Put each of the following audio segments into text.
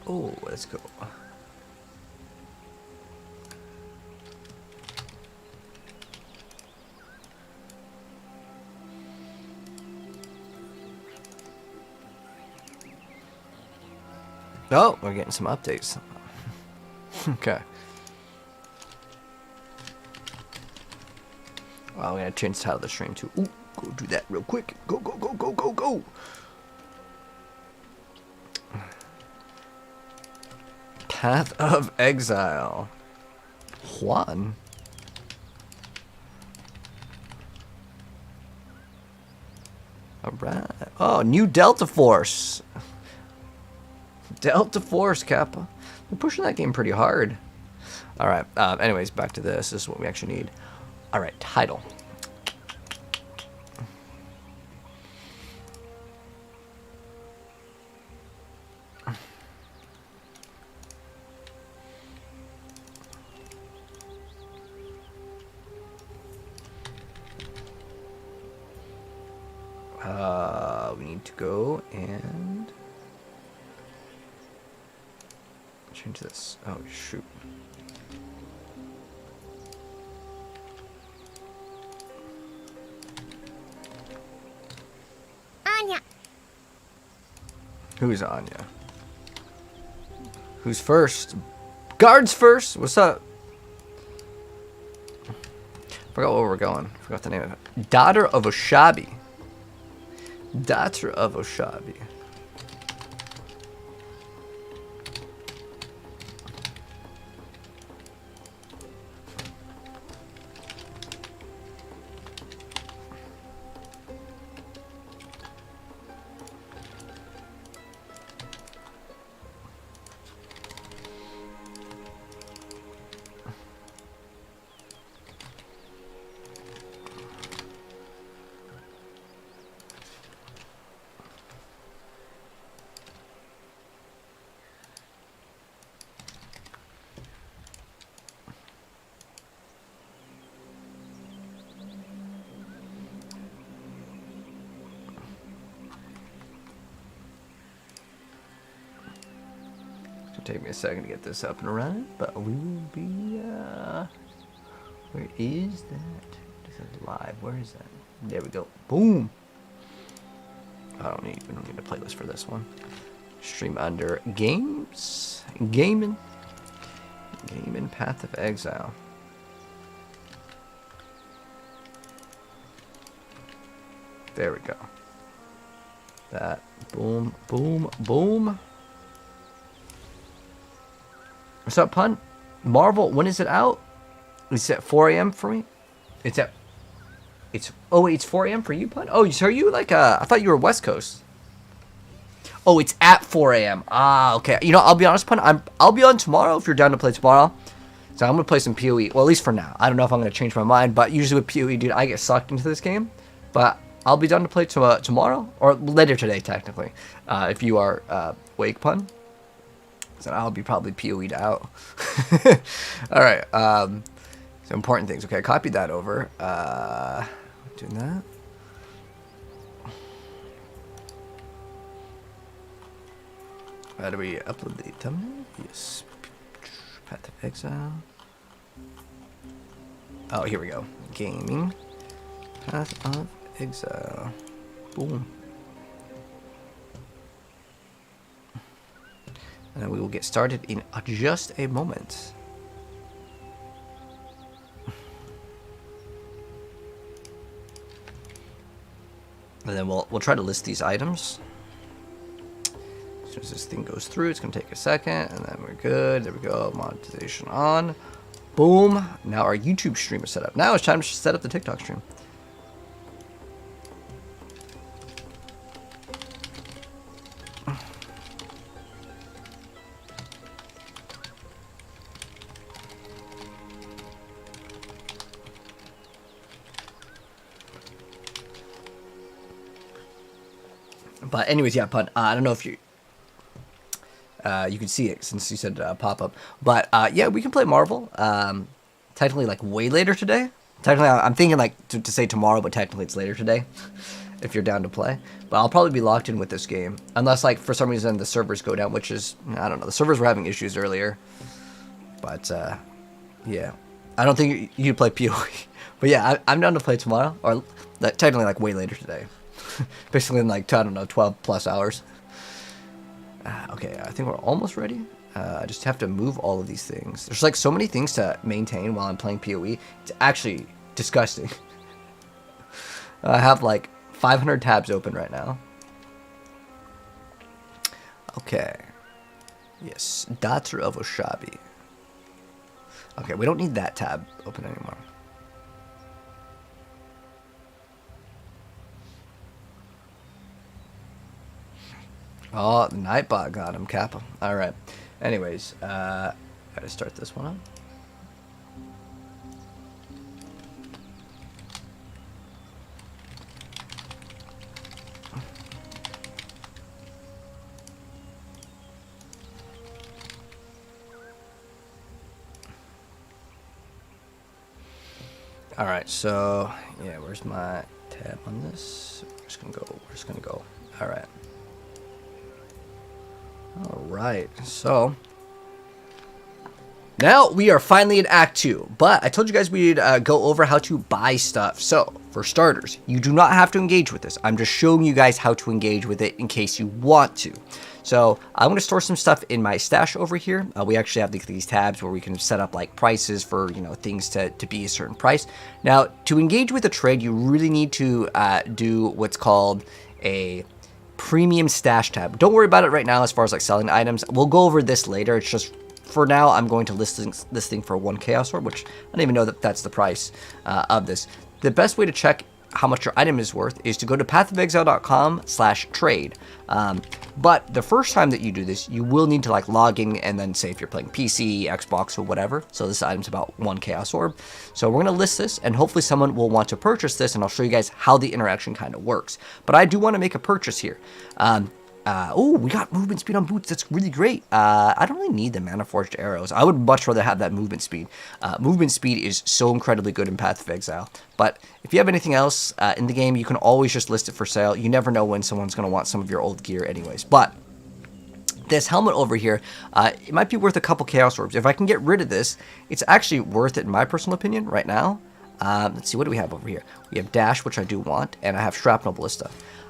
Oh, let's go. Oh, we're getting some updates. Okay. Well, we're gonna change the title of the stream too. Ooh, go do that real quick. Go, go, go, go, go, go. Path of Exile. Juan. Alright. Oh, new Delta Force. Delta Force, Kappa. We're pushing that game pretty hard. Alright, anyways, back to this. This is what we actually need. Alright, title. We need to go and change this. Oh, shoot. Anya. Who's Anya? Who's first? Guards first. What's up? Forgot where we're going. Forgot the name of it. Daughter of Oshabi. Daughter of Oshabi. Take me a second to get this up and running, but we will be, where is that? This is live. Where is that? There we go. Boom. We don't need a playlist for this one. Stream under games, gaming, Path of Exile. There we go. That, boom, boom, boom. What's up, Pun? Marvel, when is it out? It's at 4 a.m. for me? It's 4 a.m. for you, Pun? Oh, so are you like, I thought you were West Coast. Oh, it's at 4 a.m. Ah, okay. You know, I'll be honest, Pun, I'll be on tomorrow if you're down to play tomorrow. So I'm going to play some PoE. Well, at least for now. I don't know if I'm going to change my mind, but usually with PoE, dude, I get sucked into this game. But I'll be done to play tomorrow, or later today, technically, if you are awake, Pun. So I'll be probably PoE'd out. Alright, so important things. Okay, I copied that over. Doing that. How do we upload the thumbnail? Yes. Path of Exile. Oh, here we go. Gaming. Path of Exile. Boom. And we will get started in just a moment. And then we'll try to list these items. As soon as this thing goes through, it's going to take a second, and then we're good. There we go. Monetization on. Boom. Now our YouTube stream is set up. Now it's time to set up the TikTok stream. But anyways, yeah, Pun, I don't know if you can see it since you said pop up. But yeah, we can play Marvel. Technically, like way later today. Technically, I'm thinking like to say tomorrow, but technically it's later today. if you're down to play. But I'll probably be locked in with this game. Unless, like, for some reason the servers go down, which is, I don't know. The servers were having issues earlier. But, yeah. I don't think you'd play PoE. But yeah, I'm down to play tomorrow. Or technically, like, way later today. Basically in, like, I don't know, 12 plus hours. Okay, I think we're almost ready. I just have to move all of these things. There's like so many things to maintain while I'm playing PoE. It's actually disgusting. I have like 500 tabs open right now. Okay. Yes, Daughter of Oshabi. Okay, we don't need that tab open anymore. Oh, Nightbot got him, Kappa. Alright. Anyways, gotta start this one up. Alright, so, yeah, where's my tab on this? We're just gonna go. Alright. Alright, so now we are finally in Act 2, but I told you guys we'd go over how to buy stuff. So, for starters, you do not have to engage with this. I'm just showing you guys how to engage with it in case you want to. So, I'm going to store some stuff in my stash over here. We actually have these tabs where we can set up like prices for, you know, things to be a certain price. Now, to engage with a trade, you really need to do what's called a premium stash tab. Don't worry about it right now as far as like selling items. We'll go over this later. It's just for now I'm going to list this thing for 1 Chaos Orb, which I don't even know that that's the price of this. The best way to check how much your item is worth is to go to pathofexile.com/trade. But the first time that you do this, you will need to like log in and then say if you're playing PC, Xbox, or whatever. So this item's about 1 Chaos Orb. So we're going to list this and hopefully someone will want to purchase this, and I'll show you guys how the interaction kind of works. But I do want to make a purchase here. Oh, we got movement speed on boots. That's really great. I don't really need the Mana Forged arrows. I would much rather have that movement speed. Movement speed is so incredibly good in Path of Exile. But if you have anything else in the game, you can always just list it for sale. You never know when someone's going to want some of your old gear anyways. But this helmet over here, it might be worth a couple Chaos Orbs. If I can get rid of this, it's actually worth it in my personal opinion right now. Let's see, what do we have over here? We have Dash, which I do want, and I have Shrapnel Ballista.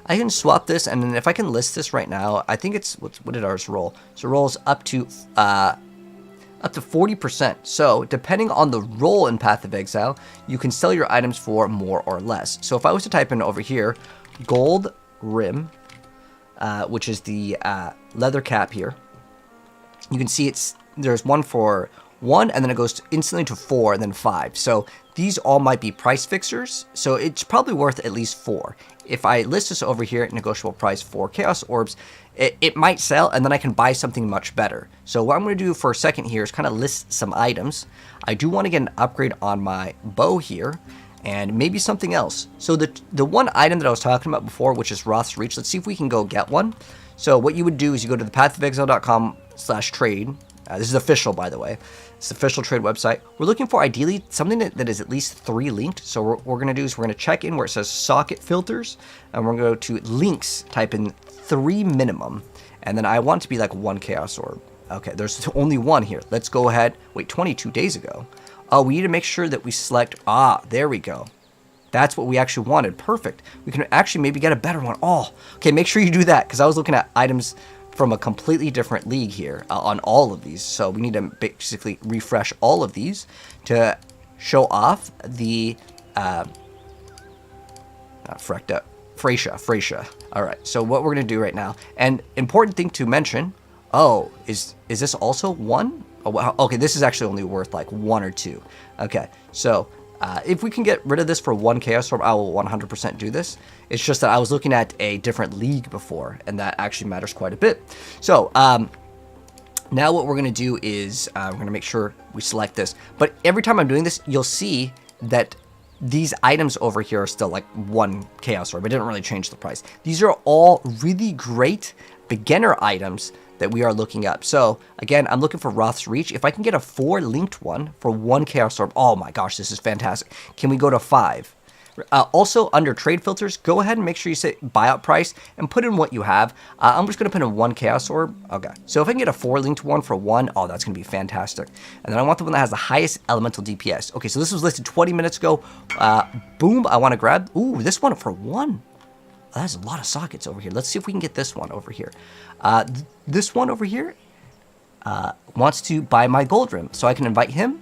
I can swap this, and then if I can list this right now, I think it's, what did ours roll? So it rolls up to 40%. So depending on the roll in Path of Exile, you can sell your items for more or less. So if I was to type in over here, gold rim, which is the leather cap here, you can see there's one for 1, and then it goes instantly to 4, and then 5. So these all might be price fixers, so it's probably worth at least 4. If I list this over here at negotiable price for Chaos Orbs, it might sell, and then I can buy something much better. So what I'm going to do for a second here is kind of list some items. I do want to get an upgrade on my bow here, and maybe something else. So the one item that I was talking about before, which is Roth's Reach, let's see if we can go get one. So what you would do is you go to the pathofexile.com/trade. This is official, by the way. It's the official trade website. We're looking for ideally something that is at least 3 linked. So what we're going to do is we're going to check in where it says socket filters, and we're going to go to links, type in 3 minimum, and then I want it to be like 1 Chaos Orb. Okay, there's only 1 here. Let's go ahead. Wait, 22 days ago. Oh, we need to make sure that we select, there we go. That's what we actually wanted. Perfect. We can actually maybe get a better one. Oh, okay, make sure you do that, because I was looking at items from a completely different league here on all of these. So we need to basically refresh all of these to show off the Phrecia. All right, so what we're gonna do right now, and important thing to mention, is this also 1? Oh, wow. Okay, this is actually only worth like 1 or 2. Okay, so if we can get rid of this for 1 Chaos Orb, I will 100% do this. It's just that I was looking at a different league before, and that actually matters quite a bit. So, now what we're going to do is we're going to make sure we select this. But every time I'm doing this, you'll see that these items over here are still like 1 Chaos Orb. It didn't really change the price. These are all really great beginner items that we are looking up. So again, I'm looking for Roth's Reach. If I can get a 4 linked one for 1 Chaos Orb, oh my gosh, this is fantastic. Can we go to 5? Also, under trade filters, go ahead and make sure you say buyout price and put in what you have. I'm just going to put in 1 Chaos Orb. Okay, so if I can get a 4 linked one for 1, oh, that's going to be fantastic. And then I want the one that has the highest elemental DPS. Okay, so this was listed 20 minutes ago. Boom, I want to grab, ooh, this one for 1. Oh, that's a lot of sockets over here. Let's see if we can get this one over here. This one over here wants to buy my gold rim, so I can invite him.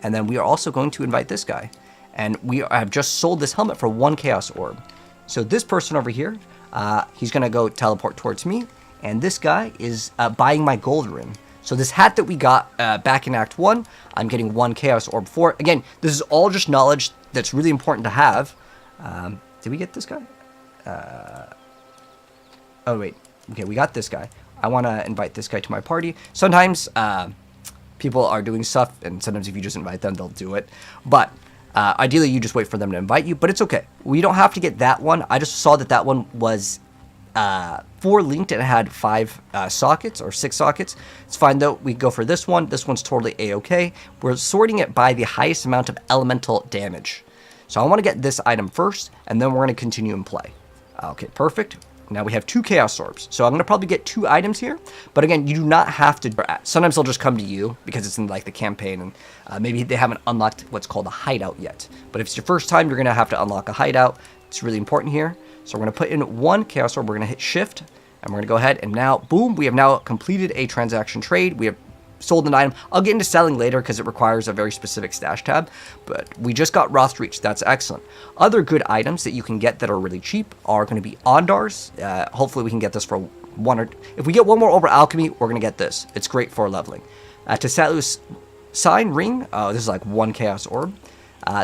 And then we are also going to invite this guy. And we have just sold this helmet for 1 Chaos Orb. So this person over here, he's going to go teleport towards me. And this guy is buying my gold rim. So this hat that we got back in Act 1, I'm getting 1 Chaos Orb for. Again, this is all just knowledge that's really important to have. Did we get this guy? Oh, wait. Okay, we got this guy. I want to invite this guy to my party. Sometimes people are doing stuff, and sometimes if you just invite them, they'll do it. But ideally, you just wait for them to invite you, but it's okay. We don't have to get that one. I just saw that that one was 4 linked and it had 5 sockets or 6 sockets. It's fine though. We go for this one. This one's totally a-okay. We're sorting it by the highest amount of elemental damage. So I want to get this item first, and then we're going to continue and play. Okay, perfect. Now we have 2 Chaos Orbs. So I'm going to probably get 2 items here. But again, you do not have to. Sometimes they'll just come to you because it's in like the campaign. And maybe they haven't unlocked what's called a hideout yet. But if it's your first time, you're going to have to unlock a hideout. It's really important here. So we're going to put in 1 Chaos Orb. We're going to hit Shift. And we're going to go ahead. And now, boom, we have now completed a transaction trade. We have sold an item. I'll get into selling later because it requires a very specific stash tab, but we just got Roth Reach. That's excellent. Other good items that you can get that are really cheap are going to be Ondars. Hopefully we can get this for 1 or... If we get 1 more over Alchemy, we're going to get this. It's great for leveling. Tesalus Sign Ring. This is like 1 Chaos Orb.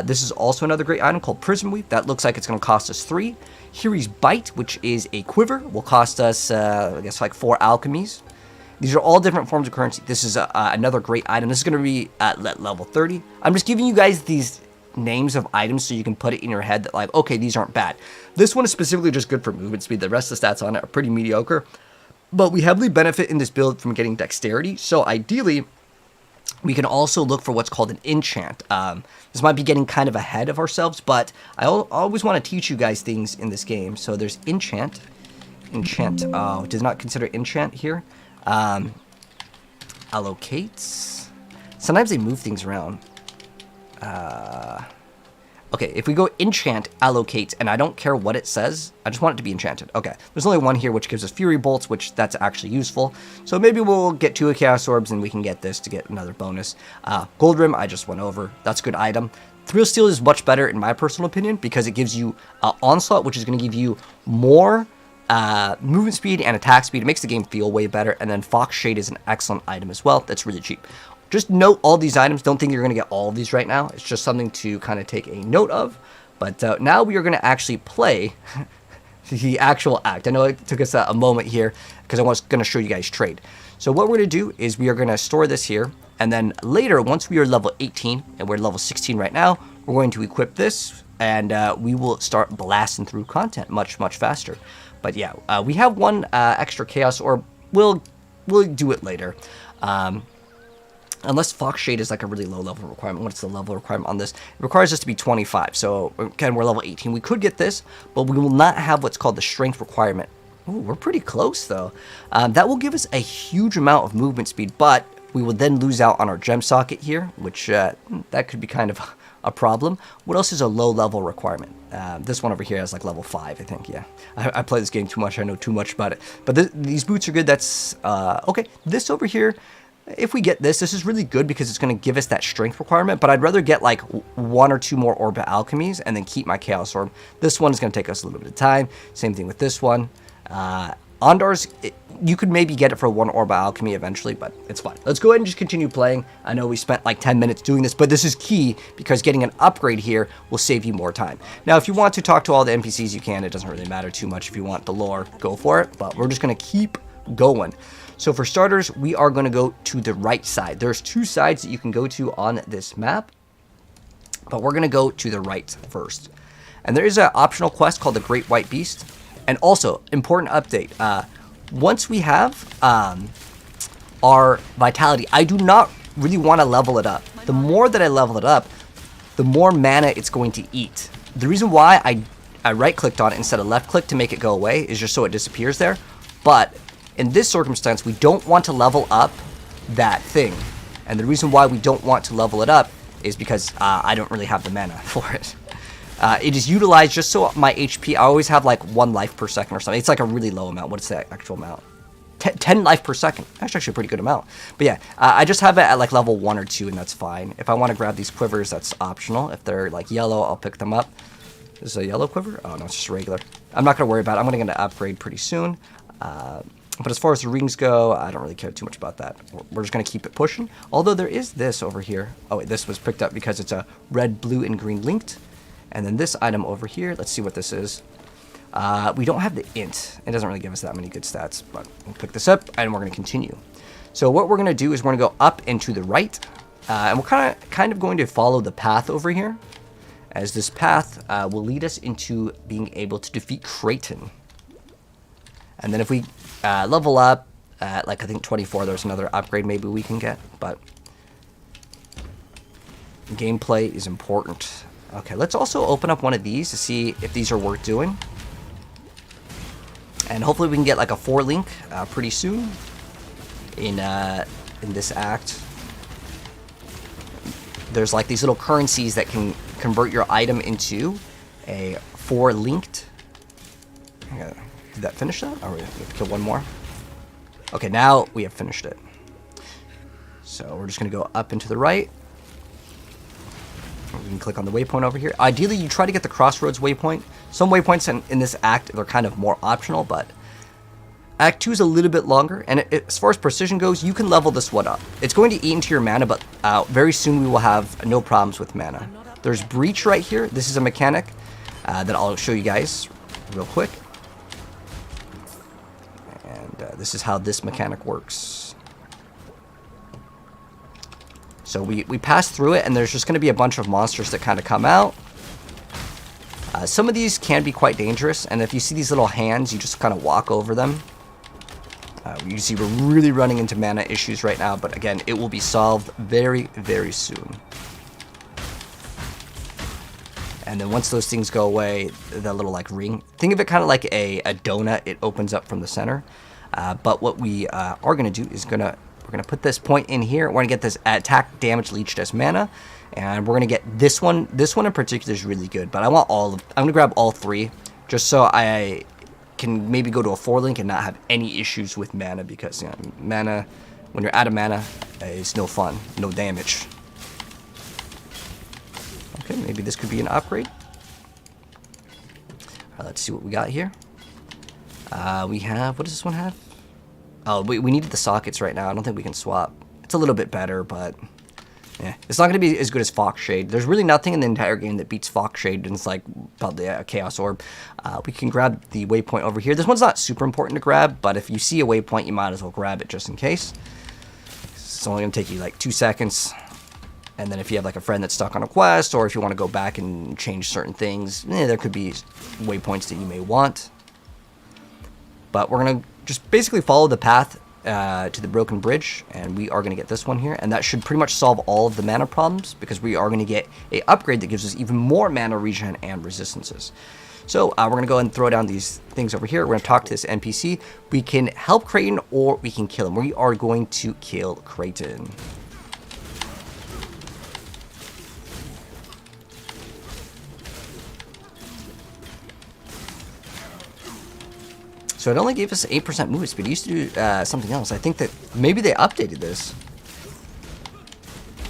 This is also another great item called Prism Weave. That looks like it's going to cost us 3. Hiri's Bite, which is a quiver, will cost us, I guess, like 4 alchemies. These are all different forms of currency. This is another great item. This is going to be at level 30. I'm just giving you guys these names of items so you can put it in your head that like, okay, these aren't bad. This one is specifically just good for movement speed. The rest of the stats on it are pretty mediocre. But we heavily benefit in this build from getting dexterity. So ideally, we can also look for what's called an enchant. This might be getting kind of ahead of ourselves, but I always want to teach you guys things in this game. So there's enchant. Enchant. Oh, it does not consider enchant here. Allocates. Sometimes they move things around. Okay, if we go enchant, allocate, and I don't care what it says, I just want it to be enchanted. Okay, there's only one here which gives us Fury Bolts, which that's actually useful. So maybe we'll get 2 Chaos Orbs and we can get this to get another bonus. Gold Rim, I just went over. That's a good item. Thrill Steel is much better in my personal opinion because it gives you Onslaught, which is going to give you more movement speed and attack speed. It makes the game feel way better. And then Fox Shade is an excellent item as well. That's really cheap. Just note all these items. Don't think you're going to get all of these right now. It's just something to kind of take a note of. But now we are going to actually play the actual act. I know it took us a moment here because I was going to show you guys trade. So what we're going to do is we are going to store this here. And then later, once we are level 18, and we're level 16 right now, we're going to equip this. And we will start blasting through content much, much faster. But yeah, we have 1 extra Chaos Orb. We'll do it later. Unless Fox Shade is like a really low level requirement. What's the level requirement on this? It requires us to be 25. So again, we're level 18. We could get this, but we will not have what's called the strength requirement. Ooh, we're pretty close though. That will give us a huge amount of movement speed, but we will then lose out on our gem socket here, which that could be kind of a problem. What else is a low level requirement? This one over here has like level 5, I think. Yeah, I play this game too much. I know too much about it. But these boots are good. That's okay. This over here, if we get this is really good because it's going to give us that strength requirement. But I'd rather get like 1 or 2 more Orb Alchemies and then keep my Chaos Orb. This one is going to take us a little bit of time. Same thing with this one. Ondars, you could maybe get it for 1 Orb Alchemy eventually, but it's fine. Let's go ahead and just continue playing. I know we spent like 10 minutes doing this, but this is key because getting an upgrade here will save you more time. Now, if you want to talk to all the NPCs, you can. It doesn't really matter too much. If you want the lore, go for it, but we're just going to keep going. So for starters, we are going to go to the right side. There's 2 sides that you can go to on this map, but we're going to go to the right first. And there is an optional quest called the Great White Beast. And also, important update, once we have our Vitality, I do not really want to level it up. The more that I level it up, the more mana it's going to eat. The reason why I right-clicked on it instead of left-click to make it go away is just so it disappears there. But in this circumstance, we don't want to level up that thing. And the reason why we don't want to level it up is because I don't really have the mana for it. It is utilized just so my HP, I always have like 1 life per second or something. It's like a really low amount. What's the actual amount? 10 life per second. That's actually a pretty good amount. But yeah, I just have it at like level 1 or 2 and that's fine. If I want to grab these quivers, that's optional. If they're like yellow, I'll pick them up. This is a yellow quiver? Oh no, it's just regular. I'm not going to worry about it. I'm going to get an upgrade pretty soon. But as far as the rings go, I don't really care too much about that. We're just going to keep it pushing. Although there is this over here. Oh wait, this was picked up because it's a red, blue, and green linked. And then this item over here, let's see what this is. We don't have the int. It doesn't really give us that many good stats, but we'll pick this up and we're going to continue. So what we're going to do is we're going to go up and to the right. And we're kind of going to follow the path over here, as this path will lead us into being able to defeat Kraton. And then if we level up at like I think 24, there's another upgrade maybe we can get, but gameplay is important. Okay, let's also open up one of these to see if these are worth doing. And hopefully we can get like a 4 link pretty soon in this act. There's like these little currencies that can convert your item into a 4 linked. Did that finish that? Or we have to kill one more? Okay, now we have finished it. So we're just going to go up and to the right. We can click on the waypoint over here. Ideally, you try to get the crossroads waypoint. Some waypoints in this act, they're kind of more optional, but Act 2 is a little bit longer. And as far as precision goes, you can level this one up. It's going to eat into your mana, but very soon we will have no problems with mana. There's Breach right here. This is a mechanic that I'll show you guys real quick. And this is how this mechanic works. So we pass through it, and there's just going to be a bunch of monsters that kind of come out. Some of these can be quite dangerous, and if you see these little hands, you just kind of walk over them. You see we're really running into mana issues right now, but again, it will be solved very, very soon. And then once those things go away, the little like ring, think of it kind of like a donut. It opens up from the center. But what we are going to do is we're going to put this point in here. We're going to get this attack damage leached as mana. And we're going to get this one. This one in particular is really good. But I want I'm going to grab all 3. Just so I can maybe go to a 4 link and not have any issues with mana. Because you know, mana, when you're out of mana, is no fun. No damage. Okay, maybe this could be an upgrade. Let's see what we got here. We have, what does this one have? Oh, we needed the sockets right now. I don't think we can swap. It's a little bit better, but yeah, it's not going to be as good as Fox Shade. There's really nothing in the entire game that beats Fox Shade, and it's like probably a Chaos Orb. We can grab the waypoint over here. This one's not super important to grab, but if you see a waypoint, you might as well grab it just in case. It's only going to take you like 2 seconds. And then if you have like a friend that's stuck on a quest, or if you want to go back and change certain things, there could be waypoints that you may want. But we're going to just basically follow the path to the broken bridge, and we are going to get this one here. And that should pretty much solve all of the mana problems, because we are going to get a upgrade that gives us even more mana regen and resistances. So we're going to go ahead and throw down these things over here. We're going to talk to this NPC. We can help Kraton, or we can kill him. We are going to kill Kraton. So it only gave us 8% movement speed. It used to do something else. I think that maybe they updated this.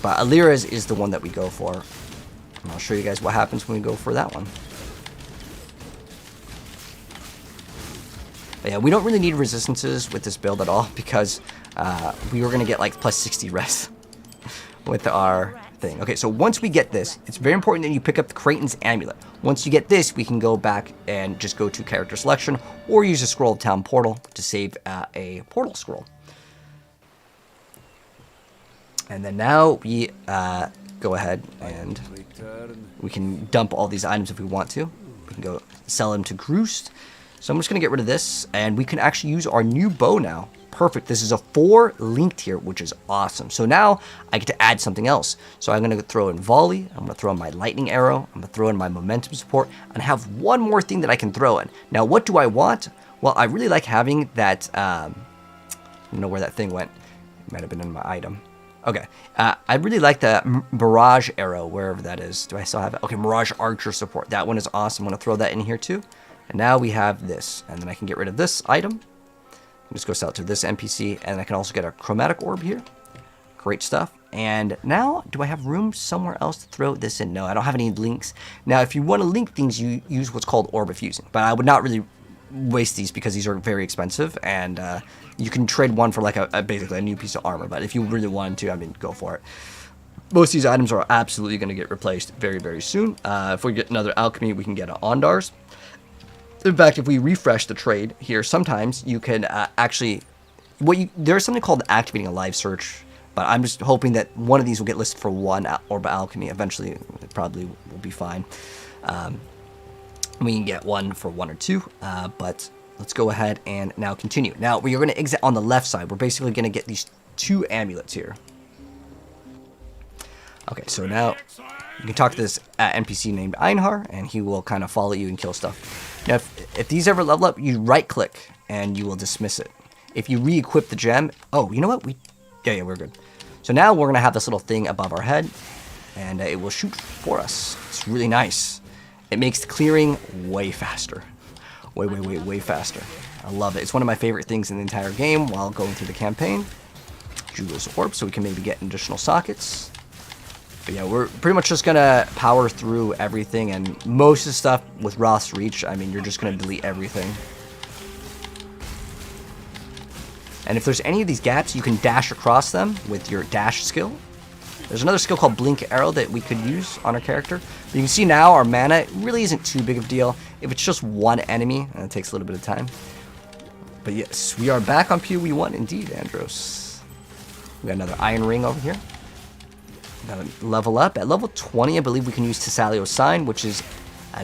But Alira's is the one that we go for. And I'll show you guys what happens when we go for that one. But yeah, we don't really need resistances with this build at all, because we were going to get like plus 60 res with our thing. Okay, so once we get this, it's very important that you pick up the Kraton's amulet. Once you get this, we can go back and just go to character selection, or use a scroll of town portal to save a portal scroll. And then now we go ahead and we can dump all these items if we want to. We can go sell them to Groost. So I'm just going to get rid of this, and we can actually use our new bow now. perfect. This is a 4 linked here, which is awesome. So now I get to add something else. So I'm going to throw in volley. I'm going to throw in my lightning arrow. I'm going to throw in my momentum support and have one more thing that I can throw in. Now, what do I want? Well, I really like having that, I don't know where that thing went. It might have been in my item. Okay, I really like the Mirage arrow, wherever that is. Do I still have it? Okay, Mirage Archer support. That one is awesome. I'm going to throw that in here too. And now we have this. And then I can get rid of this item. Just goes out to this NPC. And I can also get a chromatic orb here. Great stuff. And now, do I have room somewhere else to throw this in? No, I don't have any links. Now, if you want to link things, you use what's called Orb of Fusing. But I would not really waste these because these are very expensive. And you can trade one for like basically a new piece of armor. But if you really wanted to, I mean, go for it. Most of these items are absolutely going to get replaced very, very soon. If we get another alchemy, we can get an Ondars. In fact, if we refresh the trade here, sometimes you can actually... there's something called activating a live search, but I'm just hoping that one of these will get listed for 1 Orb of Alchemy. Eventually, it probably will be fine. We can get one for 1 or 2, but let's go ahead and now continue. Now, we are going to exit on the left side. We're basically going to get these 2 amulets here. Okay, so now you can talk to this NPC named Einhar, and he will kind of follow you and kill stuff. Now, if these ever level up, you right-click, and you will dismiss it. If you re-equip the gem... Oh, you know what? Yeah, we're good. So now we're going to have this little thing above our head, and it will shoot for us. It's really nice. It makes the clearing way faster. Way faster. I love it. It's one of my favorite things in the entire game while going through the campaign. Jeweler's Orb, so we can maybe get additional sockets. But yeah, we're pretty much just going to power through everything, and most of the stuff with Roth's Reach, I mean, you're just going to delete everything. And if there's any of these gaps, you can dash across them with your dash skill. There's another skill called Blink Arrow that we could use on our character. But you can see now our mana really isn't too big of a deal. If it's just one enemy, and it takes a little bit of time. But yes, we are back on PoE 1 indeed, Andros. We got another Iron Ring over here. Gotta level up. At level 20, I believe we can use Tessalio's Sign, which is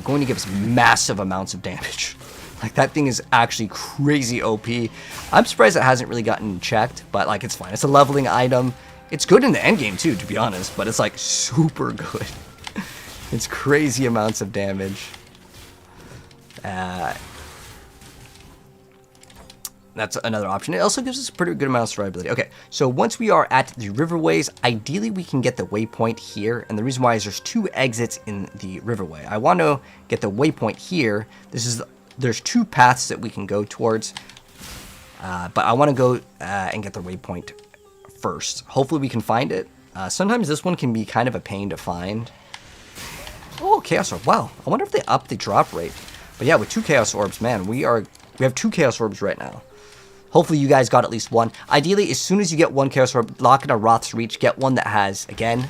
going to give us massive amounts of damage. Like, that thing is actually crazy OP. I'm surprised it hasn't really gotten checked, but, like, it's fine. It's a leveling item. It's good in the endgame, too, to be honest, but it's, like, super good. It's crazy amounts of damage. That's another option. It also gives us a pretty good amount of survivability. Okay, so once we are at the riverways, ideally we can get the waypoint here. And the reason why is there's 2 exits in the riverway. I want to get the waypoint here. There's 2 paths that we can go towards. But I want to go and get the waypoint first. Hopefully we can find it. Sometimes this one can be kind of a pain to find. Oh, Chaos Orb. Wow. I wonder if they up the drop rate. But yeah, with 2 Chaos Orbs, man, we have 2 Chaos Orbs right now. Hopefully you guys got at least 1. Ideally, as soon as you get 1 Chaos Orb, lock in a Roth's Reach. Get one that has, again,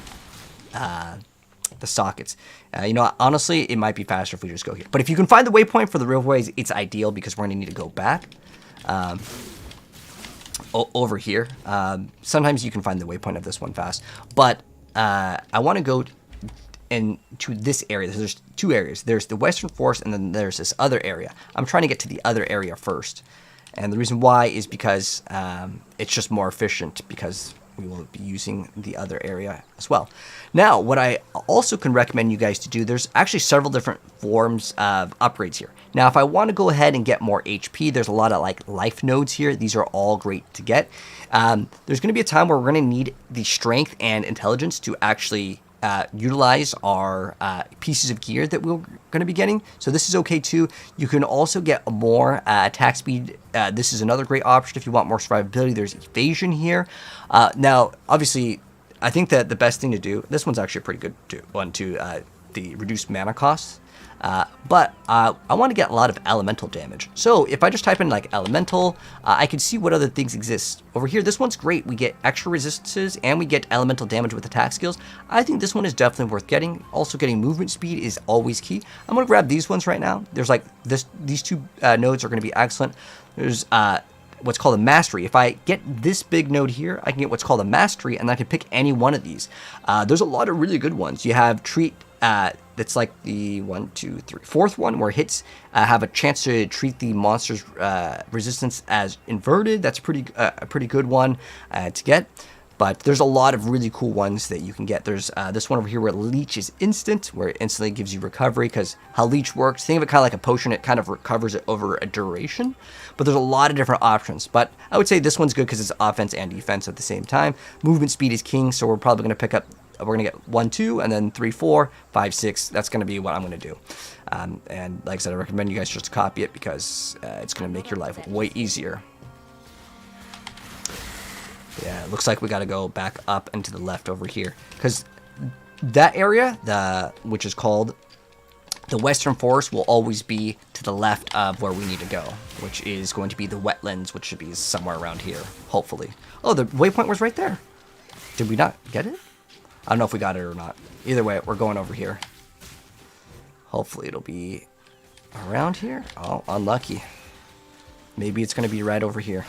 the sockets. You know, honestly, it might be faster if we just go here. But if you can find the waypoint for the riverways, it's ideal because we're going to need to go back. Over here. Sometimes you can find the waypoint of this one fast. But I want to go into this area. There's 2 areas. There's the Western Forest, and then there's this other area. I'm trying to get to the other area first. And the reason why is because it's just more efficient because we will be using the other area as well. Now, what I also can recommend you guys to do, there's actually several different forms of upgrades here. Now, if I want to go ahead and get more HP, there's a lot of like life nodes here. These are all great to get. There's going to be a time where we're going to need the strength and intelligence to actually utilize our pieces of gear that we're going to be getting. So this is okay too. You can also get more attack speed. This is another great option if you want more survivability. There's evasion here. Now, obviously, I think that the best thing to do, this one's actually a pretty good one too, the reduced mana costs. But I want to get a lot of elemental damage. So if I just type in like elemental, I can see what other things exist. Over here, this one's great. We get extra resistances and we get elemental damage with attack skills. I think this one is definitely worth getting. Also getting movement speed is always key. I'm going to grab these ones right now. There's like these 2 nodes are going to be excellent. There's what's called a mastery. If I get this big node here, I can get what's called a mastery, and I can pick any one of these. There's a lot of really good ones. You have treat It's like the 1, 2, 3, fourth one where hits have a chance to treat the monster's resistance as inverted. That's a pretty good one to get. But there's a lot of really cool ones that you can get. There's this one over here where Leech is instant, where it instantly gives you recovery, because how Leech works, think of it kind of like a potion, it kind of recovers it over a duration. But there's a lot of different options. But I would say this one's good because it's offense and defense at the same time. Movement speed is king, so we're probably going to pick up, we're going to get 1, 2, and then 3, 4, 5, 6. That's going to be what I'm going to do. And like I said, I recommend you guys just copy it because it's going to make your life way easier. Yeah, it looks like we got to go back up and to the left over here. Because that area, which is called the Western Forest, will always be to the left of where we need to go. Which is going to be the wetlands, which should be somewhere around here, hopefully. Oh, the waypoint was right there. Did we not get it? I don't know if we got it or not. Either way, we're going over here. Hopefully it'll be around here. Oh, unlucky. Maybe it's going to be right over here.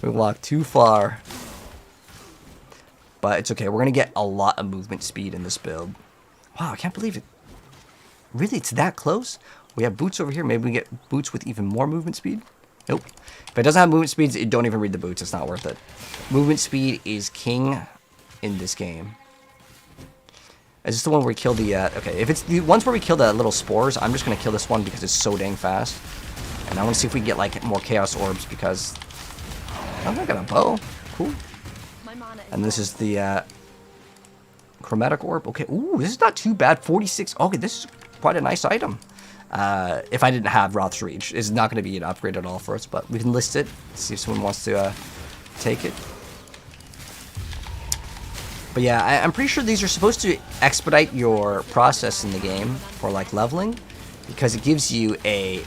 We walked too far. But it's okay. We're going to get a lot of movement speed in this build. Wow, I can't believe it. Really, it's that close? We have boots over here. Maybe we get boots with even more movement speed? Nope. If it doesn't have movement speeds, don't even read the boots. It's not worth it. Movement speed is king in this game. Is this the one where we kill the... okay, if it's the ones where we kill the little spores, I'm just going to kill this one because it's so dang fast. And I want to see if we can get, like, more Chaos Orbs because... Oh, I got a bow. Cool. And this is the Chromatic Orb. Okay, ooh, this is not too bad. 46. Okay, this is quite a nice item. If I didn't have Roth's Reach, it's not going to be an upgrade at all for us, but we can list it. See if someone wants to take it. But yeah, I'm pretty sure these are supposed to expedite your process in the game for like leveling, because it gives you a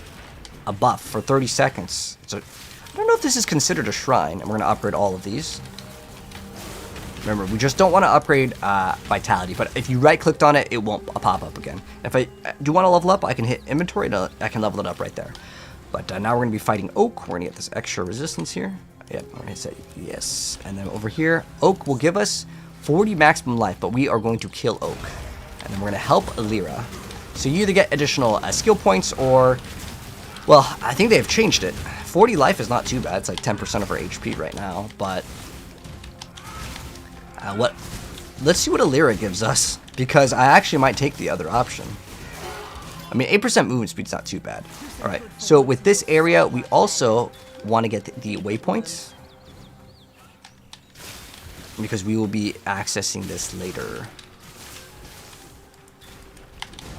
buff for 30 seconds. So I don't know if this is considered a shrine, and we're going to upgrade all of these. Remember, we just don't want to upgrade Vitality, but if you right-clicked on it, it won't pop up again. If I do want to level up, I can hit Inventory, and I can level it up right there. But now we're going to be fighting Oak. We're going to get this extra resistance here. Yep, we're going to say yes. And then over here, Oak will give us 40 maximum life, but we are going to kill Oak. And then we're going to help Alira. So you either get additional skill points or... Well, I think they've changed it. 40 life is not too bad. It's like 10% of her HP right now, but... Let's see what Alira gives us, because I actually might take the other option. I mean, 8% movement speed's not too bad. Alright, so with this area, we also want to get the waypoints, because we will be accessing this later.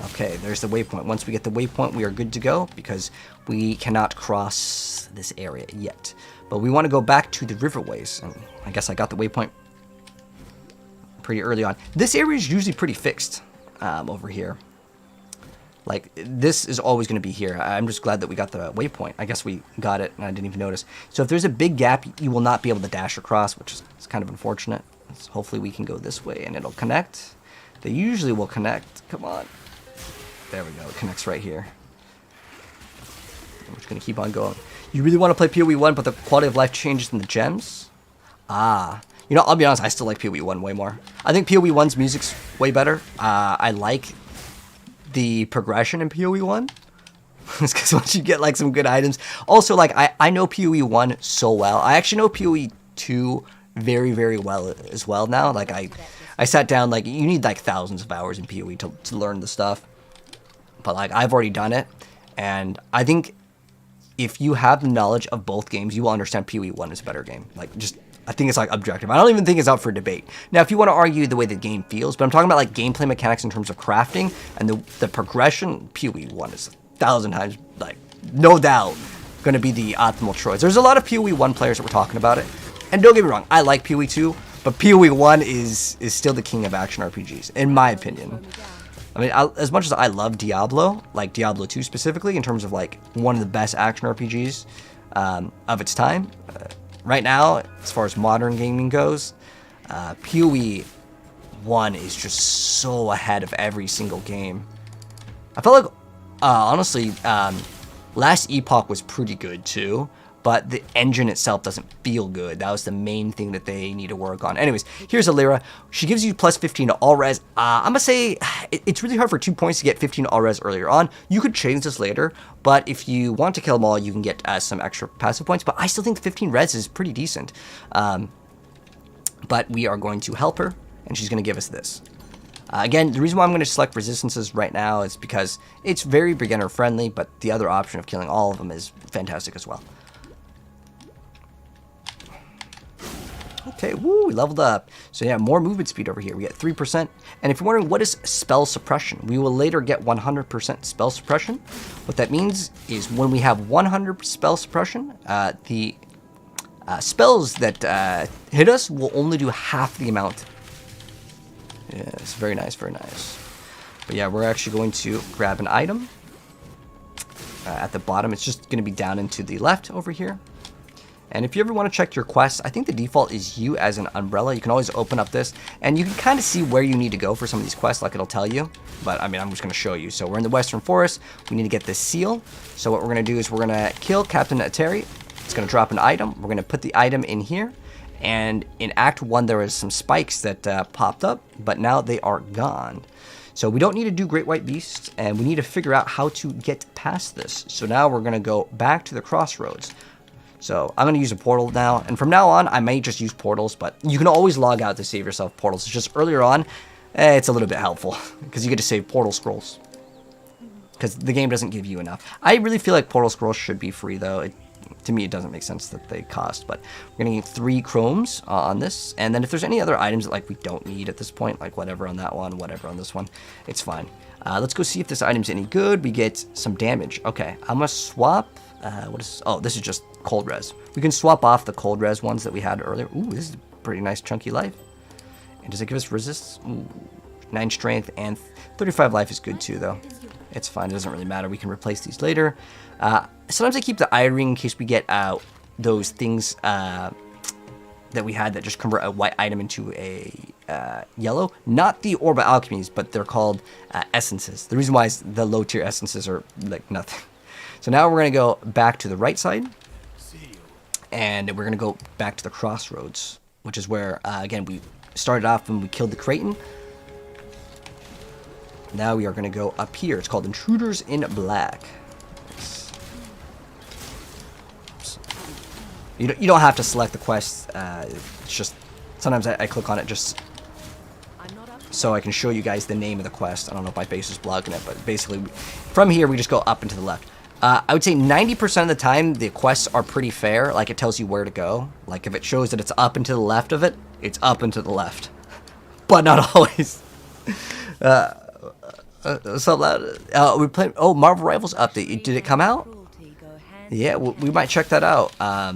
Okay, there's the waypoint. Once we get the waypoint, we are good to go, because we cannot cross this area yet. But we want to go back to the riverways, and I guess I got the waypoint pretty early on. This area is usually pretty fixed over here. Like, this is always going to be here. I'm just glad that we got the waypoint. I guess we got it and I didn't even notice. So if there's a big gap, you will not be able to dash across, which is kind of unfortunate. So hopefully we can go this way and it'll connect. They usually will connect. Come on. There we go. It connects right here. I'm just going to keep on going. You really want to play PoE 1, but the quality of life changes in the gems? Ah. You know, I'll be honest, I still like PoE 1 way more. I think PoE 1's music's way better. I like the progression in PoE 1. It's because once you get, like, some good items. Also, like, I know PoE 1 so well. I actually know PoE 2 very, very well as well now. Like, I sat down, like, you need, like, thousands of hours in PoE to learn the stuff. But, like, I've already done it. And I think if you have the knowledge of both games, you will understand PoE 1 is a better game. Like, just... I think it's like objective. I don't even think it's up for debate. Now, if you want to argue the way the game feels, but I'm talking about like gameplay mechanics in terms of crafting and the progression, PoE 1 is 1,000 times, like, no doubt, going to be the optimal choice. There's a lot of PoE 1 players that were talking about it. And don't get me wrong, I like PoE 2, but PoE 1 is still the king of action RPGs, in my opinion. I mean, as much as I love Diablo, like Diablo 2 specifically, in terms of like one of the best action RPGs of its time, right now, as far as modern gaming goes, PoE 1 is just so ahead of every single game. I felt like, honestly, Last Epoch was pretty good too, but the engine itself doesn't feel good. That was the main thing that they need to work on. Anyways, here's Alira. She gives you plus 15 to all res. I'm gonna say it's really hard for 2 points to get 15 to all res earlier on. You could change this later, but if you want to kill them all, you can get some extra passive points. But I still think the 15 res is pretty decent. But we are going to help her, and she's gonna give us this. Again, the reason why I'm going to select resistances right now is because it's very beginner friendly, but the other option of killing all of them is fantastic as well. Okay, woo, we leveled up. So yeah, more movement speed over here. We get 3%. And if you're wondering what is spell suppression, we will later get 100% spell suppression. What that means is when we have 100 spell suppression, the spells that hit us will only do half the amount. Yes, very nice, very nice. But yeah, we're actually going to grab an item at the bottom. It's just going to be down and to the left over here. And if you ever want to check your quests, I think the default is you as an umbrella. You can always open up this, and you can kind of see where you need to go for some of these quests, like it'll tell you. But I mean, I'm just going to show you. So we're in the Western Forest. We need to get this seal. So what we're going to do is we're going to kill Captain Ateri. It's going to drop an item. We're going to put the item in here. And in Act 1, there was some spikes that popped up, but now they are gone. So we don't need to do Great White Beasts, and we need to figure out how to get past this. So now we're going to go back to the crossroads. So I'm going to use a portal now, and from now on, I may just use portals, but you can always log out to save yourself portals. It's just earlier on, it's a little bit helpful, because you get to save portal scrolls. Because the game doesn't give you enough. I really feel like portal scrolls should be free, though. To me, it doesn't make sense that they cost, but we're going to get 3 chromes on this, and then if there's any other items that we don't need at this point, like whatever on that one, whatever on this one, it's fine. Let's go see if this item's any good. We get some damage. Okay, I'm going to swap, this is just cold res. We can swap off the cold res ones that we had earlier. Ooh, this is a pretty nice chunky life. And does it give us resist? Ooh, 9 strength, and 35 life is good too, though. It's fine, it doesn't really matter. We can replace these later. Sometimes I keep the eye ring in case we get those things that we had that just convert a white item into a yellow. Not the Orb of Alchemies, but they're called essences. The reason why is the low tier essences are like nothing. So now we're going to go back to the right side. And we're going to go back to the crossroads, which is where, again, we started off when we killed the Kraken. Now we are going to go up here. It's called Intruders in Black. You don't have to select the quest. It's just sometimes I click on it just so I can show you guys the name of the quest. I don't know if my base is blocking it, but basically from here we just go up and to the left. I would say 90% of the time the quests are pretty fair. Like it tells you where to go. Like if it shows that it's up and to the left of it, it's up and to the left. But not always. So loud. We play. Oh, Marvel Rivals update. Did it come out? Yeah, we might check that out.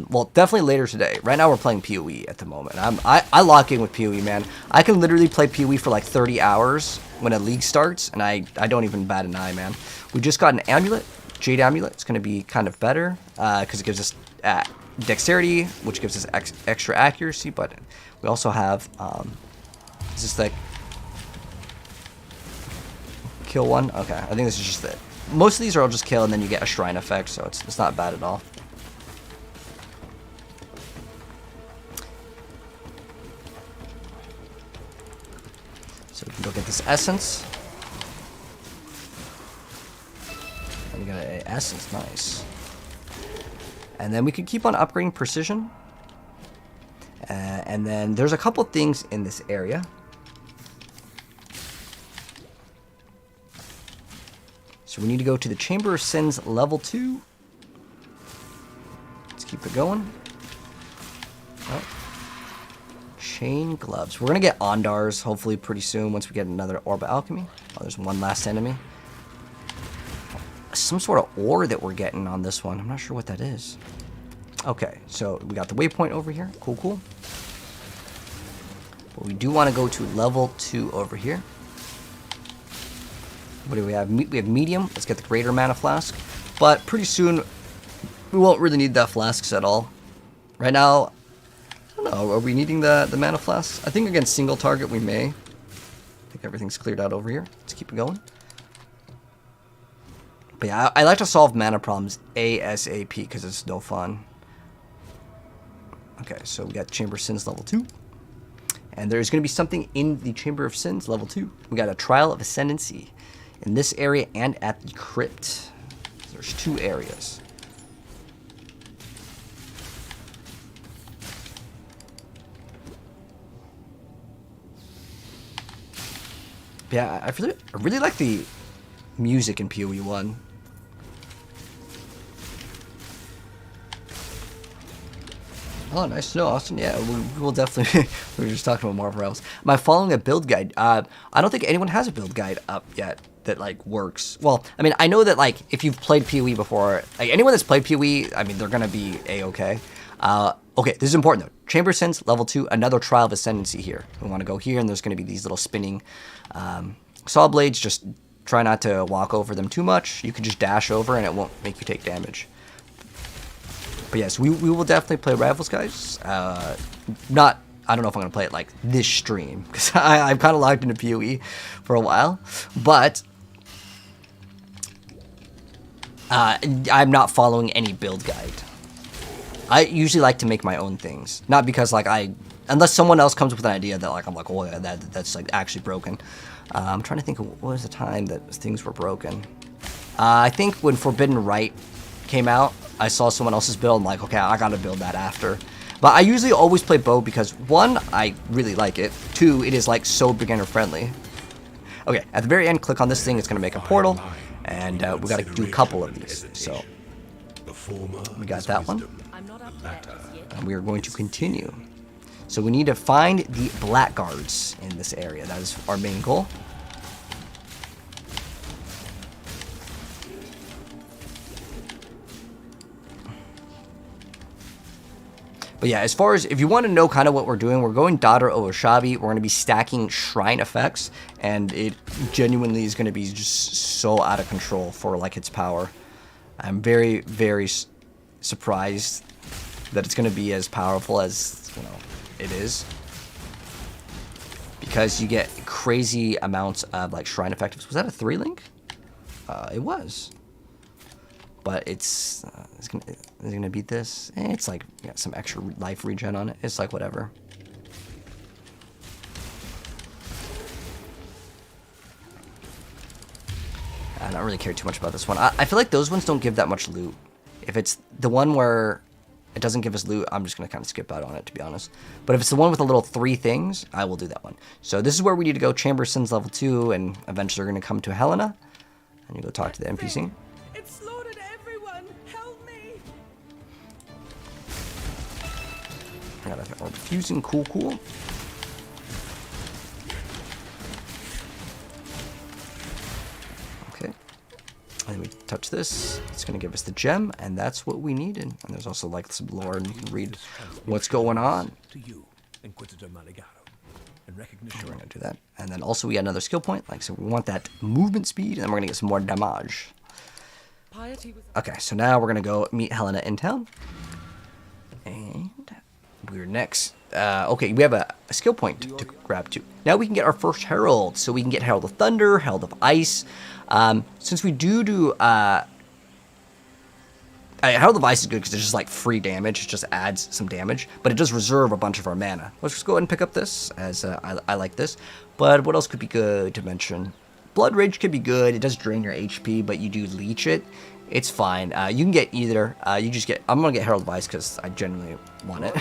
Well, definitely later today. Right now we're playing PoE at the moment. I lock in with PoE, man. I can literally play PoE for like 30 hours when a league starts, and I don't even bat an eye, man. We just got an amulet, Jade Amulet. It's going to be kind of better because it gives us dexterity, which gives us extra accuracy, but we also have is this like kill one? Okay, I think this is just it. Most of these are all just kill, and then you get a shrine effect, so it's not bad at all. So we can go get this essence. And we got an essence, nice. And then we can keep on upgrading precision. And then there's a couple things in this area. So we need to go to the Chamber of Sins level 2. Let's keep it going. Oh. Chain gloves. We're going to get Ondars hopefully pretty soon once we get another Orb of Alchemy. Oh, there's one last enemy. Some sort of ore that we're getting on this one. I'm not sure what that is. Okay, so we got the waypoint over here. Cool, cool. But we do want to go to level 2 over here. What do we have? We have medium. Let's get the greater mana flask. But pretty soon, we won't really need that flasks at all. Right now, I don't know. Are we needing the mana flasks? I think against single target we may. I think everything's cleared out over here. Let's keep it going. But yeah, I like to solve mana problems ASAP because it's no fun. Okay, so we got Chamber of Sins level 2. And there's going to be something in the Chamber of Sins level 2. We got a Trial of Ascendancy in this area and at the crypt. There's 2 areas. Yeah, I really like the music in PoE 1. Oh, nice to know, Austin. Yeah, we will definitely. We were just talking about Marvel Rivals. Am I following a build guide? I don't think anyone has a build guide up yet that like works. Well, I mean, I know that like if you've played PoE before, like anyone that's played PoE, I mean, they're gonna be a-okay. Okay, this is important though. Chamber of Sins level 2, another Trial of Ascendancy here. We want to go here, and there's gonna be these little spinning saw blades. Just try not to walk over them too much. You can just dash over, and it won't make you take damage. But yes, we will definitely play Rivals, guys. I don't know if I'm going to play it like this stream, because I've kind of logged into PoE for a while. But I'm not following any build guide. I usually like to make my own things. Not because like unless someone else comes up with an idea that like I'm like, oh yeah, that's like actually broken. I'm trying to think of what was the time that things were broken. I think when Forbidden Right came out, I saw someone else's build. I'm like, okay, I gotta build that after. But I usually always play bow because 1, I really like it. 2, it is like so beginner friendly. Okay, at the very end, click on this thing. It's gonna make a portal, and we gotta do a couple of these. So we got that one, and we are going to continue. So we need to find the blackguards in this area. That is our main goal. But yeah, as far as if you want to know kind of what we're doing, we're going Daughter of Oshabi. We're going to be stacking shrine effects, and it genuinely is going to be just so out of control for like its power. I'm very, very surprised that it's going to be as powerful as it is, because you get crazy amounts of like shrine effectives. Was that a 3-link? It was. But it's gonna beat this. It's like got some extra life regen on it. It's like whatever. I don't really care too much about this one. I feel like those ones don't give that much loot. If it's the one where it doesn't give us loot, I'm just gonna kind of skip out on it, to be honest. But if it's the one with the little 3 things, I will do that one. So this is where we need to go. Chamber of Sins level 2, and eventually we're gonna come to Helena, and you go talk to the NPC. I got a fusing, cool. Okay. And we touch this. It's going to give us the gem, and that's what we needed. And there's also like some lore, and you can read what's going on. We're going to do that. And then also we got another skill point. Like, so we want that movement speed, and then we're going to get some more damage. Okay, so now we're going to go meet Helena in town. And we're next. Okay, we have a skill point to grab too. Now we can get our first Herald. So we can get Herald of Thunder, Herald of Ice. Since we do Herald of Ice is good because it's just like free damage. It just adds some damage, but it does reserve a bunch of our mana. Let's just go ahead and pick up this, as I like this. But what else could be good to mention? Blood Rage could be good. It does drain your HP, but you do leech it. It's fine. You can get either. I'm going to get Herald of Ice because I genuinely want it.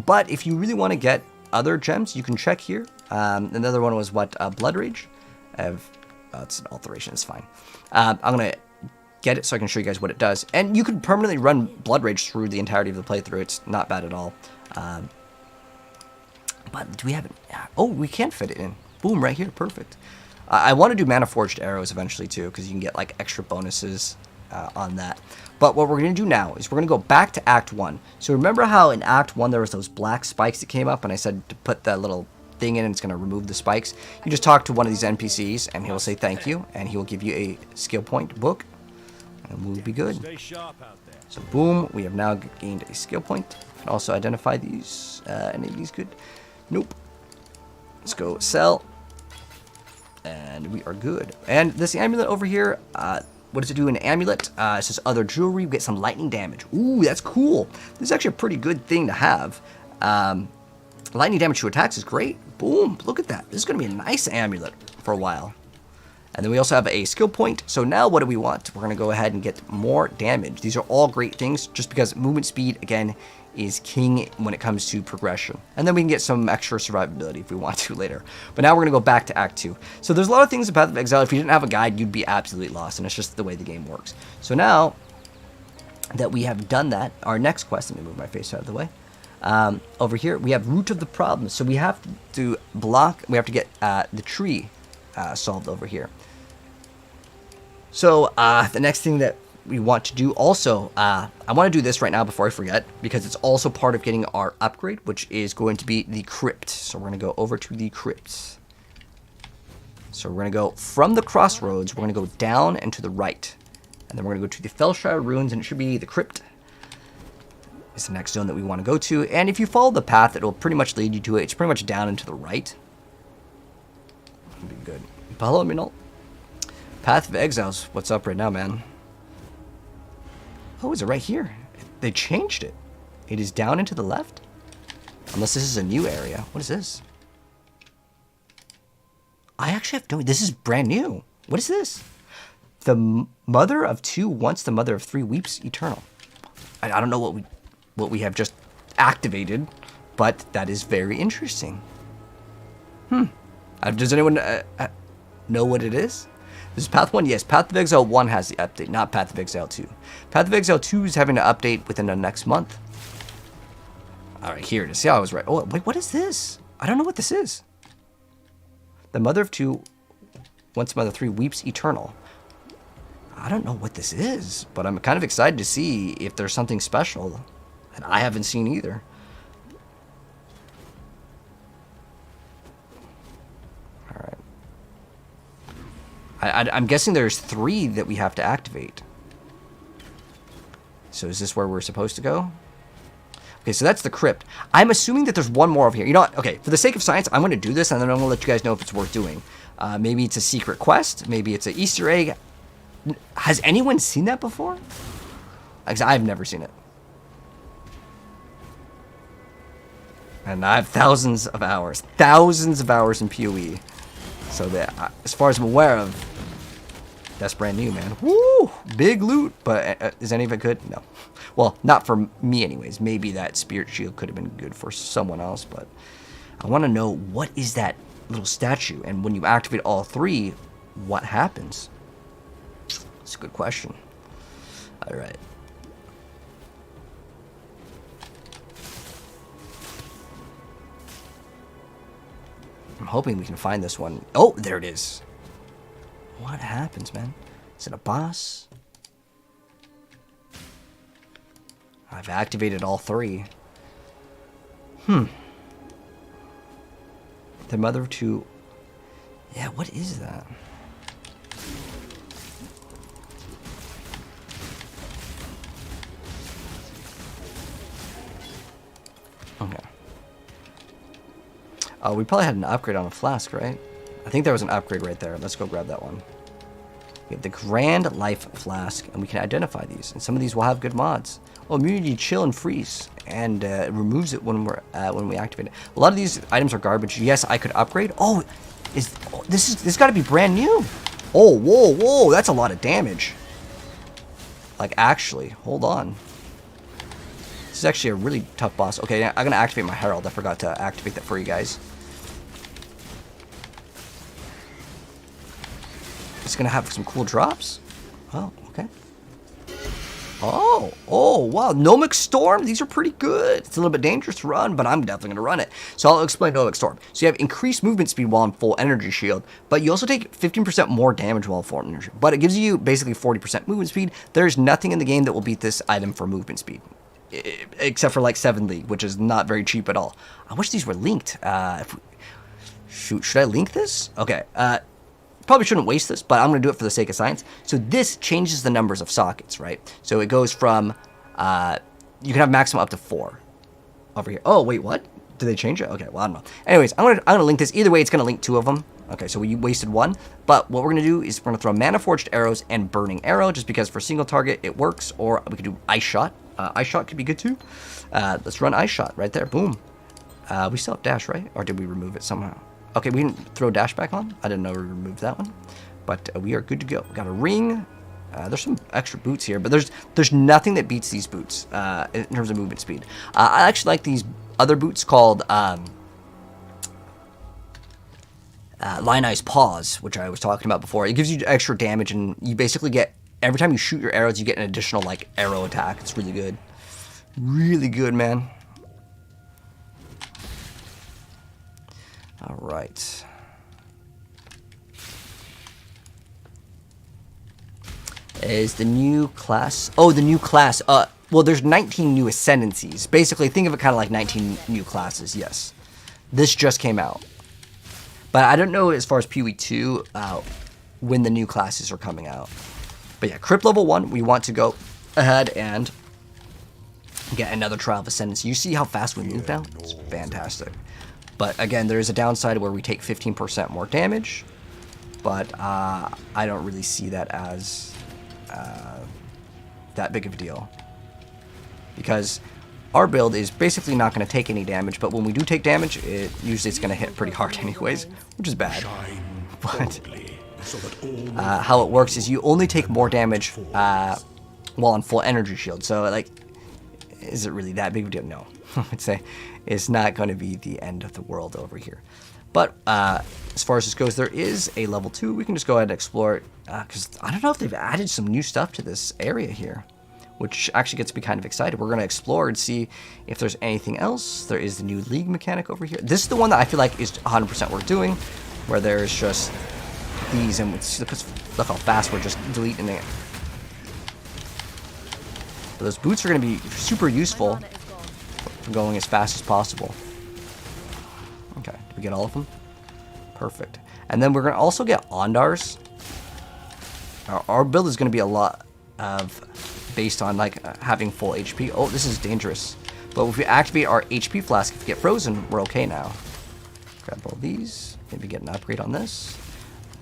But if you really want to get other gems, you can check here. Another one was what? Blood Rage. It's an alteration. It's fine. I'm going to get it so I can show you guys what it does. And you can permanently run Blood Rage through the entirety of the playthrough. It's not bad at all. But do we have it? Oh, we can fit it in. Boom, right here. Perfect. I want to do Mana Forged Arrows eventually too, because you can get like extra bonuses on that. But what we're going to do now is we're going to go back to Act 1. So remember how in Act 1 there was those black spikes that came up, and I said to put that little thing in and it's going to remove the spikes? You just talk to one of these NPCs and he'll say thank you, and he will give you a skill point book, and we'll be good. So boom, we have now gained a skill point. And also identify these. Any of these good? Nope. Let's go sell. And we are good. And this amulet over here, what does it do? An amulet. It says other jewelry. We get some lightning damage. Ooh, that's cool. This is actually a pretty good thing to have. Lightning damage to attacks is great. Boom, look at that. This is going to be a nice amulet for a while. And then we also have a skill point. So now what do we want? We're going to go ahead and get more damage. These are all great things just because movement speed, again, is king when it comes to progression. And then we can get some extra survivability if we want to later. But now we're going to go back to Act 2. So there's a lot of things about Exile. If you didn't have a guide, you'd be absolutely lost. And it's just the way the game works. So now that we have done that, our next quest, let me move my face out of the way. Over here, we have Root of the Problem. So we have to get the tree solved over here. So the next thing that we want to do also, I want to do this right now before I forget, because it's also part of getting our upgrade, which is going to be the crypt. So we're going to go over to the crypt. So we're going to go from the crossroads, we're going to go down and to the right. And then we're going to go to the Felshire Ruins, and it should be the crypt. It's the next zone that we want to go to. And if you follow the path, it'll pretty much lead you to it. It's pretty much down and to the right. That'll be good. But hello, Minol. Path of Exiles. What's up right now, man? Oh, is it right here? They changed it. It is down and to the left? Unless this is a new area. What is this? I actually have no... This is brand new. What is this? The mother of two, once the mother of three, weeps eternal. I don't know what we have just activated, but that is very interesting. Does anyone know what it is? This is Path 1? Yes, Path of Exile 1 has the update, not Path of Exile 2. Path of Exile 2 is having to update within the next month. Alright, here it is. See how I was right. Oh, wait, what is this? I don't know what this is. The mother of two, once mother of three, weeps eternal. I don't know what this is, but I'm kind of excited to see if there's something special that I haven't seen either. I'm guessing there's 3 that we have to activate. So is this where we're supposed to go? Okay, so that's the crypt. I'm assuming that there's one more over here. You know what? Okay, for the sake of science, I'm going to do this, and then I'm going to let you guys know if it's worth doing. Maybe it's a secret quest. Maybe it's an Easter egg. Has anyone seen that before? Because I've never seen it. And I have thousands of hours in PoE. So that, as far as I'm aware of, that's brand new, man. Woo! Big loot, but is any of it good? No. Well, not for me anyways. Maybe that spirit shield could have been good for someone else, but I want to know, what is that little statue? And when you activate all 3, what happens? That's a good question. All right. I'm hoping we can find this one. Oh, there it is. What happens, man? Is it a boss? I've activated all 3. The mother of two. Yeah, what is that? Okay. Oh, we probably had an upgrade on a flask, right? I think there was an upgrade right there. Let's go grab that one. We have the Grand Life Flask, and we can identify these. And some of these will have good mods. Oh, immunity, chill, and freeze, and it removes it when we activate it. A lot of these items are garbage. Yes, I could upgrade. Oh, this got to be brand new. Oh, whoa, that's a lot of damage. Like, actually, hold on. This is actually a really tough boss. Okay, I'm gonna activate my Herald. I forgot to activate that for you guys. It's gonna have some cool drops. Oh, okay. Oh, wow. Gnomic Storm. These are pretty good. It's a little bit dangerous to run, but I'm definitely gonna run it. So I'll explain Gnomic Storm. So you have increased movement speed while on full energy shield, but you also take 15% more damage while full energy. But it gives you basically 40% movement speed. There's nothing in the game that will beat this item for movement speed, except for like 7 League, which is not very cheap at all. I wish these were linked. Should I link this? Okay. Probably shouldn't waste this, but I'm going to do it for the sake of science. So this changes the numbers of sockets, right? So it goes from, you can have maximum up to 4 over here. Oh, wait, what? Did they change it? Okay, well, I don't know. Anyways, I'm gonna link this. Either way, it's gonna link 2 of them. Okay, so we wasted 1. But what we're gonna do is we're gonna throw Mana Forged Arrows and Burning Arrow, just because for single target it works. Or we could do Ice Shot. Ice Shot could be good too. Let's run Ice Shot right there. Boom. We still have dash, right? Or did we remove it somehow? Okay, we didn't throw dash back on. I didn't know we removed that one. But we are good to go. We got a ring. There's some extra boots here, but there's nothing that beats these boots in terms of movement speed. I actually like these other boots called Lionized Paws, which I was talking about before. It gives you extra damage, and you basically get, every time you shoot your arrows, you get an additional like arrow attack. It's really good. Really good, man. All right. Is the new class... Oh, the new class. Well, there's 19 new Ascendancies. Basically, think of it kind of like 19 new classes, yes. This just came out. But I don't know as far as PoE 2 when the new classes are coming out. But yeah, Crypt level 1, we want to go ahead and get another Trial of Ascendancy. You see how fast we move now? It's fantastic. But again, there is a downside where we take 15% more damage. But I don't really see that as that big of a deal. Because our build is basically not going to take any damage, but when we do take damage, usually it's going to hit pretty hard anyways, which is bad. But how it works is you only take more damage while on full energy shield. So, like, is it really that big of a deal? No. I would say it's not going to be the end of the world over here. But as far as this goes, there is a level 2. We can just go ahead and explore it, because I don't know if they've added some new stuff to this area here, which actually gets me kind of excited. We're going to explore and see if there's anything else. There is the new league mechanic over here. This is the one that I feel like is 100% worth doing, where there's just these, and look how fast we're just deleting it. But those boots are going to be super useful for going as fast as possible. Okay, did we get all of them? Perfect. And then we're going to also get Ondars. Our build is going to be a lot of based on like having full HP. Oh, this is dangerous. But if we activate our HP flask, if we get frozen, we're okay now. Grab all these. Maybe get an upgrade on this.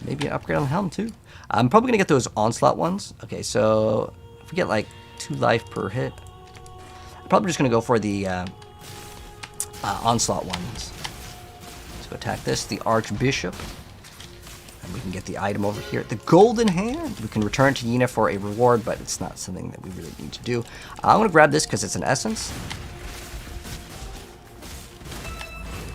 Maybe an upgrade on the helm too. I'm probably going to get those onslaught ones. Okay, so if we get like 2 life per hit, I'm probably just going to go for the onslaught ones. So attack this, the Archbishop. And we can get the item over here. The Golden Hand. We can return to Yena for a reward, but it's not something that we really need to do. I'm going to grab this because it's an essence.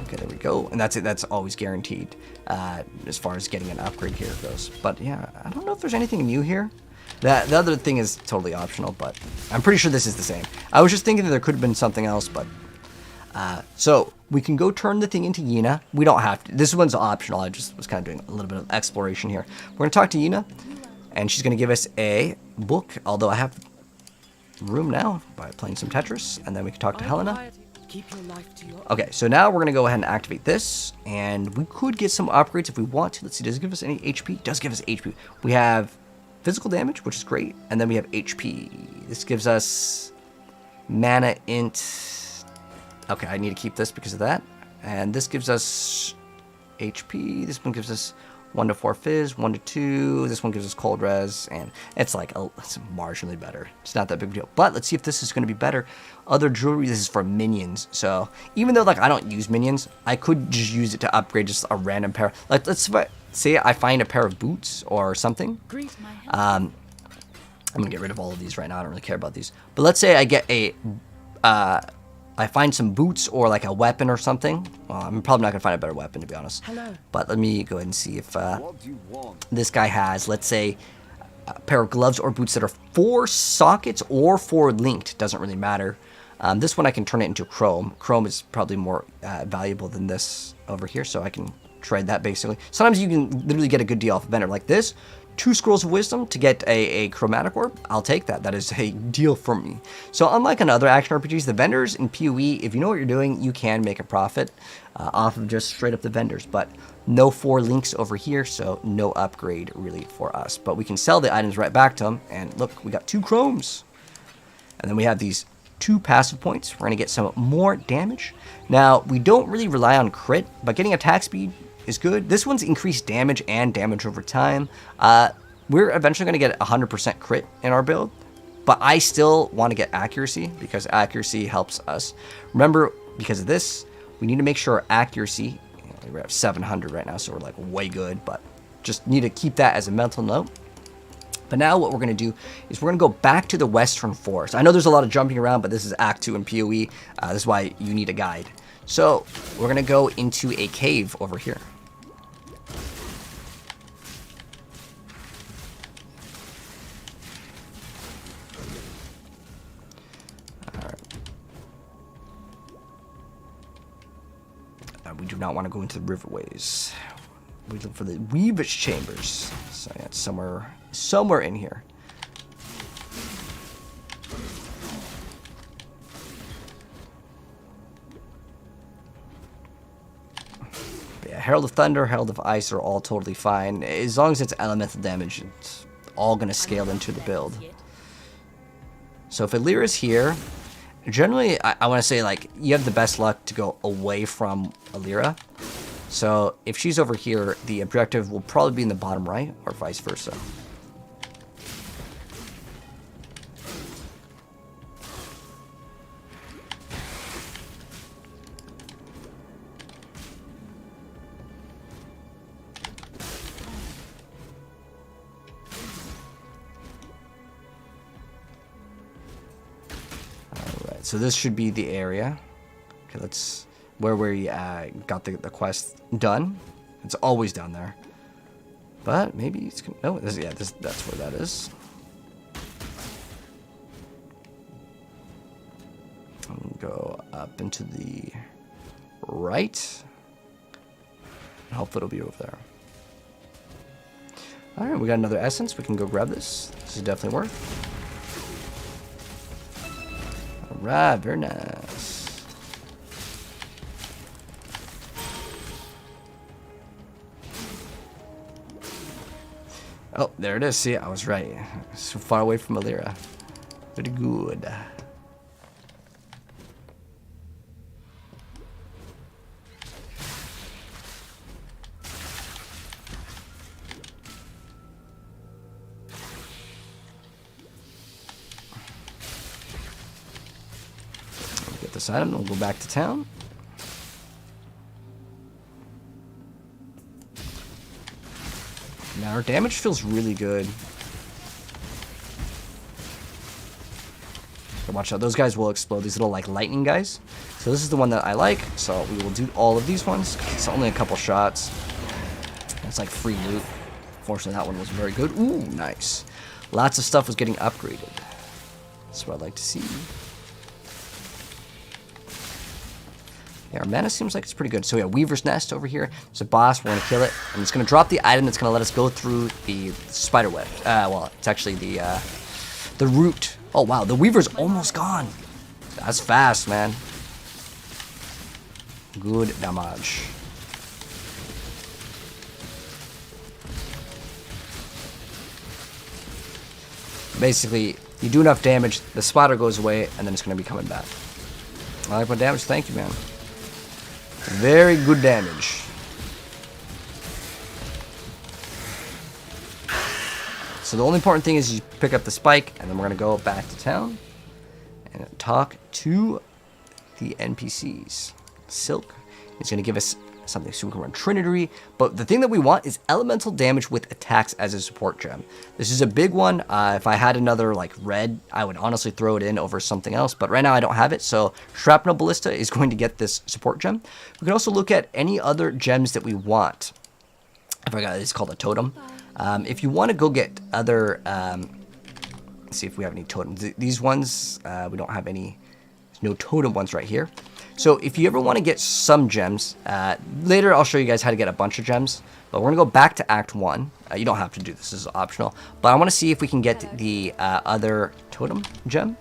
Okay, there we go. And that's it. That's always guaranteed as far as getting an upgrade here goes. But yeah, I don't know if there's anything new here. The other thing is totally optional, but I'm pretty sure this is the same. I was just thinking that there could have been something else, but... so we can go turn the thing into Yena. We don't have to. This one's optional. I just was kind of doing a little bit of exploration here. We're going to talk to Yena, and she's going to give us a book, although I have room now by playing some Tetris, and then we can talk to Helena. Okay, so now we're going to go ahead and activate this, and we could get some upgrades if we want to. Let's see, does it give us any HP? It does give us HP. We have physical damage, which is great, and then we have HP. This gives us mana int... Okay, I need to keep this because of that. And this gives us HP. This one gives us 1 to 4 fizz, 1 to 2. This one gives us cold res, and it's like it's marginally better. It's not that big a deal. But let's see if this is going to be better. Other jewelry, this is for minions. So even though like I don't use minions, I could just use it to upgrade just a random pair. Like let's say I find a pair of boots or something. I'm gonna get rid of all of these right now. I don't really care about these. But let's say I get a I find some boots or like a weapon or something. Well, I'm probably not going to find a better weapon, to be honest. Hello. But let me go ahead and see if this guy has, let's say, a pair of gloves or boots that are 4 sockets or 4 linked. Doesn't really matter. This one I can turn it into chrome. Chrome is probably more valuable than this over here, so I can trade that basically. Sometimes you can literally get a good deal off a vendor like this. 2 scrolls of wisdom to get a chromatic orb. I'll take that. That is a deal for me. So unlike in other action RPGs, the vendors in PoE, if you know what you're doing, you can make a profit off of just straight up the vendors. But no 4 links over here, so no upgrade really for us. But we can sell the items right back to them. And look, we got 2 chromes. And then we have these 2 passive points. We're going to get some more damage. Now, we don't really rely on crit, but getting attack speed is good. This one's increased damage and damage over time. We're eventually going to get 100% crit in our build, but I still want to get accuracy because accuracy helps us. Remember, because of this, we need to make sure our accuracy, we're at 700 right now, so we're like way good, but just need to keep that as a mental note. But now what we're going to do is we're going to go back to the Western Forest. I know there's a lot of jumping around, but this is Act 2 in PoE. This is why you need a guide. So we're going to go into a cave over here. We do not want to go into the riverways. We look for the Weaver's Chambers. So yeah, it's somewhere in here. But yeah, Herald of Thunder, Herald of Ice are all totally fine. As long as it's elemental damage, it's all going to scale into the build. So if Alira's here, generally, I want to say, like, you have the best luck to go away from Alira. So if she's over here, the objective will probably be in the bottom right, or vice versa. Alright, so this should be the area. Okay, let's... where we got the quest done. It's always down there. But maybe it's... no, that's where that is. Go up into the right. Hopefully it'll be over there. Alright, we got another essence. We can go grab this. This is definitely worth. Alright, very nice. Oh, there it is. See, I was right. So far away from Alira. Pretty good. Get this item, and we'll go back to town. Now our damage feels really good. But watch out, those guys will explode. These little like lightning guys. So this is the one that I like. So we will do all of these ones. It's only a couple shots. It's like free loot. Fortunately, that one was very good. Ooh, nice. Lots of stuff was getting upgraded. That's what I'd like to see. Yeah, our mana seems like it's pretty good. So yeah, Weaver's Nest over here. There's a boss. We're going to kill it. And it's going to drop the item that's going to let us go through the spider web. Well, it's actually the root. Oh, wow. The Weaver's almost gone. That's fast, man. Good damage. Basically, you do enough damage, the spider goes away, and then it's going to be coming back. I like my damage. Thank you, man. Very good damage. So the only important thing is you pick up the spike, and then we're going to go back to town and talk to the NPCs. Silk is going to give us something so we can run Trinity, but the thing that we want is elemental damage with attacks as a support gem. This is a big one. If I had another like red, I would honestly throw it in over something else, but right now I don't have it, so Shrapnel Ballista is going to get this support gem. We can also look at any other gems that we want. I forgot it's called a totem. If you want to go get other, let's see if we have any totems. These ones, we don't have any. There's no totem ones right here. So if you ever want to get some gems, later I'll show you guys how to get a bunch of gems, but we're going to go back to Act 1. You don't have to do this is optional, but I want to see if we can get the other totem gem.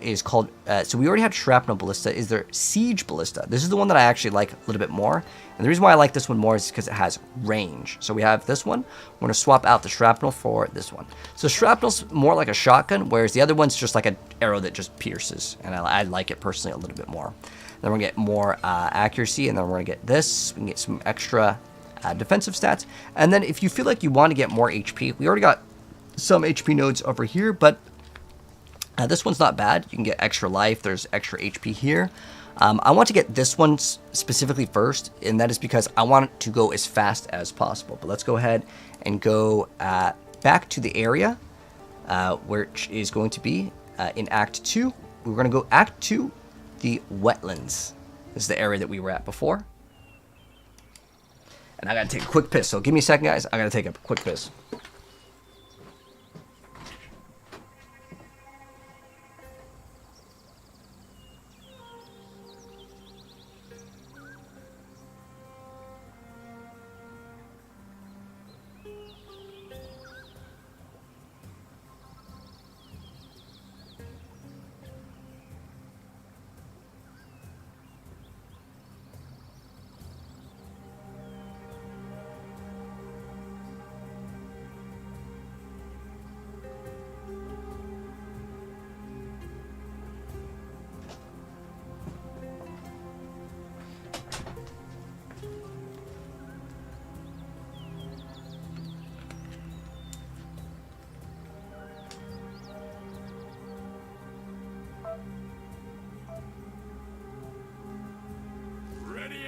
is called, so we already had Shrapnel Ballista. Is there Siege Ballista? This is the one that I actually like a little bit more. And the reason why I like this one more is because it has range. So we have this one. We're going to swap out the Shrapnel for this one. So Shrapnel's more like a shotgun, whereas the other one's just like an arrow that just pierces. And I like it personally a little bit more. Then we're going to get more accuracy, and then we're going to get this. We can get some extra defensive stats. And then if you feel like you want to get more HP, we already got some HP nodes over here, but this one's not bad. You can get extra life. There's extra HP here. I want to get this one specifically first, and that is because I want it to go as fast as possible. But let's go ahead and go back to the area, which is going to be in Act 2. We're going to go Act 2, the Wetlands. This is the area that we were at before. And I got to take a quick piss, so give me a second, guys. I got to take a quick piss.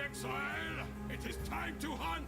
Exile, it is time to hunt!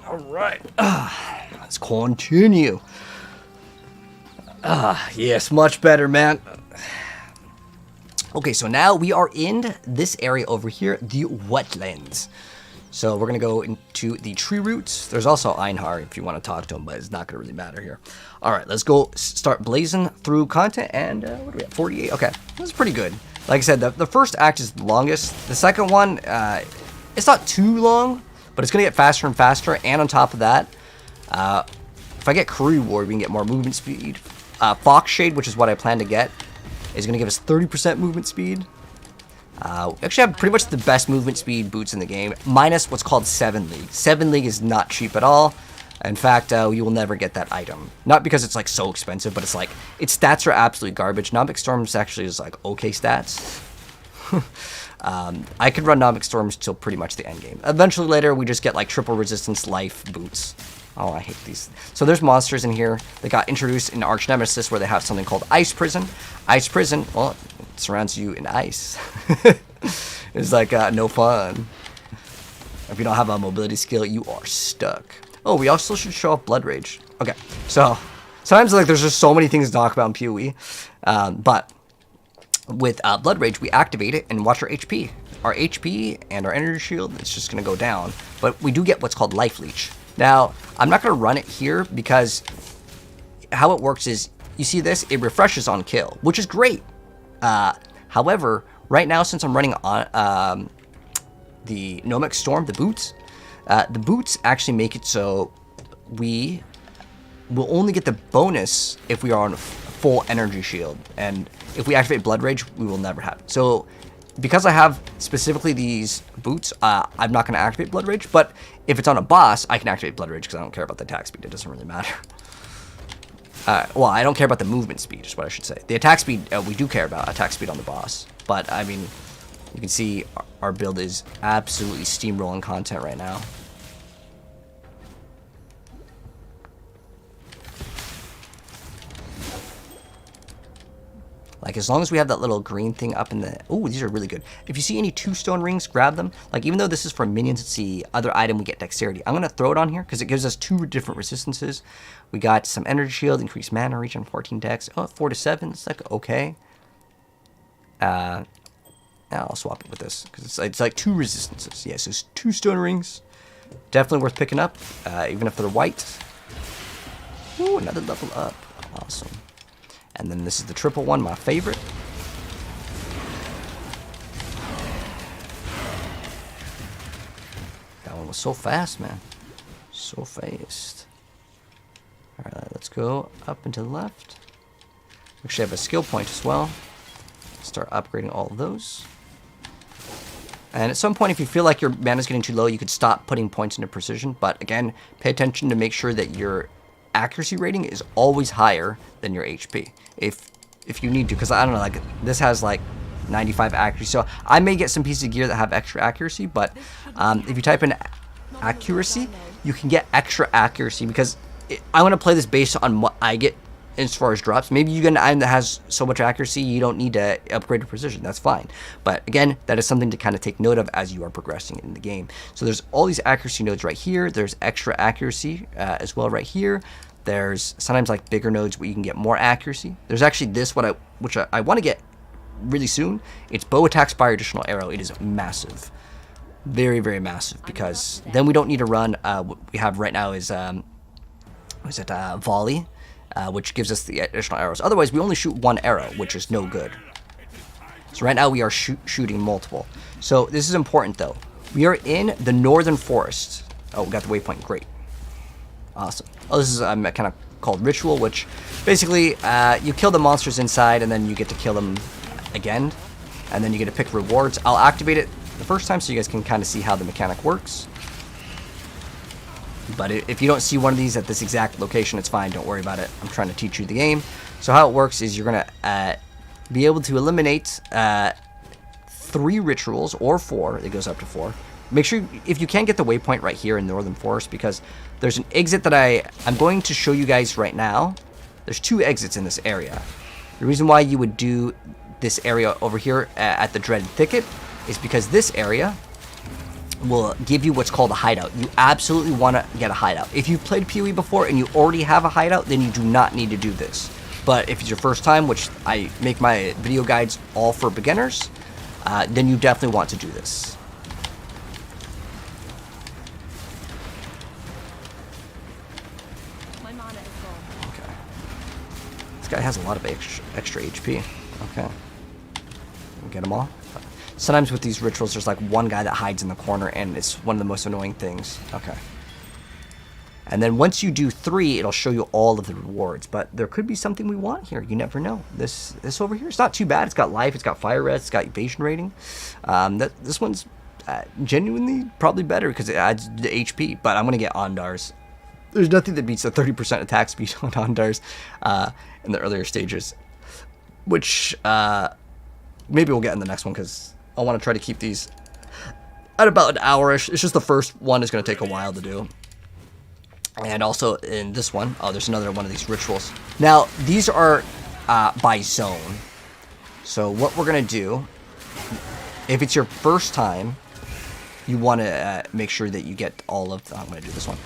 All right, let's continue. Yes, much better, man. Okay, so now we are in this area over here, the wetlands. So we're gonna go into the tree roots. There's also Einhar if you want to talk to him, but it's not gonna really matter here. All right, let's go start blazing through content. And what are we at? 48. Okay, that's pretty good. Like I said, the first act is the longest. The second one, it's not too long, but it's gonna get faster and faster. And on top of that, if I get Career Ward, we can get more movement speed. Fox Shade, which is what I plan to get, is gonna give us 30% movement speed. We actually have pretty much the best movement speed boots in the game, minus what's called 7 League. 7 League is not cheap at all. In fact, you will never get that item. Not because it's like so expensive, but it's like, its stats are absolutely garbage. Nomic Storms actually is like okay stats. I could run Nomic Storms till pretty much the end game. Eventually later, we just get like triple resistance life boots. Oh, I hate these. So there's monsters in here that got introduced in Arch Nemesis where they have something called Ice Prison. Ice Prison, well, it surrounds you in ice. It's like no fun. If you don't have a mobility skill, you are stuck. Oh, we also should show off Blood Rage. Okay, so sometimes like there's just so many things to talk about in PoE, but with Blood Rage, we activate it and watch our HP. Our HP and our energy shield, it's just going to go down. But we do get what's called Life Leech. Now, I'm not going to run it here because how it works is, you see this? It refreshes on kill, which is great. However, right now, since I'm running on the Nomic Storm, the boots actually make it so we will only get the bonus if we are on full energy shield. And if we activate Blood Rage, we will never have it. So because I have specifically these boots, I'm not going to activate Blood Rage. But if it's on a boss, I can activate Blood Rage because I don't care about the attack speed. It doesn't really matter. Well, I don't care about the movement speed, is what I should say. The attack speed, we do care about attack speed on the boss. But, I mean, you can see our build is absolutely steamrolling content right now. Like, as long as we have that little green thing up in the... Oh, these are really good. If you see any 2 stone rings, grab them. Like, even though this is for minions, it's the other item, we get dexterity. I'm going to throw it on here because it gives us 2 different resistances. We got some energy shield, increased mana, regen, 14 dex. Oh, 4 to 7. It's like, okay. I'll swap it with this because it's like 2 resistances. Yes, it's 2 stone rings. Definitely worth picking up, even if they're white. Ooh, another level up. Awesome. And then this is the triple one, my favorite. That one was so fast, man. So fast. Alright, let's go up and to the left. We actually have a skill point as well. Start upgrading all of those. And at some point, if you feel like your mana is getting too low, you could stop putting points into precision. But again, pay attention to make sure that your accuracy rating is always higher than your HP. If you need to, because I don't know, like this has like 95 accuracy, so I may get some pieces of gear that have extra accuracy, but if you type in accuracy, you can get extra accuracy because I want to play this based on what I get as far as drops. Maybe you get an item that has so much accuracy you don't need to upgrade to precision. That's fine. But again, that is something to kind of take note of as you are progressing in the game. So there's all these accuracy nodes right here. There's extra accuracy as well right here. There's sometimes like bigger nodes where you can get more accuracy. There's actually this, which I want to get really soon. It's bow attack spire additional arrow. It is massive. Very, very massive, because then we don't need to run. What we have right now is volley, which gives us the additional arrows. Otherwise, we only shoot 1 arrow, which is no good. So right now we are shooting multiple. So this is important though. We are in the northern forest. Oh, we got the waypoint. Great. Awesome. Oh, this is kind of called ritual, which basically you kill the monsters inside and then you get to kill them again, and then you get to pick rewards. I'll activate it the first time so you guys can kind of see how the mechanic works. But if you don't see one of these at this exact location, it's fine. Don't worry about it. I'm trying to teach you the game. So how it works is you're going to be able to eliminate 3 rituals, or 4. It goes up to 4. Make sure, if you can, get the waypoint right here in Northern Forest, because there's an exit that I'm going to show you guys right now. There's 2 exits in this area. The reason why you would do this area over here at the Dreaded Thicket is because this area will give you what's called a hideout. You absolutely want to get a hideout. If you've played PoE before and you already have a hideout, then you do not need to do this. But if it's your first time, which I make my video guides all for beginners, then you definitely want to do this. Okay. This guy has a lot of extra HP. Okay. We'll get them all. Sometimes with these rituals, there's like one guy that hides in the corner, and it's one of the most annoying things. Okay. And then once you do 3, it'll show you all of the rewards. But there could be something we want here. You never know. This over here, it's not too bad. It's got life, it's got fire res, it's got evasion rating. This one's genuinely probably better because it adds the HP. But I'm going to get Ondar's. There's nothing that beats the 30% attack speed on Ondar's in the earlier stages. Which maybe we'll get in the next one, because I want to try to keep these at about an hour-ish. It's just the first one is going to take a while to do. And also in this one, oh, there's another one of these rituals. Now, these are by zone. So what we're going to do if it's your first time, you want to make sure that you get all of the, I'm going to do this one.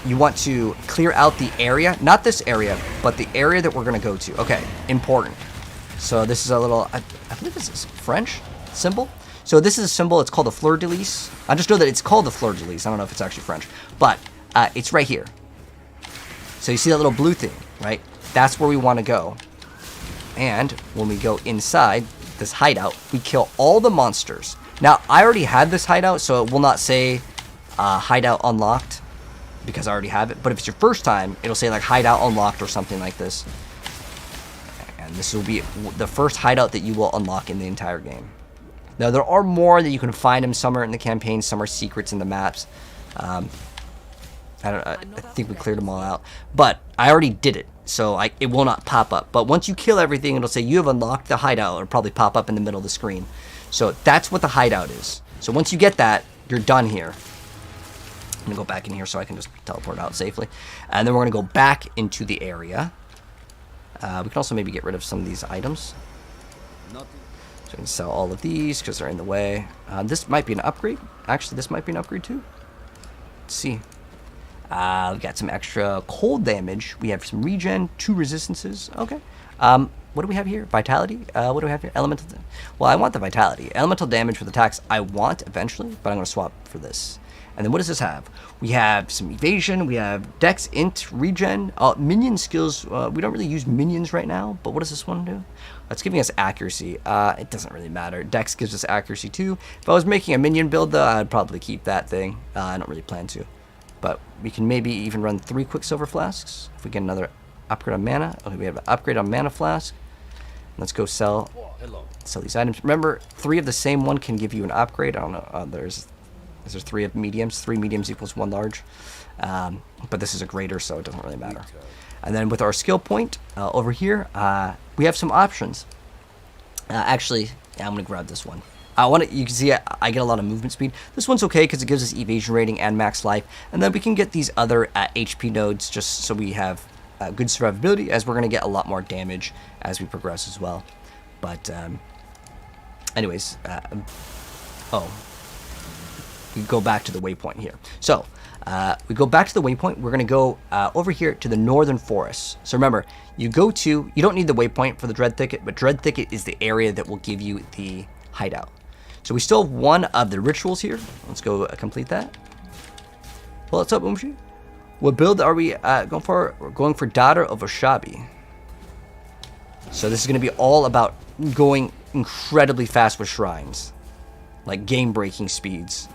You want to clear out the area, not this area, but the area that we're going to go to. Okay, important. So this is a little, I believe this is French symbol. So this is a symbol, it's called the fleur de lis. I just know that it's called the fleur de lis. I don't know if it's actually French, but it's right here. So you see that little blue thing, right? That's where we want to go. And when we go inside this hideout, we kill all the monsters. Now, I already had this hideout, so it will not say hideout unlocked because I already have it. But if it's your first time, it'll say like hideout unlocked or something like this. And this will be the first hideout that you will unlock in the entire game. Now, there are more that you can find them. Some are in the campaign, some are secrets in the maps. I think we cleared them all out. But I already did it, so it will not pop up. But once you kill everything, it'll say you have unlocked the hideout. It'll probably pop up in the middle of the screen. So that's what the hideout is. So once you get that, you're done here. I'm going to go back in here so I can just teleport out safely. And then we're going to go back into the area. We can also maybe get rid of some of these items. So we can sell all of these because they're in the way. This might be an upgrade. Actually, this might be an upgrade too. Let's see. We got some extra cold damage. We have some regen, 2 resistances. Okay. What do we have here? Vitality? What do we have here? Elemental. Well, I want the vitality. Elemental damage for the attacks I want eventually, but I'm going to swap for this. And then what does this have? We have some evasion. We have dex, int, regen. Minion skills. We don't really use minions right now, but what does this one do? It's giving us accuracy. It doesn't really matter. Dex gives us accuracy too. If I was making a minion build, though, I'd probably keep that thing. I don't really plan to. But we can maybe even run 3 Quicksilver Flasks. If we get another upgrade on mana. Okay, we have an upgrade on Mana Flask. Let's go sell these items. Remember, 3 of the same one can give you an upgrade. I don't know. Is there 3 of mediums? 3 mediums equals 1 large. But this is a greater, so it doesn't really matter. And then with our skill point over here, we have some options. Actually, yeah, I'm going to grab this one. You can see I get a lot of movement speed. This one's okay because it gives us evasion rating and max life. And then we can get these other HP nodes just so we have good survivability, as we're going to get a lot more damage as we progress as well. But anyways, we go back to the waypoint here. So we go back to the waypoint. We're going to go over here to the northern forest. So remember, you don't need the waypoint for the Dread Thicket, but Dread Thicket is the area that will give you the hideout. So we still have 1 of the rituals here. Let's go complete that. Well, what's up, Umshi? What build are we going for? We're going for Daughter of Oshabi. So this is going to be all about going incredibly fast with shrines. Like game-breaking speeds.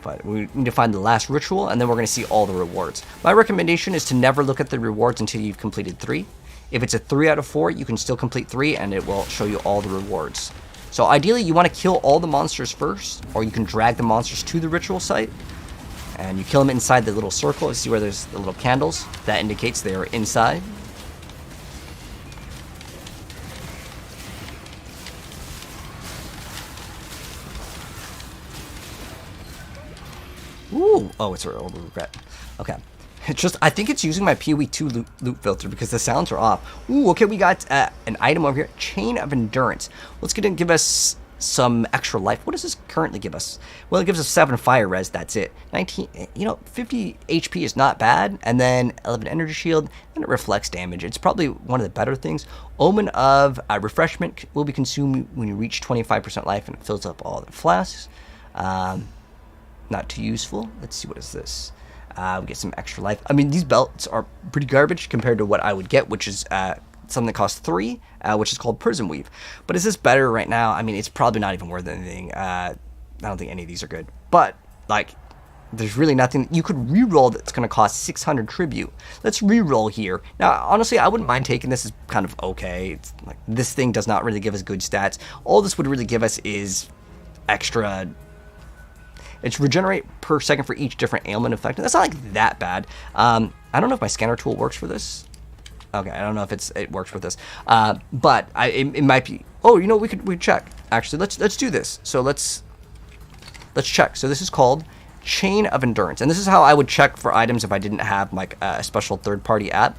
But we need to find the last ritual, and then we're going to see all the rewards. My recommendation is to never look at the rewards until you've completed 3. If it's a 3 out of 4, you can still complete 3, and it will show you all the rewards. So ideally, you want to kill all the monsters first, or you can drag the monsters to the ritual site, and you kill them inside the little circle. You see where there's the little candles? That indicates they are inside. Ooh, oh, it's a regret. Okay. It's just, I think it's using my PoE 2 loot filter because the sounds are off. Ooh, okay, we got an item over here. Chain of Endurance. Let's get it and give us some extra life. What does this currently give us? Well, it gives us 7 fire res, that's it. 19, 50 HP is not bad. And then 11 energy shield, and it reflects damage. It's probably one of the better things. Omen of Refreshment will be consumed when you reach 25% life, and it fills up all the flasks. Not too useful. Let's see, what is this? We get some extra life. I mean, these belts are pretty garbage compared to what I would get, which is something that costs 3, which is called Prison Weave. But is this better right now? I mean, it's probably not even worth anything. I don't think any of these are good. But, like, there's really nothing. You could reroll that's going to cost 600 tribute. Let's reroll here. Now, honestly, I wouldn't mind taking this as kind of okay. It's like, this thing does not really give us good stats. All this would really give us is extra. It's regenerate per second for each different ailment effect. That's not like that bad. I don't know if my scanner tool works for this. Okay, I don't know if it works with this. But it might be. Oh, you know, we could check. Actually, let's do this. So let's check. So this is called Chain of Endurance, and this is how I would check for items if I didn't have like a special third-party app.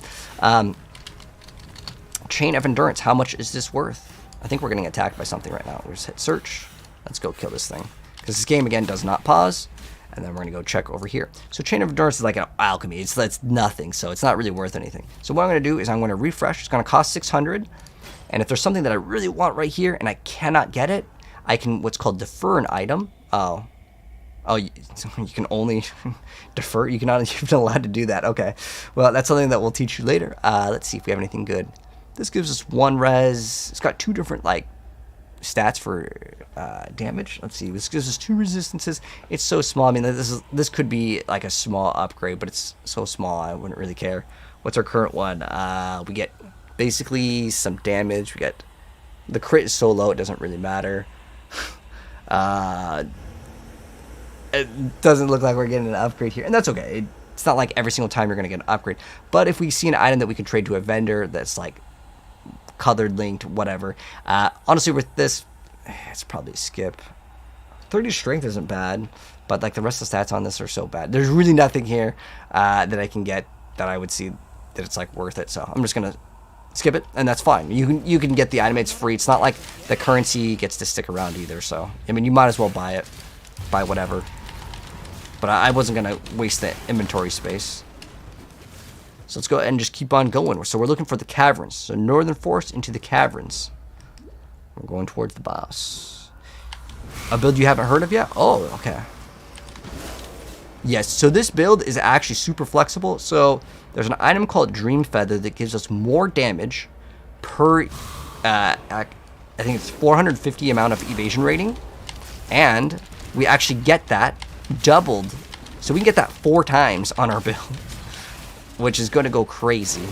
Chain of Endurance. How much is this worth? I think we're getting attacked by something right now. We'll just hit search. Let's go kill this thing. Because this game, again, does not pause. And then we're going to go check over here. So Chain of Endurance is like an alchemy. It's nothing, so it's not really worth anything. So what I'm going to do is I'm going to refresh. It's going to cost 600. And if there's something that I really want right here and I cannot get it, I can what's called defer an item. Oh, you can only defer? You're not allowed to do that. Okay. Well, that's something that we'll teach you later. Let's see if we have anything good. This gives us 1 res. It's got 2 different, like, stats for damage. Let's see. This gives us 2 resistances. It's so small. I mean, this could be like a small upgrade, but it's so small I wouldn't really care. What's our current one? We get basically some damage. We get the crit is so low it doesn't really matter. It doesn't look like we're getting an upgrade here, and that's okay. It's not like every single time you're gonna get an upgrade. But if we see an item that we can trade to a vendor that's like colored, linked, whatever. Honestly, with this, it's probably a skip. 30 strength isn't bad, but like the rest of the stats on this are so bad. There's really nothing here that I can get that I would see that it's like worth it. So I'm just gonna skip it, and that's fine. You can get the item. It's free. It's not like the currency gets to stick around either. So I mean, you might as well buy it, buy whatever. But I wasn't gonna waste the inventory space. So let's go ahead and just keep on going. So we're looking for the caverns. So Northern Forest into the caverns. We're going towards the boss. A build you haven't heard of yet? Oh, okay. Yes, so this build is actually super flexible. So there's an item called Dream Feather that gives us more damage per, I think it's 450 amount of evasion rating. And we actually get that doubled. So we can get that 4 times on our build, which is going to go crazy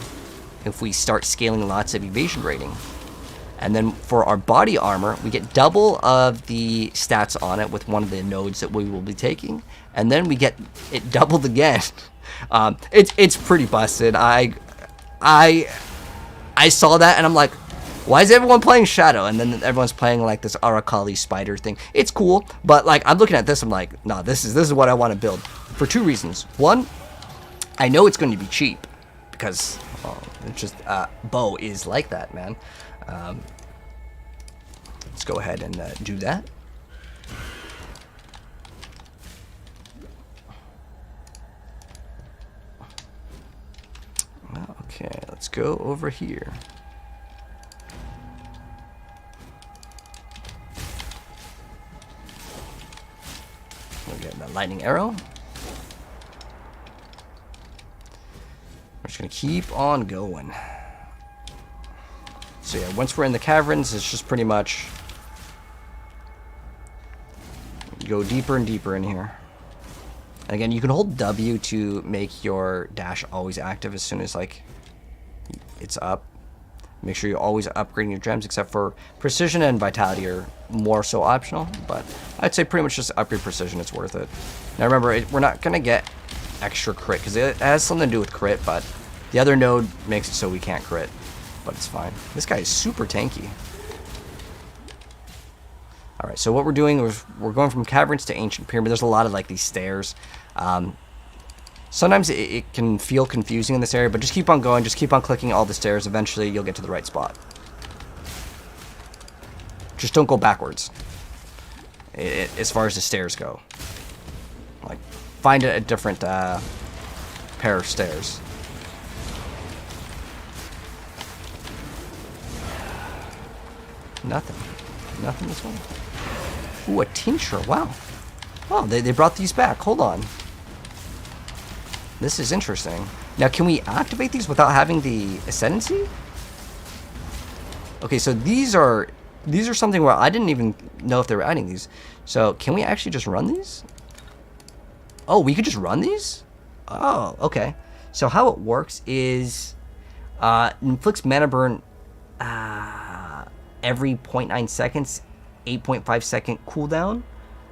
if we start scaling lots of evasion rating. And then for our body armor, we get double of the stats on it with one of the nodes that we will be taking. And then we get it doubled again. It's pretty busted. I saw that and I'm like, why is everyone playing Shadow? And then everyone's playing like this Arakali spider thing. It's cool, but like I'm looking at this, I'm like, nah, this is what I want to build. For 2 reasons. One, I know it's going to be cheap because it's just bow is like that, man. Let's go ahead and do that. Okay, let's go over here. We're getting the lightning arrow. We're just gonna keep on going. So yeah, once we're in the caverns, it's just pretty much go deeper and deeper in here. And again, you can hold W to make your dash always active as soon as like it's up. Make sure you're always upgrading your gems, except for precision and vitality are more so optional. But I'd say pretty much just upgrade precision, it's worth it. Now remember, we're not gonna get extra crit because it has something to do with crit, but the other node makes it so we can't crit. But it's fine. This guy is super tanky. Alright, so what we're doing is we're going from caverns to ancient pyramid. There's a lot of like these stairs. Sometimes it can feel confusing in this area, but just keep on going. Just keep on clicking all the stairs. Eventually, you'll get to the right spot. Just don't go backwards as far as the stairs go. Like, find a different pair of stairs. Nothing. Nothing this one. Ooh, a tincture. Wow. Oh, they brought these back. Hold on. This is interesting. Now, can we activate these without having the Ascendancy? Okay, so these are something where I didn't even know if they were adding these. So, can we actually just run these? Oh, we could just run these? Oh, okay. So, how it works is inflicts mana burn every 0.9 seconds, 8.5 second cooldown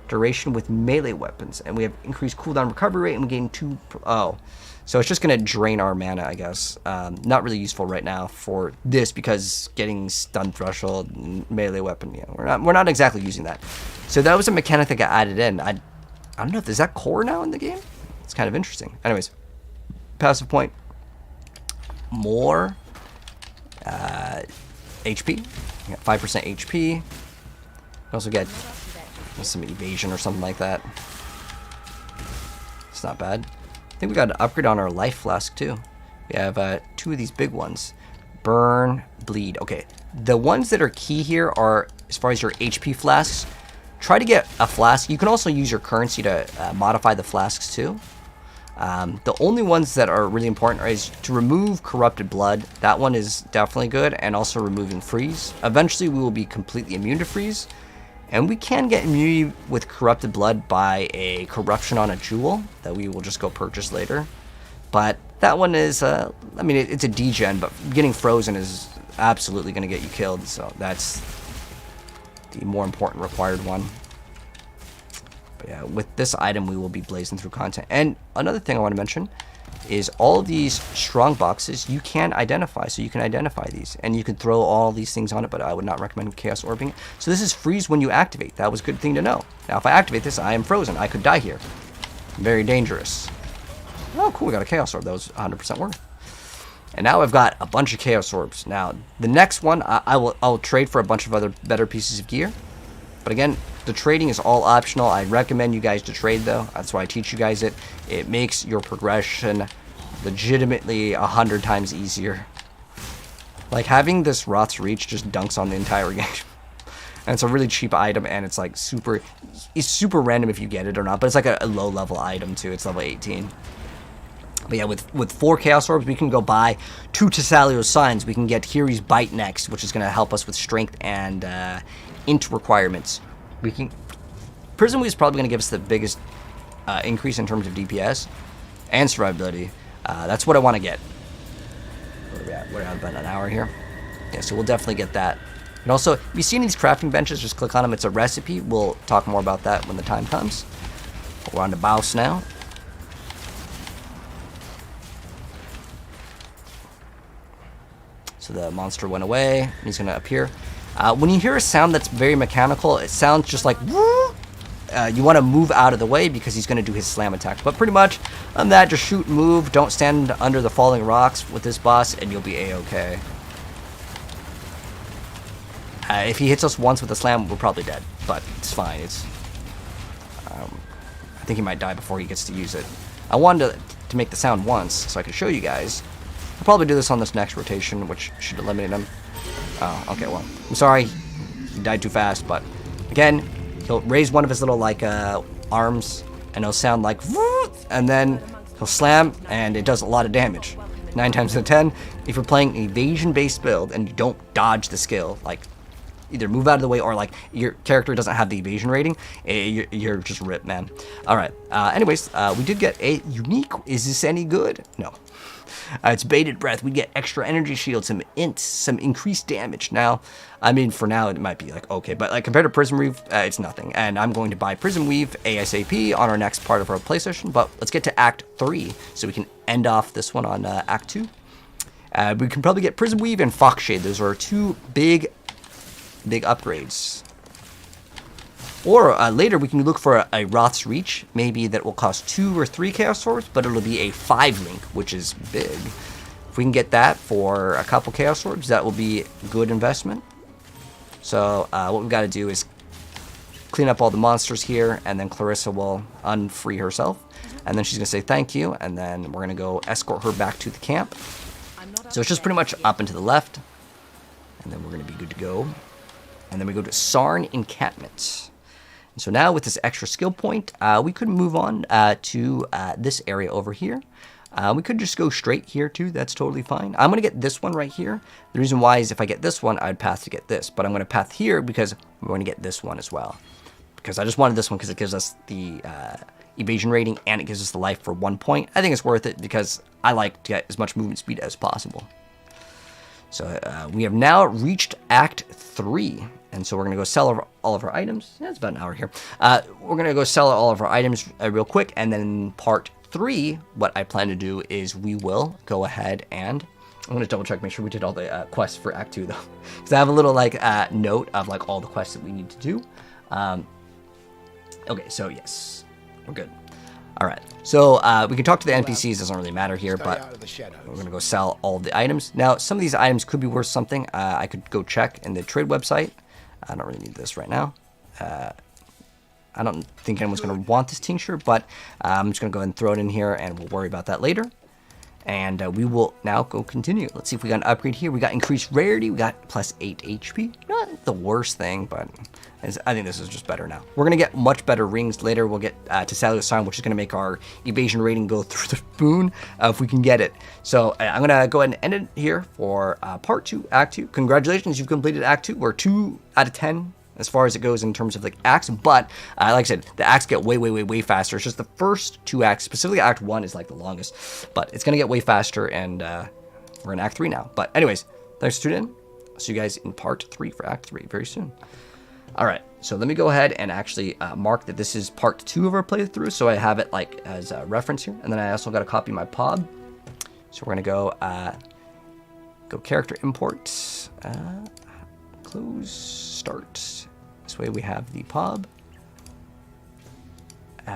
duration with melee weapons, and we have increased cooldown recovery rate, and we gain 2. Oh, so it's just gonna drain our mana, I guess. Not really useful right now for this because getting stun threshold and melee weapon, yeah, we're not exactly using that. So that was a mechanic that got added in. I don't know, is that core now in the game? It's kind of interesting. Anyways, passive point, more HP. You got 5% HP. You also get some evasion or something like that. It's not bad. I think we got an upgrade on our life flask too. We have 2 of these big ones. Burn, bleed. Okay, the ones that are key here are, as far as your HP flasks, try to get a flask. You can also use your currency to modify the flasks too. The only ones that are really important is to remove corrupted blood. That one is definitely good, and also removing freeze. Eventually we will be completely immune to freeze, and we can get immunity with corrupted blood by a corruption on a jewel that we will just go purchase later. But that one is, I mean, it's a degen, but getting frozen is absolutely going to get you killed, so that's the more important required one. But yeah, with this item, we will be blazing through content. And another thing I want to mention is all of these strong boxes you can identify. So you can identify these, and you can throw all these things on it, but I would not recommend Chaos Orbing it. So this is freeze when you activate. That was a good thing to know. Now, if I activate this, I am frozen. I could die here. Very dangerous. Oh, cool. We got a Chaos Orb. That was 100% worth. And now I've got a bunch of Chaos Orbs. Now, the next one, I'll trade for a bunch of other better pieces of gear. But again, the trading is all optional. I recommend you guys to trade, though. That's why I teach you guys it. It makes your progression legitimately 100 times easier. Like, having this Roth's Reach just dunks on the entire game. And it's a really cheap item, and it's like super... It's super random if you get it or not, but it's like a low-level item, too. It's level 18. But yeah, with 4 Chaos Orbs, we can go buy 2 Tessalio's Signs. We can get Hiri's Bite next, which is going to help us with strength and int requirements. We can... Prism Weave is probably going to give us the biggest increase in terms of DPS and survivability. That's what I want to get. What are we at? We're at about an hour here. Yeah, so we'll definitely get that. And also, if you see any of these crafting benches, just click on them. It's a recipe. We'll talk more about that when the time comes. We're on to Baus now. So the monster went away. He's going to appear. When you hear a sound that's very mechanical, it sounds just like woo! You want to move out of the way because he's going to do his slam attack. But pretty much on that, just shoot and move. Don't stand under the falling rocks with this boss, and you'll be a-okay. If he hits us once with a slam, we're probably dead. But it's fine. It's I think he might die before he gets to use it. I wanted to make the sound once so I could show you guys. I'll probably do this on this next rotation, which should eliminate him. Oh, okay, well, I'm sorry. He died too fast, but again, he'll raise one of his little, like, arms, and it'll sound like, and then he'll slam, and it does a lot of damage. 9 times out of 10, if you're playing an evasion-based build and you don't dodge the skill, like, either move out of the way or, like, your character doesn't have the evasion rating, you're just ripped, man. Alright, anyways, we did get a unique. Is this any good? No. It's Baited Breath. We get extra energy shield, some ints, some increased damage. Now, I mean, for now, it might be like, okay, but like compared to Prism Weave, it's nothing. And I'm going to buy Prism Weave ASAP on our next part of our play session. But let's get to Act 3 so we can end off this one on Act 2. We can probably get Prism Weave and Fox Shade. Those are 2 big upgrades. Or later we can look for a Roth's Reach, maybe that will cost 2 or 3 Chaos Orbs, but it'll be a 5 link, which is big. If we can get that for a couple Chaos Orbs, that will be good investment. So what we've got to do is clean up all the monsters here, and then Clarissa will unfree herself. And then she's going to say thank you, and then we're going to go escort her back to the camp. So it's just pretty much up and to the left. And then we're going to be good to go. And then we go to Sarn Encampment. So now with this extra skill point, we could move on to this area over here. We could just go straight here too. That's totally fine. I'm going to get this one right here. The reason why is if I get this one, I'd path to get this. But I'm going to path here because I'm going to get this one as well. Because I just wanted this one because it gives us the evasion rating and it gives us the life for 1 point. I think it's worth it because I like to get as much movement speed as possible. So we have now reached Act 3. And so we're going to go sell all of our items. Yeah, it's about an hour here. We're going to go sell all of our items real quick. And then part 3, what I plan to do is we will go ahead and... I'm going to double check, make sure we did all the quests for Act 2, though. Because I have a little, like, note of, like, all the quests that we need to do. Okay, so yes, we're good. All right, so we can talk to the NPCs. Doesn't really matter here, but Out of the shadows. we're gonna go sell all of the items. Now, some of these items could be worth something. I could go check in the trade website. I don't really need this right now. I don't think anyone's gonna want this tincture, but I'm just gonna go ahead and throw it in here, and we'll worry about that later. And we will now go continue. Let's see if we got an upgrade here. We got increased rarity. We got plus 8 HP. Not the worst thing, but I think this is just better now. We're going to get much better rings later. We'll get to Sally's Sign, which is going to make our evasion rating go through the moon if we can get it. So I'm going to go ahead and end it here for part 2, Act 2. Congratulations, you've completed Act 2. We're 2 out of 10 as far as it goes in terms of like acts, but like I said, the acts get way faster. It's just the first 2 acts, specifically Act 1 is like the longest, but it's gonna get way faster, and we're in Act 3 now. But anyways, thanks for tuning in. I'll see you guys in part 3 for Act 3 very soon. All right, so let me go ahead and actually mark that this is part 2 of our playthrough, so I have it like as a reference here, and then I also got to copy my pod. So we're gonna go character import, close, start. This way we have the pub. Go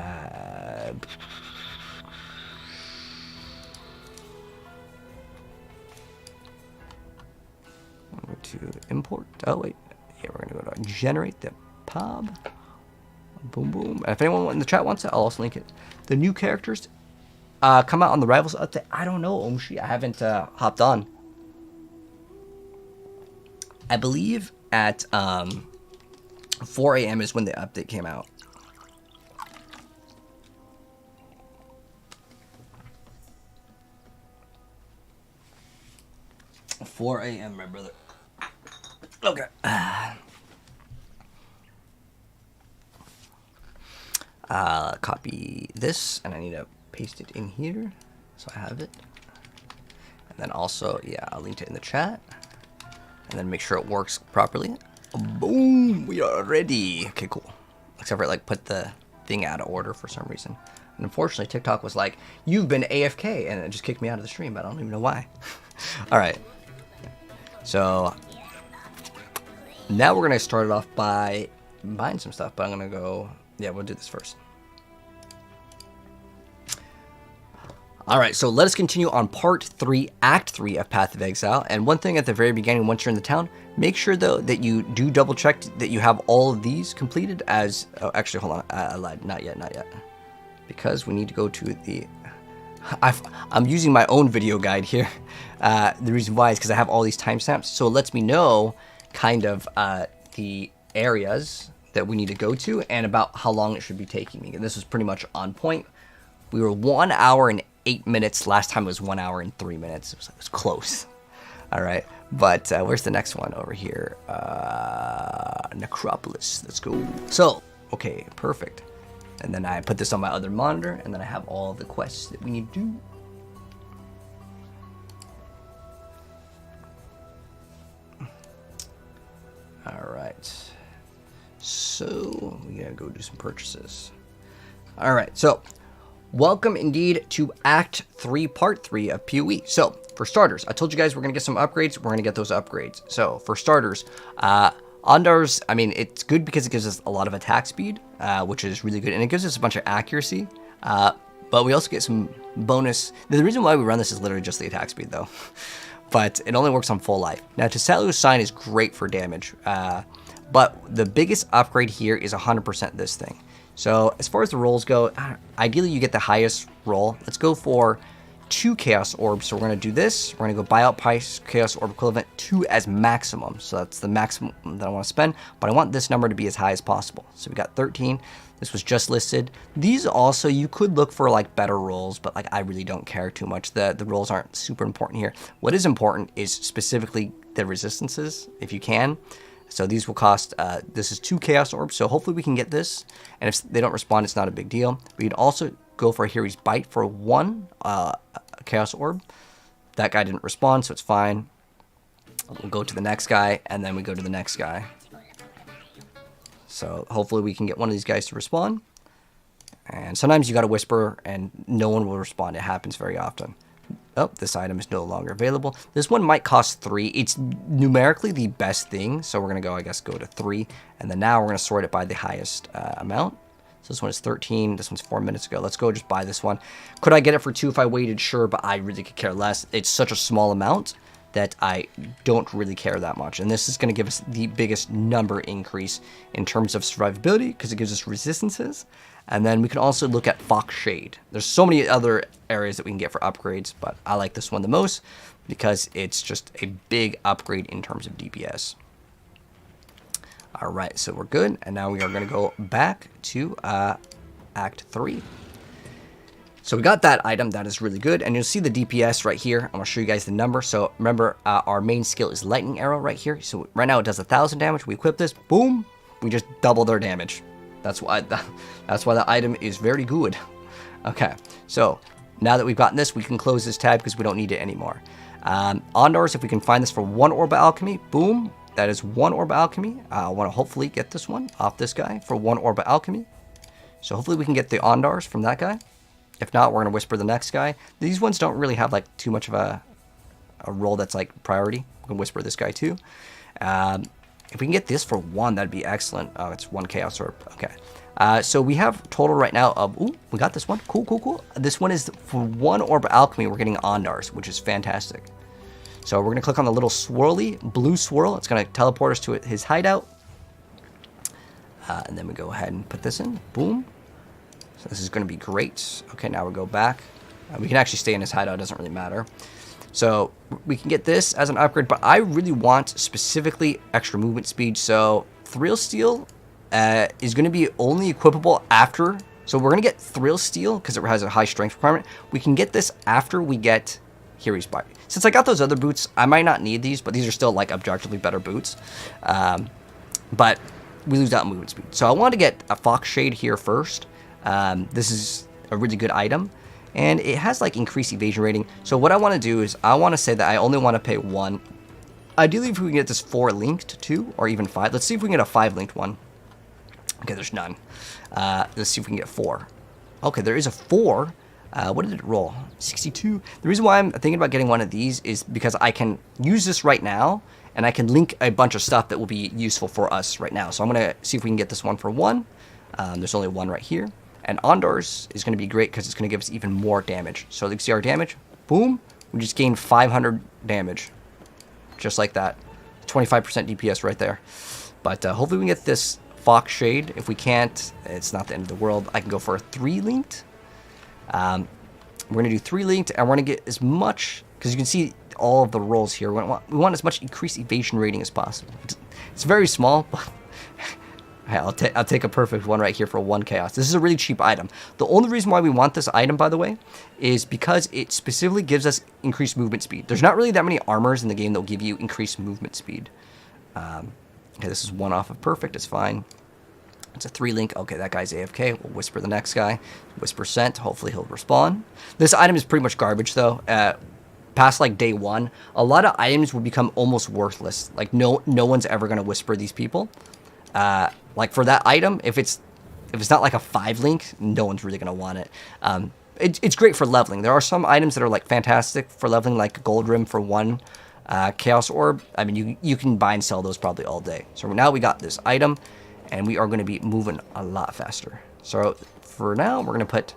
to import. Oh wait, yeah, we're gonna go to generate the pub. Boom, boom. If anyone in the chat wants it, I'll also link it. The new characters come out on the Rivals update. I don't know, Omshi. I haven't hopped on. I believe at 4 a.m. is when the update came out. $4 a.m., my brother. Okay. Copy this, and I need to paste it in here, so I have it. And then also, yeah, I'll link it in the chat, and then make sure it works properly. Boom, we are ready. Okay, cool. Except for like put the thing out of order for some reason. And unfortunately, TikTok was like, you've been AFK, and it just kicked me out of the stream. I don't even know why. All right. So now we're going to start it off by buying some stuff, but I'm going to go, yeah, we'll do this first. All right, so let us continue on part 3, Act 3 of Path of Exile. And one thing at the very beginning, once you're in the town, make sure though that you do double check that you have all of these completed as, oh, actually, hold on, I lied, not yet. Because we need to go to the, I'm using my own video guide here. The reason why is because I have all these timestamps, so it lets me know kind of the areas that we need to go to and about how long it should be taking me. And this was pretty much on point. We were 1 hour and 8 minutes. Last time it was 1 hour and 3 minutes. It was close. All right, but where's the next one over here? Necropolis. Let's go. So, okay, perfect. And then I put this on my other monitor, and then I have all of the quests that we need to do. All right. So we gotta go do some purchases. All right, so welcome indeed to Act 3, Part 3 of PoE. So, for starters, I told you guys we're going to get some upgrades. We're going to get those upgrades. So, for starters, Ondar's, I mean, it's good because it gives us a lot of attack speed, which is really good. And it gives us a bunch of accuracy. But we also get some bonus. The reason why we run this is literally just the attack speed, though. But it only works on full life. Now, Tesalia's Sign is great for damage. But the biggest upgrade here is 100% this thing. So as far as the rolls go, ideally you get the highest roll. Let's go for 2 Chaos Orbs. So we're going to do this. We're going to go buy out Price Chaos Orb equivalent 2 as maximum. So that's the maximum that I want to spend. But I want this number to be as high as possible. So we got 13. This was just listed. These also, you could look for like better rolls, but like I really don't care too much. The rolls aren't super important here. What is important is specifically the resistances, if you can. So these will cost, this is 2 Chaos Orbs, so hopefully we can get this. And if they don't respond, it's not a big deal. We could also go for a Hiri's Bite for 1 Chaos Orb. That guy didn't respond, so it's fine. We'll go to the next guy, and then we go to the next guy. So hopefully we can get one of these guys to respond. And sometimes you gotta whisper, and no one will respond. It happens very often. Oh, this item is no longer available. This one might cost 3. It's numerically the best thing, so we're going to go, I guess, go to 3. And then now we're going to sort it by the highest amount. So this one is 13. This one's 4 minutes ago. Let's go just buy this one. Could I get it for 2 if I waited? Sure, but I really could care less. It's such a small amount that I don't really care that much. And this is going to give us the biggest number increase in terms of survivability because it gives us resistances. And then we can also look at Fox Shade. There's so many other areas that we can get for upgrades, but I like this one the most because it's just a big upgrade in terms of DPS. All right, so we're good. And now we are going to go back to Act 3. So we got that item. That is really good. And you'll see the DPS right here. I'm going to show you guys the number. So remember, our main skill is Lightning Arrow right here. So right now it does 1,000 damage. We equip this. Boom. We just double their damage. That's why the item is very good. Okay. So now that we've gotten this, we can close this tab because we don't need it anymore. Ondars, if we can find this for 1 Orb of Alchemy. Boom. That is 1 Orb of Alchemy. I want to hopefully get this one off this guy for 1 Orb of Alchemy. So hopefully we can get the Ondars from that guy. If not, we're going to whisper the next guy. These ones don't really have like too much of a role that's like priority. We can whisper this guy too. If we can get this for 1, that'd be excellent. Oh, it's 1 Chaos Orb. Okay. So we have total right now of... Ooh, we got this one. Cool, cool, cool. This one is for 1 Orb of Alchemy. We're getting Ondars, which is fantastic. So we're going to click on the little swirly blue swirl. It's going to teleport us to his hideout. And then we go ahead and put this in. Boom. So this is going to be great. Okay, now we go back. We can actually stay in his hideout. It doesn't really matter. So we can get this as an upgrade, but I really want specifically extra movement speed. So Thrill Steel is going to be only equipable after. So we're going to get Thrill Steel because it has a high strength requirement. We can get this after we get Hero's Bite. Since I got those other boots, I might not need these, but these are still like objectively better boots. But we lose out movement speed. So I want to get a Fox Shade here first. This is a really good item. And it has like increased evasion rating. So what I want to do is I want to say that I only want to pay 1. Ideally, if we can get this 4 linked too, or even 5. Let's see if we can get a 5 linked one. Okay, there's none. Let's see if we can get 4. Okay, there is a 4. What did it roll? 62. The reason why I'm thinking about getting one of these is because I can use this right now, and I can link a bunch of stuff that will be useful for us right now. So I'm going to see if we can get this one for 1. There's only 1 right here. And Ondars is going to be great because it's going to give us even more damage. So you can see our damage. Boom. We just gained 500 damage. Just like that. 25% DPS right there. But hopefully we can get this Fox Shade. If we can't, it's not the end of the world. I can go for a 3 linked. We're going to do 3 linked, and we're going to get as much, because you can see all of the rolls here. We want as much increased evasion rating as possible. It's very small, but I'll take a perfect one right here for 1 Chaos. This is a really cheap item. The only reason why we want this item, by the way, is because it specifically gives us increased movement speed. There's not really that many armors in the game that will give you increased movement speed. Okay, this is 1 off of perfect. It's fine. It's a 3 link. Okay, that guy's AFK. We'll whisper the next guy. Whisper sent. Hopefully he'll respawn. This item is pretty much garbage though. Past like day 1, a lot of items will become almost worthless. Like no one's ever gonna whisper these people. Like for that item, if it's not like a 5 link, no one's really gonna want it. It's great for leveling. There are some items that are like fantastic for leveling, like Gold Rim for 1 Chaos Orb. I mean, you can buy and sell those probably all day. So now we got this item. And we are going to be moving a lot faster. So for now, we're going to put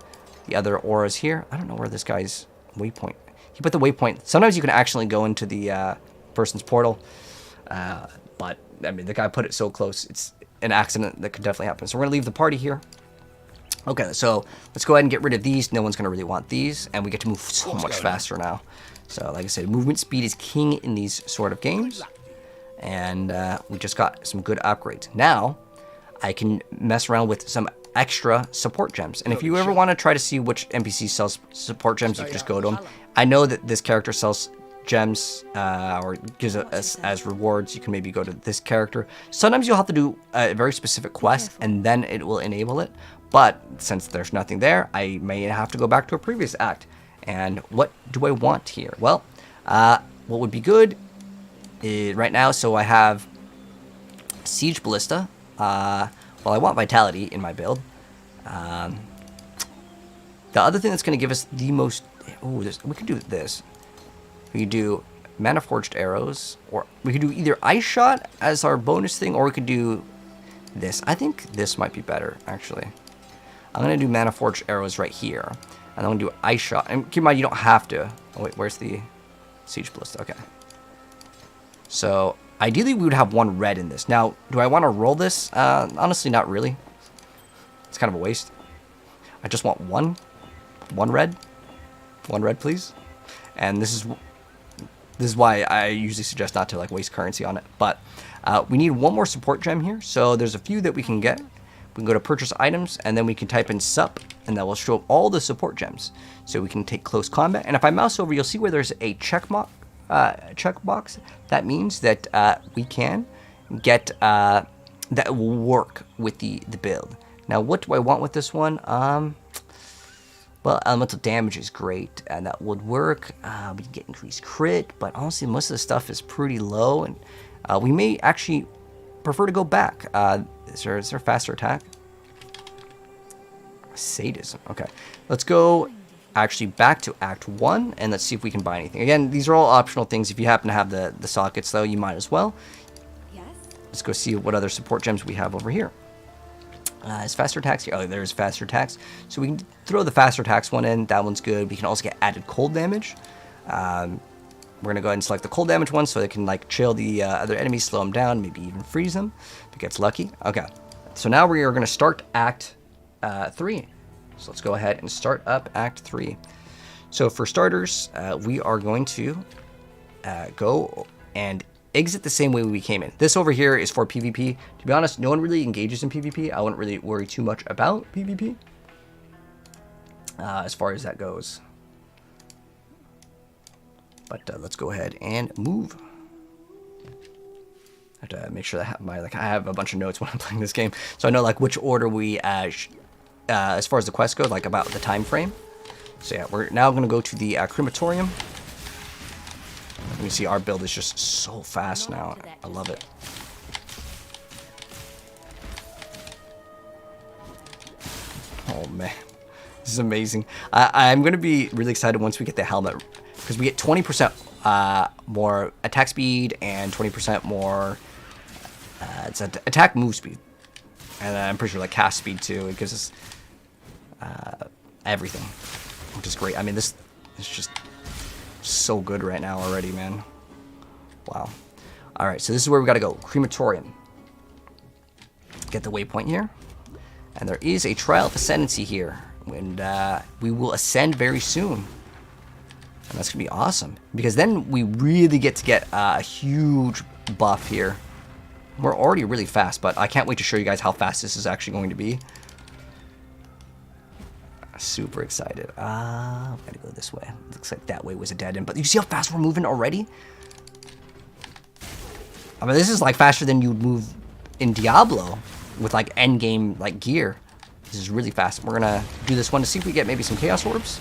the other auras here. I don't know where this guy's waypoint. He put the waypoint. Sometimes you can actually go into the person's portal. But, I mean, the guy put it so close. It's an accident that could definitely happen. So we're going to leave the party here. Okay, so let's go ahead and get rid of these. No one's going to really want these. And we get to move so much faster now. So, like I said, movement speed is king in these sort of games. And we just got some good upgrades. Now I can mess around with some extra support gems. And if you ever want to try to see which NPC sells support gems, you can just go to them. I know that this character sells gems or gives us as rewards. You can maybe go to this character. Sometimes you'll have to do a very specific quest and then it will enable it. But since there's nothing there, I may have to go back to a previous act. And what do I want here? Well, what would be good is right now, so I have Siege Ballista. Well, I want Vitality in my build. The other thing that's going to give us the most... Oh, we could do this. We could do Mana Forged Arrows, or we could do either Ice Shot as our bonus thing, or we could do this. I think this might be better, actually. I'm going to do Mana Forge arrows right here. And I'm going to do Ice Shot. And keep in mind, you don't have to. Oh, wait, where's the Siege Ballista? Okay. So, ideally, we would have one red in this. Now, do I want to roll this? Honestly, not really. It's kind of a waste. I just want one. One red. One red, please. And this is why I usually suggest not to like waste currency on it. But we need one more support gem here. So there's a few that we can get. We can go to purchase items, and then we can type in sup, and that will show up all the support gems. So we can take close combat. And if I mouse over, you'll see where there's a checkbox. That means that we can get that will work with the build. Now, what do I want with this one? Well, elemental damage is great, and that would work. We can get increased crit, but honestly, most of the stuff is pretty low, and we may actually prefer to go back. Is there faster attack? Sadism. Okay, let's go actually back to Act 1, and let's see if we can buy anything. Again, these are all optional things. If you happen to have the sockets, though, you might as well. Yes. Let's go see what other support gems we have over here. Is faster attacks here? Oh, there's faster attacks. So we can throw the faster attacks one in. That one's good. We can also get added cold damage. We're going to go ahead and select the cold damage one so they can like chill the other enemies, slow them down, maybe even freeze them if it gets lucky. Okay. So now we are going to start Act 3. So let's go ahead and start up Act 3. So for starters, we are going to go and exit the same way we came in. This over here is for PvP. To be honest, no one really engages in PvP. I wouldn't really worry too much about PvP as far as that goes. But let's go ahead and move. I have to make sure that I have a bunch of notes when I'm playing this game, so I know like which order we as far as the quest goes, like about the time frame. So yeah, we're now going to go to the crematorium. You can see our build is just so fast now. I love it. Oh man, this is amazing. I'm going to be really excited once we get the helmet, because we get 20% more attack speed and 20% more it's attack move speed. And I'm pretty sure like cast speed too. It gives us everything, which is great. I mean, this is just so good right now already, man. Wow. All right, so this is where we got to go. Crematorium. Get the waypoint here. And there is a trial of ascendancy here. And we will ascend very soon. And that's going to be awesome. Because then we really get to get a huge buff here. We're already really fast, but I can't wait to show you guys how fast this is actually going to be. Super excited. We gotta go this way. Looks like that way was a dead end, but you see how fast we're moving already? I mean, this is like faster than you'd move in Diablo with like end game like gear. This is really fast. We're gonna do this one to see if we get maybe some chaos orbs.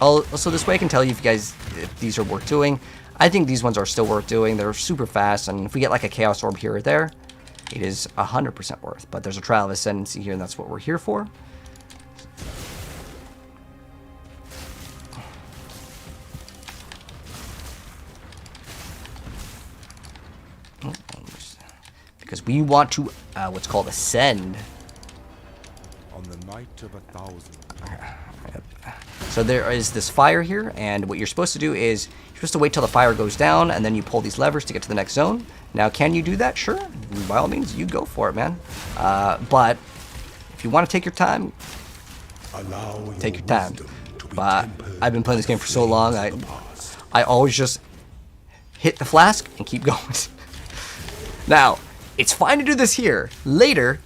Also, this way I can tell you if these are worth doing. I think these ones are still worth doing. They're super fast, and if we get like a chaos orb here or there, it is 100% worth. But there's a trial of ascendancy here, and that's what we're here for. Because we want to what's called ascend. On the night of 1,000. So there is this fire here, and what you're supposed to do is you're supposed to wait till the fire goes down, and then you pull these levers to get to the next zone. Now, can you do that? Sure. By all means, you go for it, man. But if you want to take your time, take your time. But I've been playing this game for so long, I always just hit the flask and keep going. Now, it's fine to do this here. Later,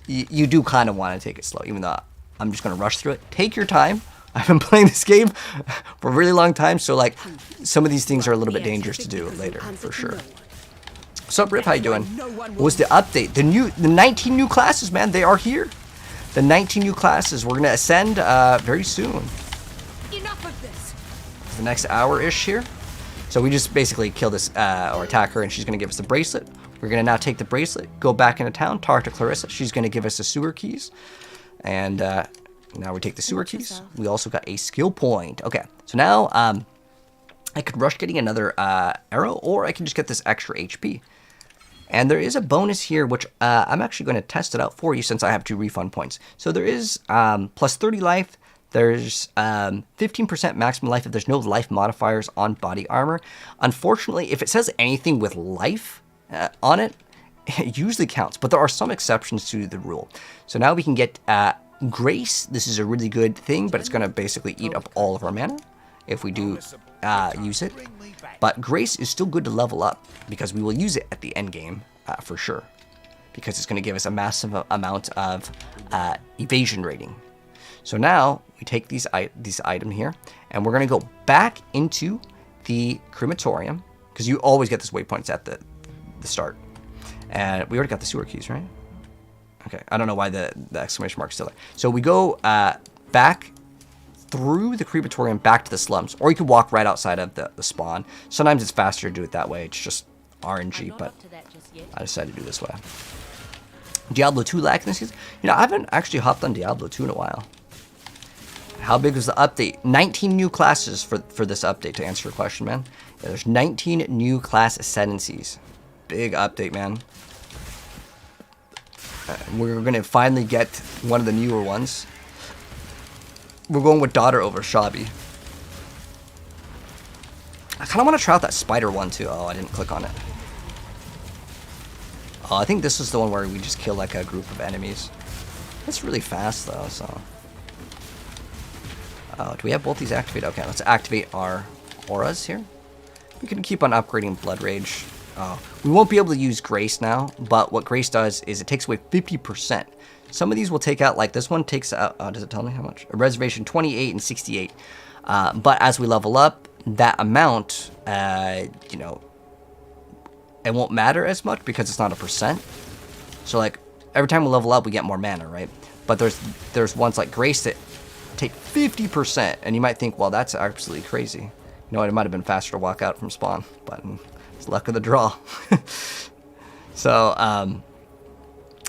you do kind of want to take it slow, even though I'm just going to rush through it. Take your time. I've been playing this game for a really long time, so like some of these things are a little bit dangerous to do later, for sure. What's up, Rip? How you doing? What was the update? The 19 new classes, man. They are here. The 19 new classes. We're going to ascend very soon. Enough of this. The next hour-ish here. So we just basically kill this or attack her, and she's going to give us the bracelet. We're going to now take the bracelet, go back into town, talk to Clarissa. She's going to give us the sewer keys. And now we take the sewer keys. We also got a skill point. Okay, so now I could rush getting another arrow, or I can just get this extra HP. And there is a bonus here, which I'm actually going to test it out for you since I have 2 refund points. So there is plus 30 life. There's 15% maximum life if there's no life modifiers on body armor. Unfortunately, if it says anything with life on it, it usually counts. But there are some exceptions to the rule. So now we can get Grace. This is a really good thing, but it's going to basically eat up all of our mana if we do use it. But Grace is still good to level up because we will use it at the end game for sure. Because it's going to give us a massive amount of evasion rating. So now we take these item here, and we're going to go back into the crematorium because you always get this waypoints at the start. And we already got the sewer keys, right? Okay, I don't know why the exclamation mark's still there. So we go back through the crematorium back to the slums, or you could walk right outside of the spawn. Sometimes it's faster to do it that way. It's just RNG, but I decided to do this way. Diablo 2 lag in this case. You know, I haven't actually hopped on Diablo 2 in a while. How big was the update? 19 new classes for this update, to answer your question, man. Yeah, there's 19 new class ascendancies. Big update, man. We're going to finally get one of the newer ones. We're going with Daughter over Oshabi. I kind of want to try out that spider one, too. Oh, I didn't click on it. Oh, I think this is the one where we just kill, like, a group of enemies. It's really fast, though, so... Oh, do we have both these activated? Okay, let's activate our auras here. We can keep on upgrading Blood Rage. We won't be able to use Grace now, but what Grace does is it takes away 50%. Some of these will take out, like this one takes out, does it tell me how much? A reservation 28 and 68. But as we level up, that amount, you know, it won't matter as much because it's not a percent. So like every time we level up, we get more mana, right? But there's ones like Grace that take 50%, and you might think, well, that's absolutely crazy. You know, it might have been faster to walk out from spawn, but it's luck of the draw. So,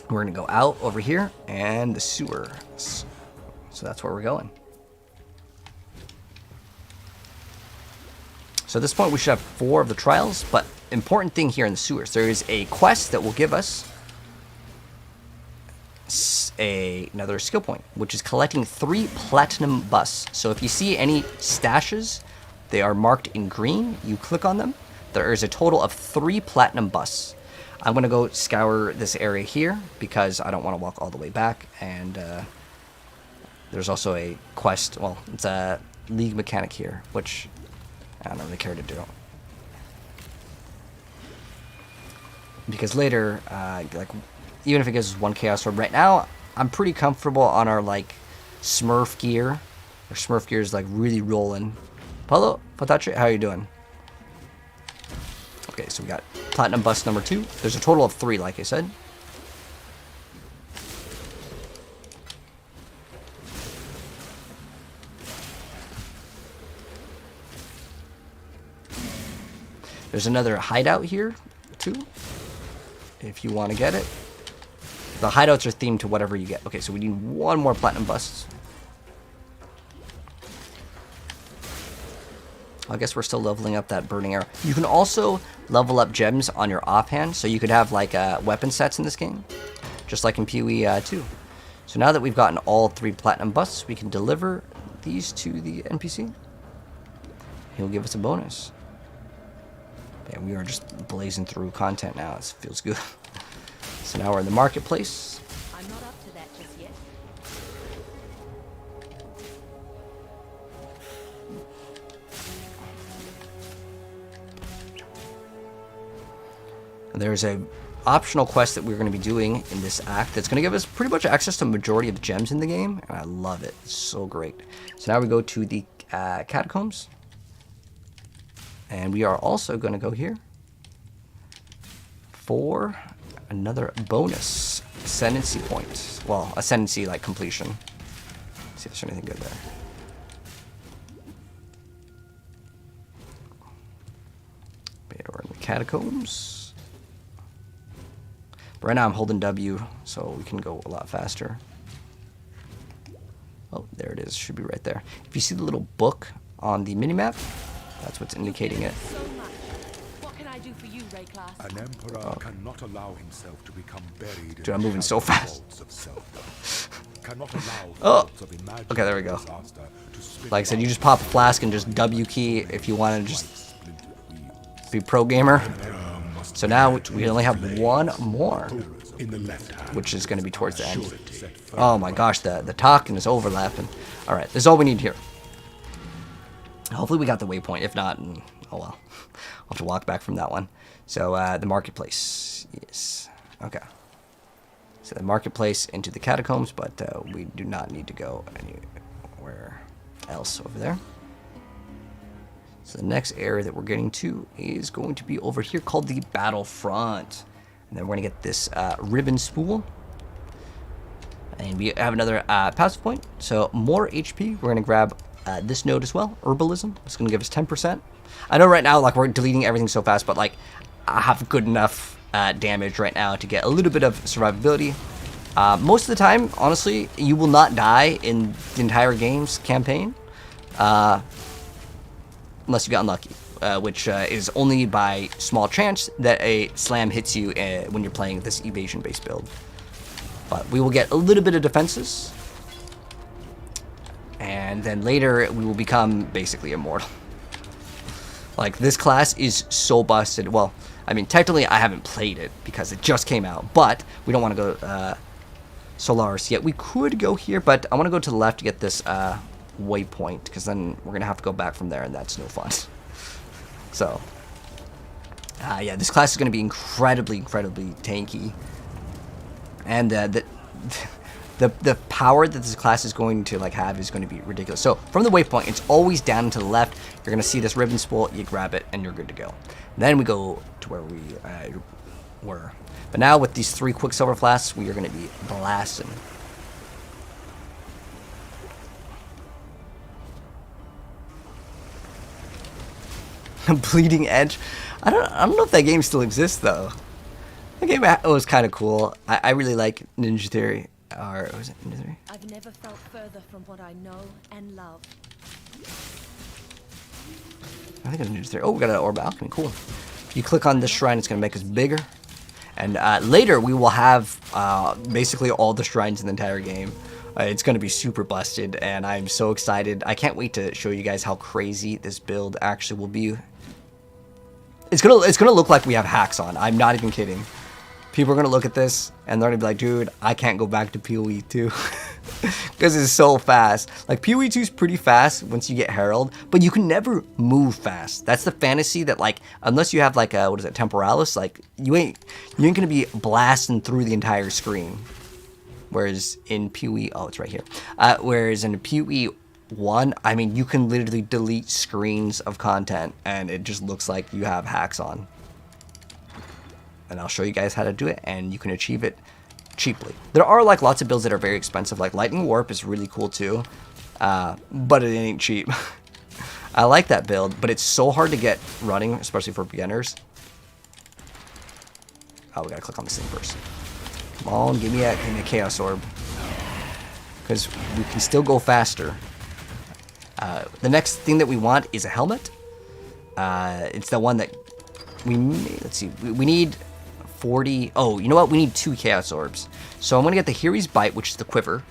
we're gonna go out over here and the sewer. So that's where we're going. So at this point, we should have 4 of the trials, but important thing here in the sewers, there is a quest that will give us another skill point, which is collecting 3 platinum busts. So if you see any stashes, they are marked in green. You click on them. There is a total of 3 platinum busts. I'm going to go scour this area here because I don't want to walk all the way back. And there's also a quest. Well, it's a league mechanic here, which I don't really care to do. Because later, like, even if it gives us 1 chaos orb, right now, I'm pretty comfortable on our, like, Smurf gear. Our Smurf gear is, like, really rolling. Paulo, Patache, how are you doing? Okay, so we got platinum bust number 2. There's a total of 3, like I said. There's another hideout here, too, if you want to get it. The hideouts are themed to whatever you get. Okay, so we need 1 more platinum bust. I guess we're still leveling up that burning arrow. You can also level up gems on your offhand, so you could have like weapon sets in this game, just like in PoE 2. So now that we've gotten all 3 platinum busts, we can deliver these to the NPC. He'll give us a bonus. Yeah, we are just blazing through content now. It feels good. So now we're in the marketplace. I'm not up to that just yet. There's a optional quest that we're going to be doing in this act that's going to give us pretty much access to the majority of the gems in the game, and I love it. It's so great. So now we go to the catacombs, and we are also going to go here for another bonus ascendancy point. Well, ascendancy like completion. Let's see if there's anything good there. Okay, we're in the catacombs. But right now I'm holding W, so we can go a lot faster. Oh, there it is. Should be right there. If you see the little book on the minimap, that's what's indicating it. So much. What can I do for you? Ray class. An emperor cannot allow himself to become buried in Dude, I'm moving the so shadowy fast. vaults of self-doubt. Cannot allow Oh. thoughts of imagined Okay, there we go. disaster to spin Like I said, you about just pop a flask and just W key if you want to just splintered wheels. be pro gamer. Emperor must So now we only have one more, in the left hand. which is going to be towards the end. Should set firm Oh my gosh, the talking is overlapping. All right, this is all we need here. Hopefully we got the waypoint. If not, oh well. I'll have to walk back from that one. So the marketplace. Yes. Okay. So the marketplace into the catacombs, but we do not need to go anywhere else over there. So the next area that we're getting to is going to be over here called the Battlefront. And then we're going to get this ribbon spool. And we have another passive point. So more HP. We're going to grab this node as well. Herbalism. It's going to give us 10%. I know right now, like, we're deleting everything so fast, but, like, I have good enough damage right now to get a little bit of survivability. Most of the time, honestly, you will not die in the entire game's campaign. Unless you got unlucky. Which is only by small chance that a slam hits you when you're playing this evasion-based build. But we will get a little bit of defenses. And then later, we will become basically immortal. Like, this class is so busted. Well, I mean, technically, I haven't played it because it just came out. But we don't want to go Solaris yet. We could go here, but I want to go to the left to get this waypoint. Because then we're going to have to go back from there, and that's no fun. So, yeah, this class is going to be incredibly tanky. And the power that this class is going to like have is going to be ridiculous. So from the waypoint, it's always down and to the left. You're going to see this ribbon spool. You grab it, and you're good to go. And then we go to where we were. But now with these 3 Quicksilver flasks, we are going to be blasting. Bleeding Edge. I don't know if that game still exists though. That game was kind of cool. I really like Ninja Theory. Or was it Ninja Theory? I've never felt further from what I know and love. I think it was Ninja Theory. Oh, we got an Orb of Alchemy. Cool. If you click on this shrine, it's gonna make us bigger. And later we will have basically all the shrines in the entire game. It's going to be super busted, and I'm so excited. I can't wait to show you guys how crazy this build actually will be. It's gonna look like we have hacks on. I'm not even kidding. People are gonna look at this and they're gonna be like, dude, I can't go back to PoE 2 because it's so fast. Like PoE 2 is pretty fast once you get Herald, but you can never move fast. That's the fantasy that, like, unless you have like a, what is it, Temporalis, like you ain't gonna be blasting through the entire screen. Whereas in PoE, oh, it's right here. Whereas in PoE 1, I mean, you can literally delete screens of content and it just looks like you have hacks on. And I'll show you guys how to do it, and you can achieve it cheaply. There are like lots of builds that are very expensive, like Lightning Warp is really cool too, but it ain't cheap. I like that build, but it's so hard to get running, especially for beginners. Oh, we gotta click on this thing first. Come on, give me a Chaos Orb. Because we can still go faster. The next thing that we want is a helmet. It's the one that we need. Let's see. We need 40. Oh, you know what? We need 2 Chaos Orbs. So I'm going to get the Hiri's Bite, which is the quiver,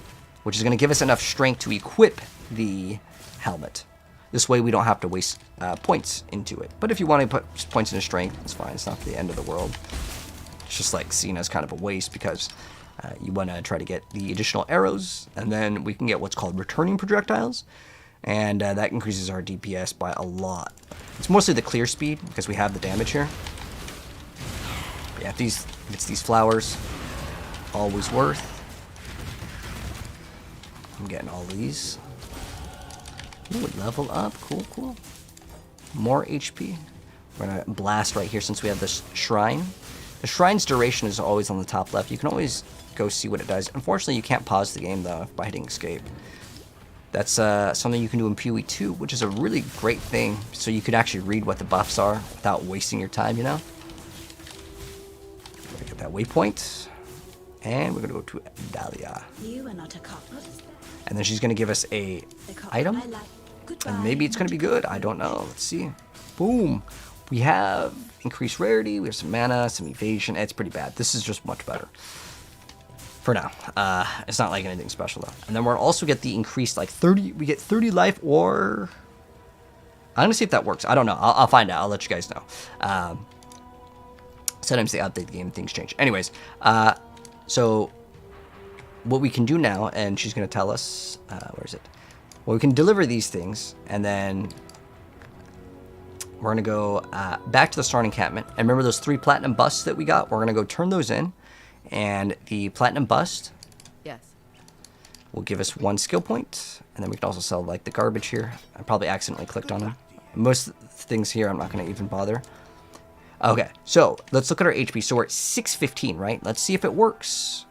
which is going to give us enough strength to equip the helmet. This way we don't have to waste points into it. But if you want to put points into strength, it's fine. It's not the end of the world. It's just like seen as kind of a waste because you want to try to get the additional arrows, and then we can get what's called returning projectiles, and that increases our DPS by a lot. It's mostly the clear speed because we have the damage here. But yeah, it's these flowers, always worth. I'm getting all these. Ooh, level up, cool. More HP. We're gonna blast right here since we have this shrine. The shrine's duration is always on the top left. You can always go see what it does. Unfortunately, you can't pause the game though by hitting escape. That's something you can do in PoE 2, which is a really great thing. So you could actually read what the buffs are without wasting your time, you know? We're gonna get that waypoint. And we're gonna go to Dahlia. You are not a copper. And then she's gonna give us a item. And maybe it's gonna be good. I don't know. Let's see. Boom. We have increased rarity, we have some mana, some evasion. It's pretty bad. This is just much better. For now. It's not like anything special though. And then we'll also get the increased like 30, we get 30 life or... I'm gonna see if that works. I don't know. I'll find out. I'll let you guys know. Sometimes they update the game and things change. Anyways, so what we can do now, and she's gonna tell us, where is it? Well, we can deliver these things, and then we're gonna go back to the Starn encampment. And remember those 3 platinum busts that we got? We're gonna go turn those in, and the platinum bust will give us 1 skill point, and then we can also sell like the garbage here. I probably accidentally clicked on them. Most things here I'm not gonna even bother. Okay, so let's look at our HP. So we're at 615, right? Let's see if it works.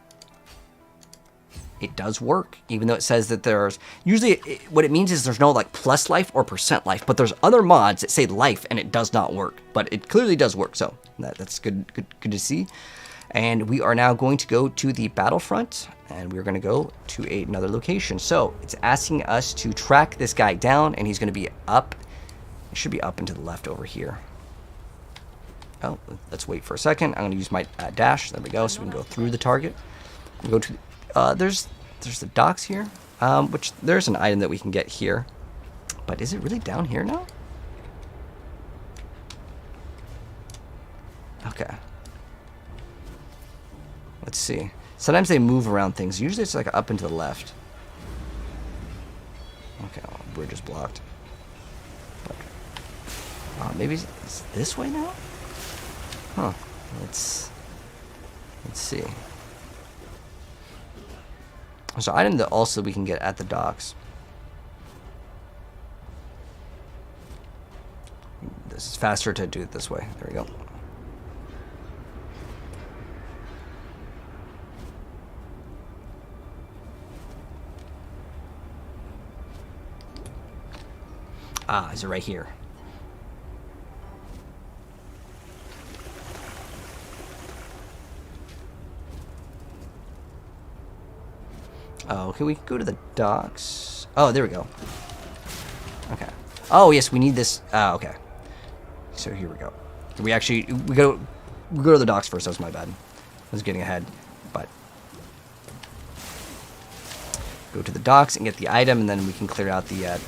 It does work, even though it says that there's... Usually what it means is there's no like plus life or percent life, but there's other mods that say life and it does not work. But it clearly does work, so that's good to see. And we are now going to go to the battlefront, and we're going to go to another location. So it's asking us to track this guy down, and he's going to be up. It should be up and to the left over here. Oh, let's wait for a second. I'm going to use my dash. There we go. So we can go through the target. We go to there's the docks here, which there's an item that we can get here. But is it really down here now? Okay. Let's see. Sometimes they move around things. Usually it's like up and to the left. Okay, well, we're just blocked. But, maybe it's this way now? Huh. Let's see. There's an item that also we can get at the docks. This is faster to do it this way. There we go. Ah, is it right here? Oh, okay, we can go to the docks. Oh, there we go. Okay. Oh, yes, we need this. Okay. So here we go. We go to the docks first. That was my bad. I was getting ahead, but go to the docks and get the item, and then we can clear out the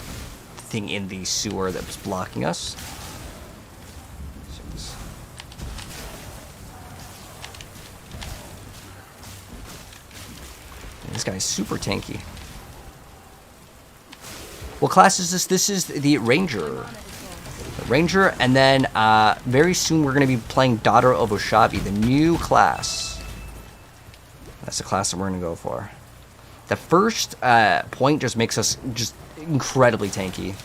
thing in the sewer that was blocking us. This guy is super tanky. What class is this? This is the Ranger. Ranger, and then very soon we're going to be playing Daughter of Oshabi, the new class. That's the class that we're going to go for. The first point just makes us just incredibly tanky.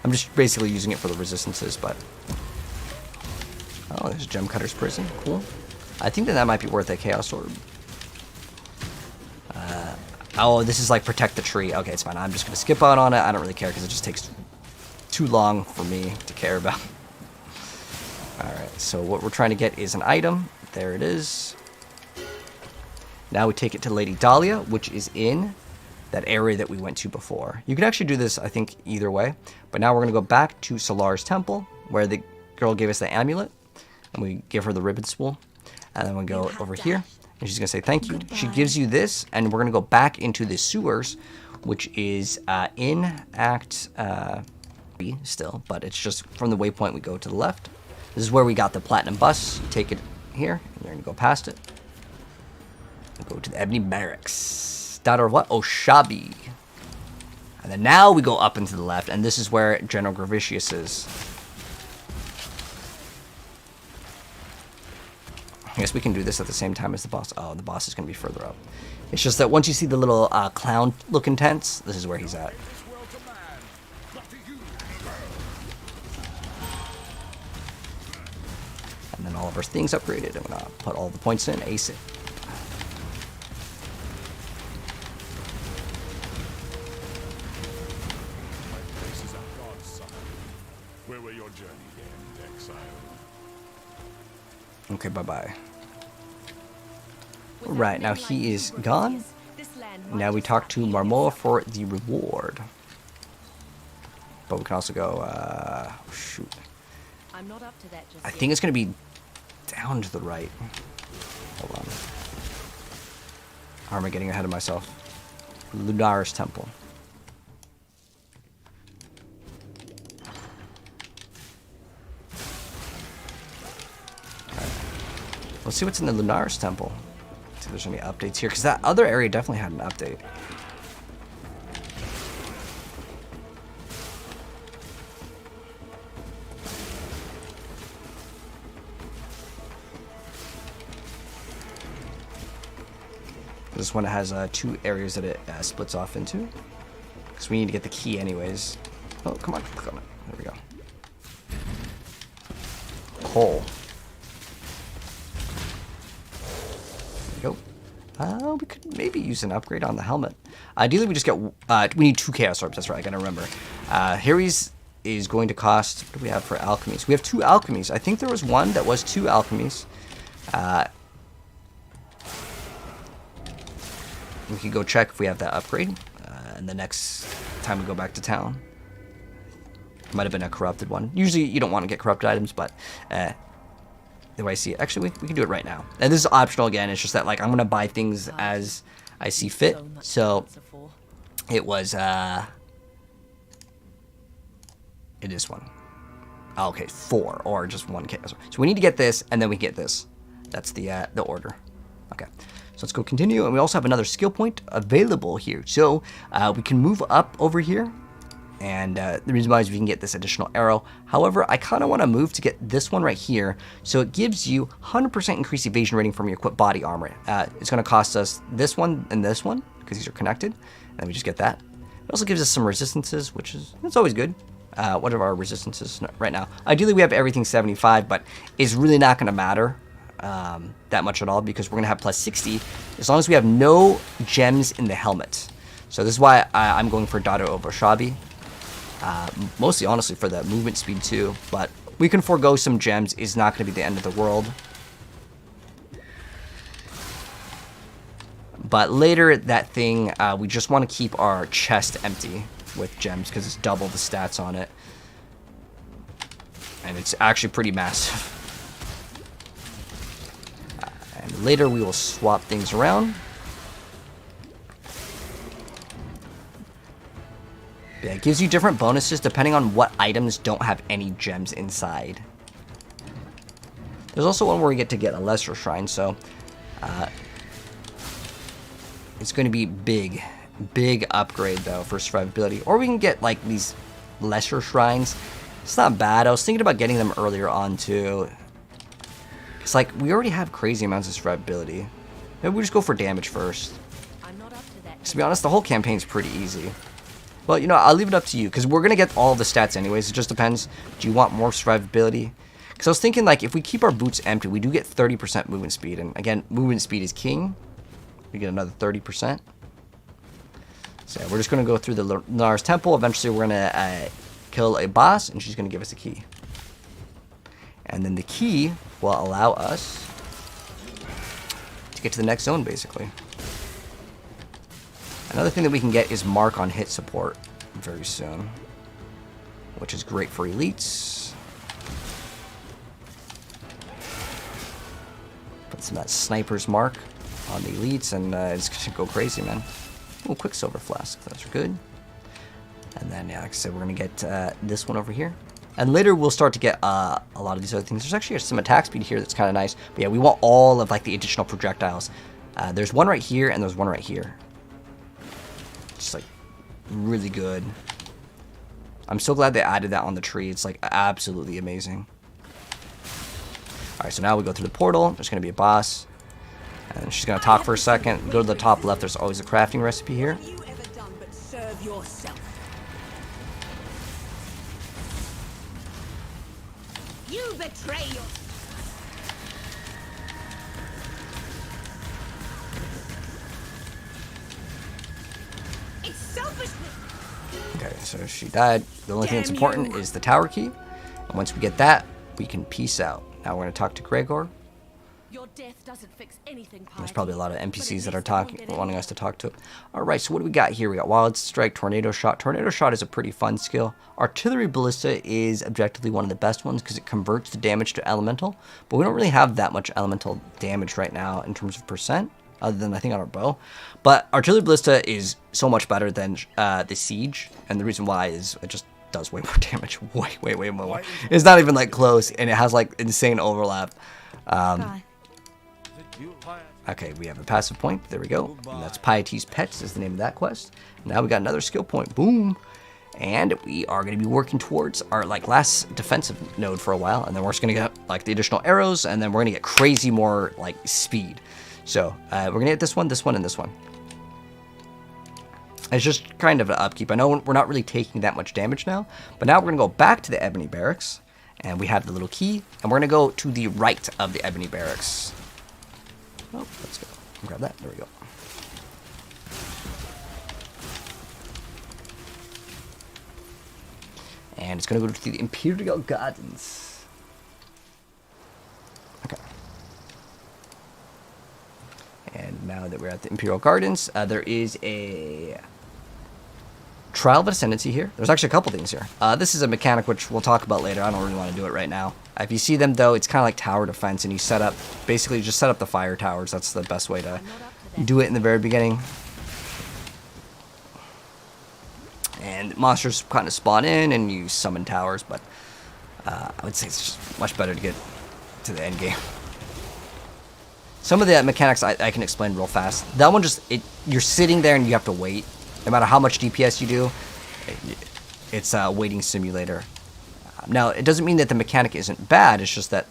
I'm just basically using it for the resistances, but... Oh, there's Gem Cutter's Prison. Cool. I think that might be worth a Chaos Orb. Oh, this is like Protect the Tree. Okay, it's fine. I'm just going to skip out on it. I don't really care because it just takes too long for me to care about. Alright, so what we're trying to get is an item. There it is. Now we take it to Lady Dahlia, which is in that area that we went to before. You can actually do this, I think, either way. But now we're going to go back to Solar's Temple, where the girl gave us the amulet. And we give her the ribbon spool. And then we go over here. And she's going to say thank you. Goodbye. She gives you this, and we're going to go back into the sewers, which is in Act 3 still. But it's just from the waypoint we go to the left. This is where we got the Platinum Bus. You take it here, and you're going to go past it. Go to the Ebony Barracks. Daughter of what? Oshabi. And then now we go up into the left, and this is where General Gravicius is. I guess we can do this at the same time as the boss. Oh, the boss is going to be further up. It's just that once you see the little clown-looking tents, this is where he's at. And then all of our things upgraded. I'm going to put all the points in, ace it. Where will your journey end, Exile? Okay, bye-bye. Right, now he is gone. Now we talk to Marmoa for the reward. But we can also go, shoot. I'm not up to that just I yet. think it's going to be down to the right. Hold on. Or am I getting ahead of myself? Lunaris Temple. Alright. Let's see what's in the Lunaris Temple. See if there's any updates here. Because that other area definitely had an update. This one has 2 areas that it splits off into. Because we need to get the key anyways. Oh, come on. Click on it. There we go. Coal. There we go. We could maybe use an upgrade on the helmet. Ideally, we just get... we need 2 Chaos Orbs. That's right. I gotta remember. Harry's is going to cost... What do we have for alchemies? We have 2 alchemies. I think there was one that was 2 alchemies. We could go check if we have that upgrade. And the next time we go back to town. Might have been a corrupted one. Usually you don't want to get corrupted items, but the way I see it. Actually, we can do it right now. And this is optional again. It's just that like I'm going to buy things as I see fit. So it was... it is 1. Oh, okay, 4 or just 1 chaos. So we need to get this and then we get this. That's the order. Okay. So let's go continue, and we also have another skill point available here. So we can move up over here, and the reason why is we can get this additional arrow. However, I kind of want to move to get this one right here, so it gives you 100% increased evasion rating from your equipped body armor. It's going to cost us this one and this one, because these are connected, and then we just get that. It also gives us some resistances, which is it's always good. What are our resistances right now? Ideally, we have everything 75, but it's really not going to matter that much at all because we're gonna have plus 60 as long as we have no gems in the helmet. So this is why I'm going for Daughter of Oshabi, mostly honestly for the movement speed too, but we can forego some gems. Is not going to be the end of the world. But later that thing, we just want to keep our chest empty with gems because it's double the stats on it, and it's actually pretty massive. And later we will swap things around. Yeah, it gives you different bonuses depending on what items don't have any gems inside. There's also one where we get to get a lesser shrine, so it's going to be big upgrade though for survivability. Or we can get like these lesser shrines. It's not bad. I was thinking about getting them earlier on too. It's like we already have crazy amounts of survivability. Maybe we just go for damage first. I'm not up to that. To be honest, the whole campaign's pretty easy. Well, you know, I'll leave it up to you because we're gonna get all the stats anyways. It just depends. Do you want more survivability? Because I was thinking like if we keep our boots empty, we do get 30% movement speed, and again, movement speed is king. We get another 30%. So yeah, we're just gonna go through the Lunaris Temple. Eventually, we're gonna kill a boss, and she's gonna give us a key. And then the key will allow us to get to the next zone, basically. Another thing that we can get is mark on hit support very soon, which is great for elites. Put some of that sniper's mark on the elites, and it's gonna go crazy, man. Oh, Quicksilver Flask, those are good. And then, yeah, like I said, we're gonna get this one over here. And later we'll start to get a lot of these other things. There's actually some attack speed here that's kind of nice. But yeah, we want all of like the additional projectiles. There's one right here and there's one right here. Just like really good. I'm so glad they added that on the tree. It's like absolutely amazing. Alright, so now we go through the portal. There's going to be a boss. And she's going to talk for a second. Go to the top left. There's always a crafting recipe here. What have you ever done but serve yourself? You betray your... It's selfishness. Okay, so she died. The only thing that's important is the tower key. And once we get that, we can peace out. Now we're going to talk to Gregor. Your death doesn't fix anything, There's Piety, probably a lot of but at NPCs that are least it won't get wanting anywhere. us to talk to. All right, so what do we got here? We got Wild Strike, Tornado Shot. Tornado Shot is a pretty fun skill. Artillery Ballista is objectively one of the best ones because it converts the damage to elemental, but we don't really have that much elemental damage right now in terms of percent, other than I think on our bow. But Artillery Ballista is so much better than the Siege, and the reason why is it just does way more damage. Way more. It's not even like close, and it has like insane overlap. Bye. Okay, we have a passive point. There we go. And that's Piety's Pets is the name of that quest. Now we got another skill point. Boom. And we are going to be working towards our like last defensive node for a while, and then we're just going to get like the additional arrows, and then we're going to get crazy more like speed. So we're going to get this one, and this one. It's just kind of an upkeep. I know we're not really taking that much damage now, but now we're going to go back to the Ebony Barracks, and we have the little key, and we're going to go to the right of the Ebony Barracks. Oh, let's go. Grab that. There we go. And it's going to go to the Imperial Gardens. Okay. And now that we're at the Imperial Gardens, there is a Trial of Ascendancy here. There's actually a couple things here. This is a mechanic which we'll talk about later. I don't really want to do it right now. If you see them, though, it's kind of like tower defense, and you set up, basically just set up the fire towers. That's the best way to do it in the very beginning. And monsters kind of spawn in, and you summon towers, but I would say it's just much better to get to the end game. Some of the mechanics I can explain real fast. That one just, you're sitting there and you have to wait. No matter how much DPS you do, it's a waiting simulator. Now, it doesn't mean that the mechanic isn't bad. It's just that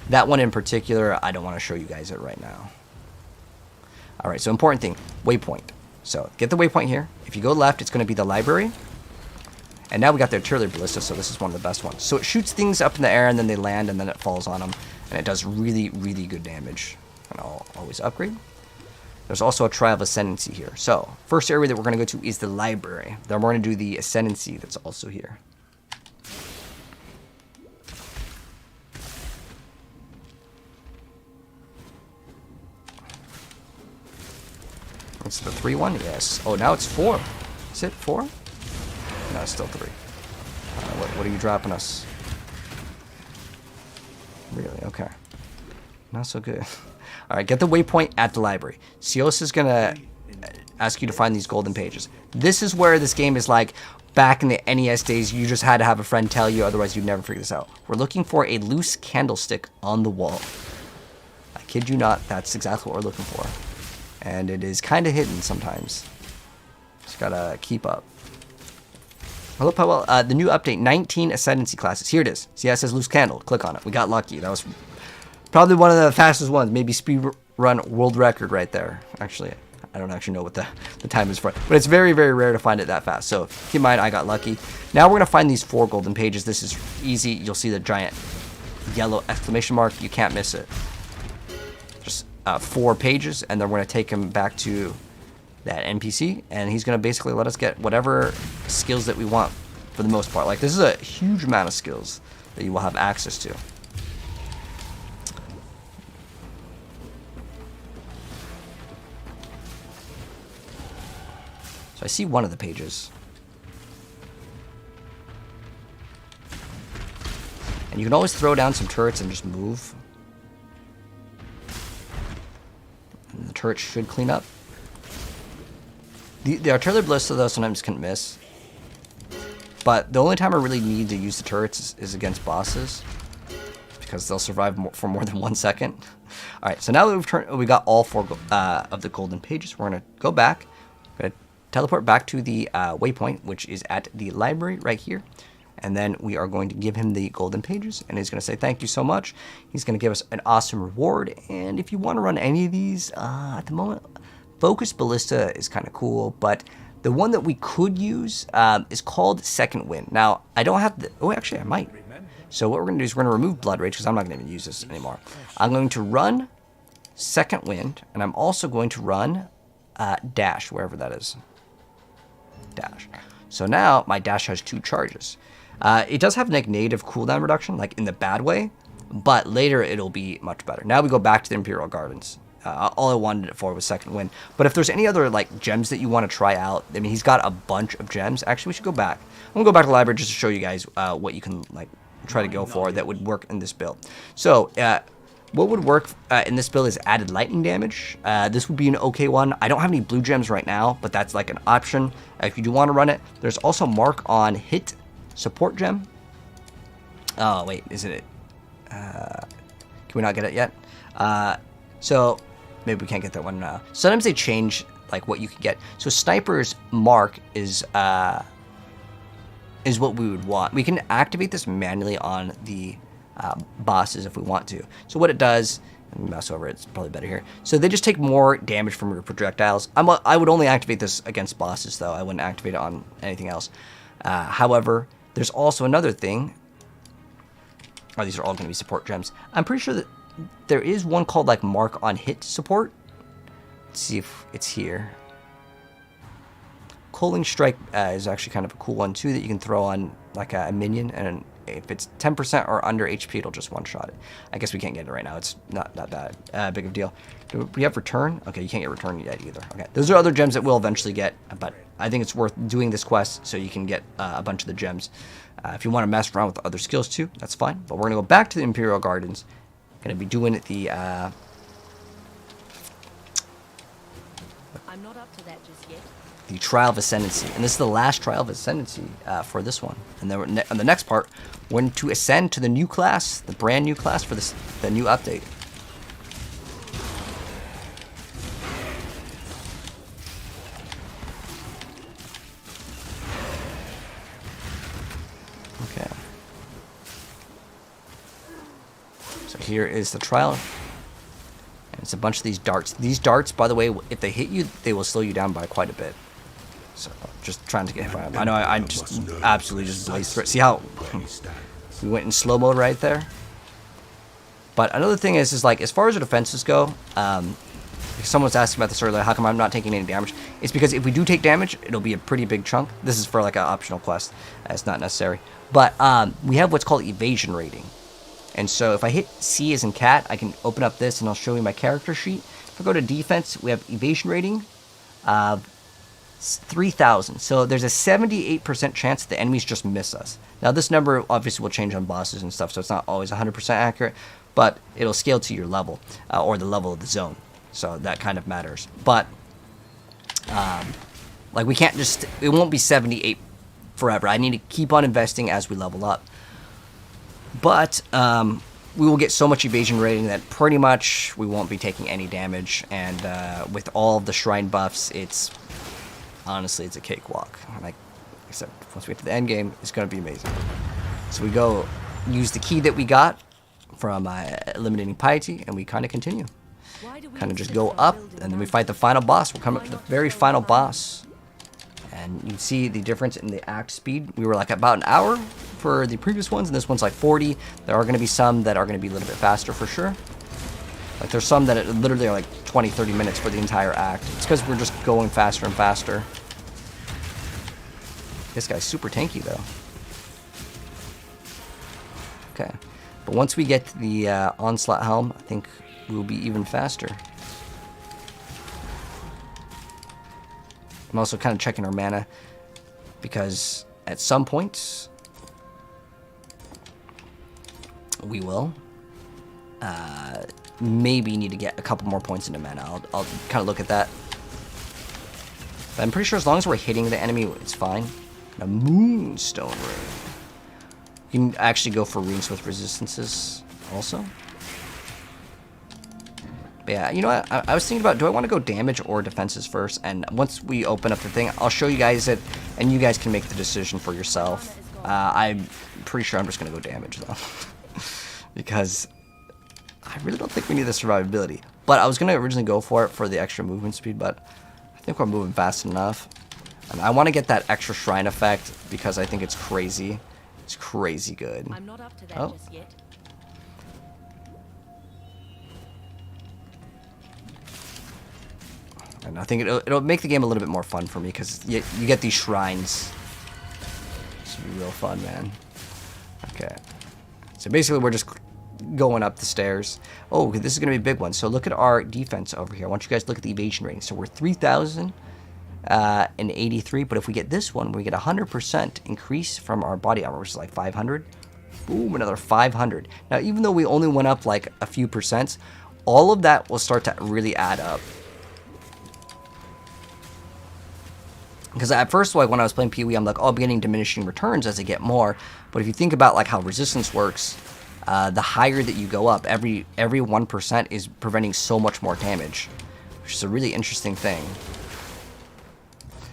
that one in particular, I don't want to show you guys it right now. All right, so important thing, waypoint. So get the waypoint here. If you go left, it's going to be the library. And now we got the Artillery Ballista, so this is one of the best ones. So it shoots things up in the air, and then they land, and then it falls on them. And it does really, really good damage. And I'll always upgrade. There's also a Trial of Ascendancy here. So first area that we're going to go to is the library. Then we're going to do the Ascendancy that's also here. It's the 3-1, yes. Oh, now it's 4. Is it 4? No, it's still 3. What are you dropping us? Really? Okay. Not so good. Alright, get the waypoint at the library. Cios is going to ask you to find these golden pages. This is where this game is like back in the NES days. You just had to have a friend tell you, otherwise you'd never figure this out. We're looking for a loose candlestick on the wall. I kid you not, that's exactly what we're looking for. And it is kind of hidden sometimes. Just gotta keep up. I love how well, the new update, 19 Ascendancy classes. Here it is. See how it says loose candle? Click on it. We got lucky. That was probably one of the fastest ones. Maybe speed run world record right there. Actually, I don't actually know what the time is for. But it's very, very rare to find it that fast. So keep in mind, I got lucky. Now we're going to find these 4 golden pages. This is easy. You'll see the giant yellow exclamation mark. You can't miss it. Just 4 pages, and then we're going to take him back to that NPC, and he's going to basically let us get whatever skills that we want for the most part. Like, this is a huge amount of skills that you will have access to. So I see one of the pages. And you can always throw down some turrets and just move. And the turret should clean up. The Artillery Ballista, though, sometimes can miss. But the only time I really need to use the turrets is against bosses, because they'll survive for more than 1 second. Alright, so now that we got all 4 of the golden pages, we're going to go back. We're going to teleport back to the waypoint, which is at the library right here. And then we are going to give him the golden pages, and he's going to say thank you so much. He's going to give us an awesome reward, and if you want to run any of these, at the moment, Focus Ballista is kind of cool, but the one that we could use is called Second Wind. Now, I don't have the... Oh, actually, I might. So what we're going to do is we're going to remove Blood Rage, because I'm not going to even use this anymore. I'm going to run Second Wind, and I'm also going to run Dash, wherever that is. Dash. So now, my Dash has 2 charges. It does have negative cooldown reduction, like in the bad way, but later it'll be much better. Now we go back to the Imperial Gardens. All I wanted it for was second wind. But if there's any other like gems that you want to try out, I mean, he's got a bunch of gems. Actually, we should go back. I'm gonna go back to the library just to show you guys what you can like try to go for that would work in this build. So what would work in this build is added lightning damage. This would be an okay one. I don't have any blue gems right now, but that's like an option if you do want to run it. There's also mark on hit support gem. Oh wait, isn't it? Can we not get it yet? So maybe we can't get that one now. Sometimes they change like what you can get. So sniper's mark is what we would want. We can activate this manually on the bosses if we want to. So what it does, let me mouse over it, it's probably better here. So they just take more damage from your projectiles. I would only activate this against bosses though. I wouldn't activate it on anything else. However, there's also another thing. Oh, these are all going to be support gems. I'm pretty sure that there is one called like mark on hit support. Let's see if it's here. Coaling Strike is actually kind of a cool one too that you can throw on like a minion, and if it's 10% or under HP, it'll just one-shot it. I guess we can't get it right now. It's not that big of a deal. Do we have return? Okay, you can't get return yet either. Okay, those are other gems that we'll eventually get, but I think it's worth doing this quest so you can get a bunch of the gems. If you want to mess around with other skills too, that's fine. But we're going to go back to the Imperial Gardens. Going to be doing the... I'm not up to that just yet. The Trial of Ascendancy. And this is the last Trial of Ascendancy for this one. And then on the next part, we're going to ascend to the new class, the brand new class for the new update. Okay. So here is the trial. And it's a bunch of these darts. These darts, by the way, if they hit you, they will slow you down by quite a bit. So just trying to get hit by them. I know I just absolutely just blazed through it. See how we went in slow mode right there? But another thing is like, as far as the defenses go, someone was asking about this earlier, how come I'm not taking any damage? It's because if we do take damage, it'll be a pretty big chunk. This is for like an optional quest. It's not necessary. But we have what's called evasion rating. And so if I hit C as in cat, I can open up this and I'll show you my character sheet. If I go to defense, we have evasion rating of 3,000. So there's a 78% chance that the enemies just miss us. Now this number obviously will change on bosses and stuff, so it's not always 100% accurate, but it'll scale to your level or the level of the zone. So that kind of matters. But like we can't just, it won't be 78 forever. I need to keep on investing as we level up. But we will get so much evasion rating that pretty much we won't be taking any damage. And with all of the shrine buffs, it's honestly, it's a cakewalk. Like I said, once we get to the end game, it's going to be amazing. So we go use the key that we got from eliminating piety, and we kind of continue. Kind of just go up, and then we fight the final boss. We'll come up to the very final boss. And you can see the difference in the act speed. We were like about an hour for the previous ones, and this one's like 40. There are going to be some that are going to be a little bit faster for sure. Like there's some that literally are like 20, 30 minutes for the entire act. It's because we're just going faster and faster. This guy's super tanky though. Okay. But once we get to the Onslaught Helm, I think we'll be even faster. I'm also kind of checking our mana because at some point we will maybe need to get a couple more points into mana. I'll kind of look at that. But I'm pretty sure as long as we're hitting the enemy, it's fine. A Moonstone Rune. You can actually go for runes with resistances also. But yeah, you know what? I was thinking about, do I want to go damage or defenses first? And once we open up the thing, I'll show you guys it, and you guys can make the decision for yourself. I'm pretty sure I'm just going to go damage, though. Because I really don't think we need the survivability. But I was going to originally go for it for the extra movement speed, but I think we're moving fast enough. And I want to get that extra shrine effect because I think it's crazy. It's crazy good. I'm not up to that just yet. And I think it'll make the game a little bit more fun for me because you get these shrines. This will be real fun, man. Okay. So basically we're just going up the stairs. Oh, this is going to be a big one. So look at our defense over here. I want you guys to look at the evasion rating. So we're 3,083, but if we get this one, we get 100% increase from our body armor, which is like 500. Boom, another 500. Now, even though we only went up like a few percents, all of that will start to really add up. Because at first, like when I was playing PoE, I'm like, oh, I'm getting diminishing returns as I get more. But if you think about like how resistance works, the higher that you go up, every 1% is preventing so much more damage, which is a really interesting thing.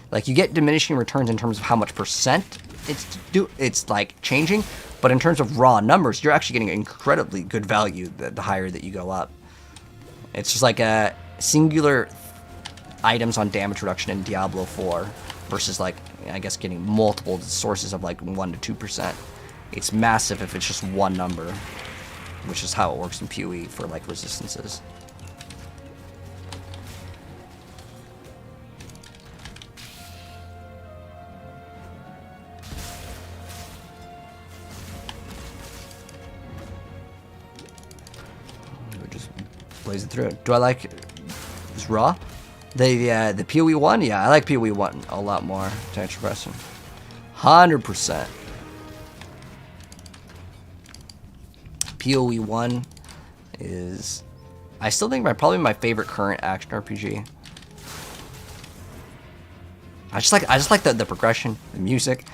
Like you get diminishing returns in terms of how much percent it's like changing, but in terms of raw numbers, you're actually getting incredibly good value the higher that you go up. It's just like a singular items on damage reduction in Diablo 4 versus like, I guess, getting multiple sources of like 1 to 2%. It's massive if it's just one number, which is how it works in PoE for like resistances. We're just blazing through it. Do I like this raw? The PoE 1? Yeah, I like PoE 1 a lot more. Tank pressing. 100%. PoE 1 is, I still think probably my favorite current action RPG. I just like the progression, the music.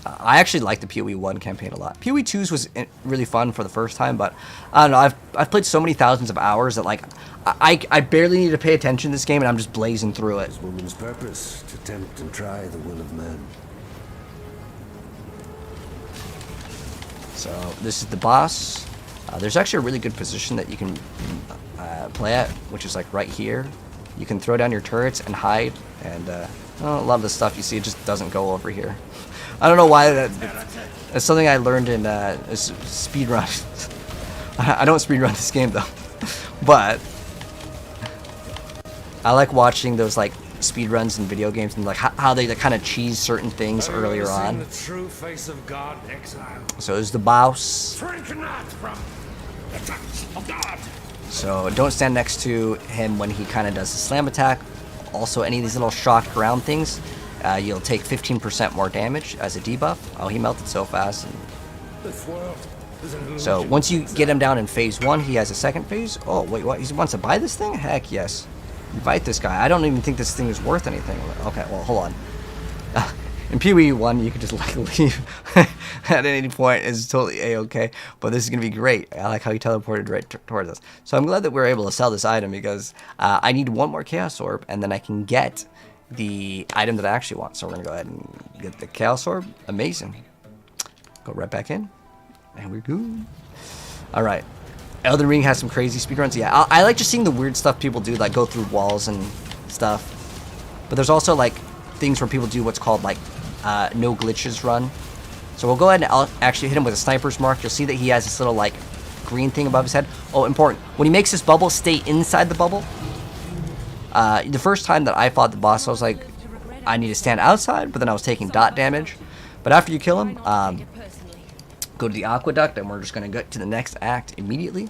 I actually like the PoE 1 campaign a lot. PoE 2's was really fun for the first time, but I don't know. I've played so many thousands of hours that like I barely need to pay attention to this game, and I'm just blazing through it. It's woman's purpose to tempt and try the will of man. So this is the boss. There's actually a really good position that you can play at, which is like right here. You can throw down your turrets and hide, and a lot of the stuff you see just doesn't go over here. I don't know why. That's something I learned in speedrun. I don't speedrun this game though, but I like watching those like speedruns in video games and like how they kind of cheese certain things earlier on. The true face of God, Exile. So there's the boss. Shrink not from the touch of God. So don't stand next to him when he kind of does the slam attack. Also, any of these little shock ground things, you'll take 15% more damage as a debuff. Oh, he melted so fast. This world is an illusion. So once you get him down in phase 1, he has a second phase. Oh, wait, what? He wants to buy this thing? Heck yes. Invite this guy. I don't even think this thing is worth anything. Okay, well, hold on. In PoE 1, you could just like leave at any point. It's totally a-okay. But this is going to be great. I like how he teleported right towards us. So I'm glad that we're able to sell this item because I need one more Chaos Orb, and then I can get the item that I actually want. So we're going to go ahead and get the Chaos Orb. Amazing. Go right back in. And we're good. All right. Elden Ring has some crazy speedruns. Yeah, I like just seeing the weird stuff people do, like go through walls and stuff. But there's also like things where people do what's called like no glitches run. So we'll go ahead and I'll actually hit him with a sniper's mark. You'll see that he has this little like green thing above his head. Oh, important. When he makes this bubble, stay inside the bubble. The first time that I fought the boss, I was like, I need to stand outside, but then I was taking dot damage. But after you kill him, go to the aqueduct, and we're just going to get to the next act immediately.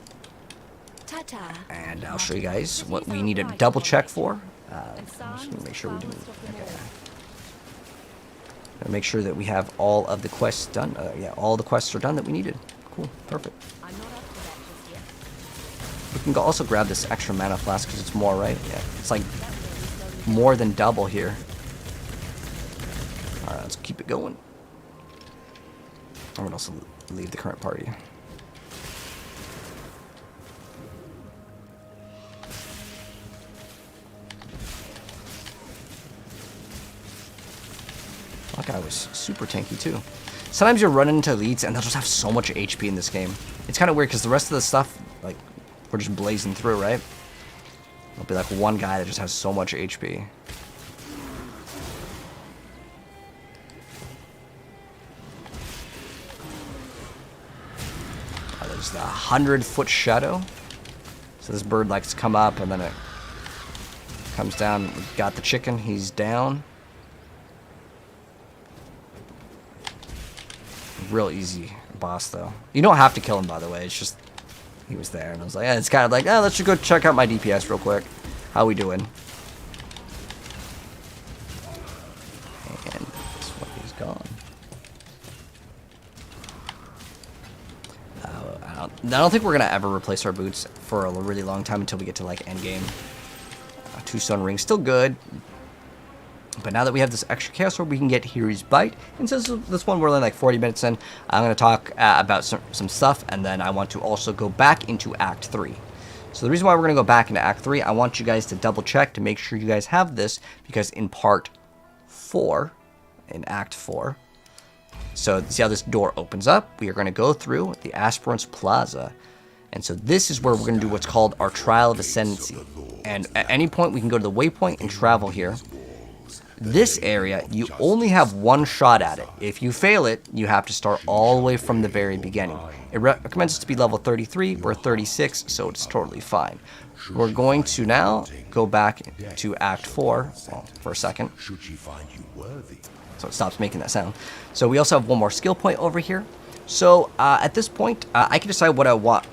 And I'll show you guys what we need to double check for. I'm just going to make sure we do. Okay. Make sure that we have all of the quests done. Yeah, all the quests are done that we needed. Cool, perfect. We can also grab this extra mana flask because it's more, right? Yeah, it's like more than double here. All right, let's keep it going. I'm gonna also leave the current party. That guy was super tanky too. Sometimes you're running into elites and they'll just have so much HP in this game. It's kind of weird because the rest of the stuff, like, we're just blazing through, right? There'll be like one guy that just has so much HP. Oh, there's the 100-foot shadow. So this bird likes to come up and then it comes down. We've got the chicken. He's down. Real easy boss though. You don't have to kill him, by the way. It's just he was there, and I was like, it's kind of like, let's just go check out my DPS real quick. How we doing? And this one is gone. I don't think we're gonna ever replace our boots for a really long time until we get to like end game. 2 stone rings, still good. But now that we have this extra chaos orb, we can get Hero's Bite. And since this one we're only like 40 minutes in, I'm going to talk about some stuff, and then I want to also go back into Act 3. So the reason why we're going to go back into Act 3, I want you guys to double check to make sure you guys have this, because in Part 4, in Act 4, so see how this door opens up? We are going to go through the Aspirants Plaza. And so this is where we're going to do what's called our Trial of Ascendancy. And at any point we can go to the waypoint and travel here. This area, you only have one shot at it. If you fail it, you have to start all the way from the very beginning. It recommends us to be level 33. We're 36, so it's totally fine. We're going to now go back to Act 4 for a second. So it stops making that sound. So we also have one more skill point over here. So at this point, I can decide what I want.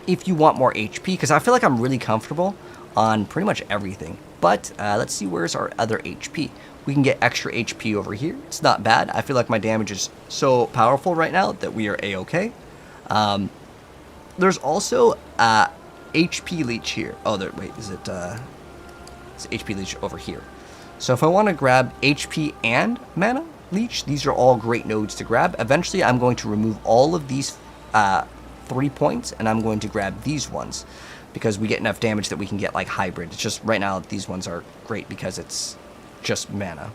If you want more HP, because I feel like I'm really comfortable on pretty much everything. But let's see, where's our other HP? We can get extra HP over here. It's not bad. I feel like my damage is so powerful right now that we are A-okay. There's also HP leech here. Oh, wait, is it? It's HP leech over here. So if I want to grab HP and mana leech, these are all great nodes to grab. Eventually, I'm going to remove all of these 3 points, and I'm going to grab these ones, because we get enough damage that we can get like hybrid. It's just right now these ones are great because it's just mana.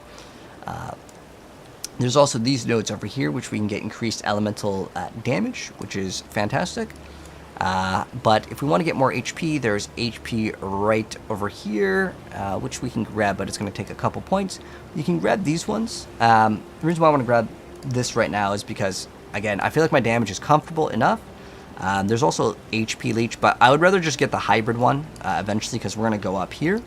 There's also these nodes over here which we can get increased elemental damage, which is fantastic. But if we want to get more HP, there's HP right over here, which we can grab, but it's going to take a couple points. You can grab these ones. The reason why I want to grab this right now is because, again, I feel like my damage is comfortable enough. There's also HP leech, but I would rather just get the hybrid one eventually, because we're going to go up here.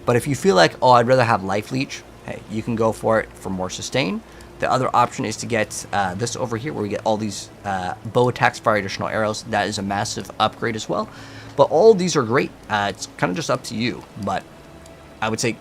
But if you feel like, oh, I'd rather have life leech, hey, you can go for it for more sustain. The other option is to get this over here, where we get all these bow attacks, fire additional arrows. That is a massive upgrade as well. But all of these are great. It's kind of just up to you. But I would say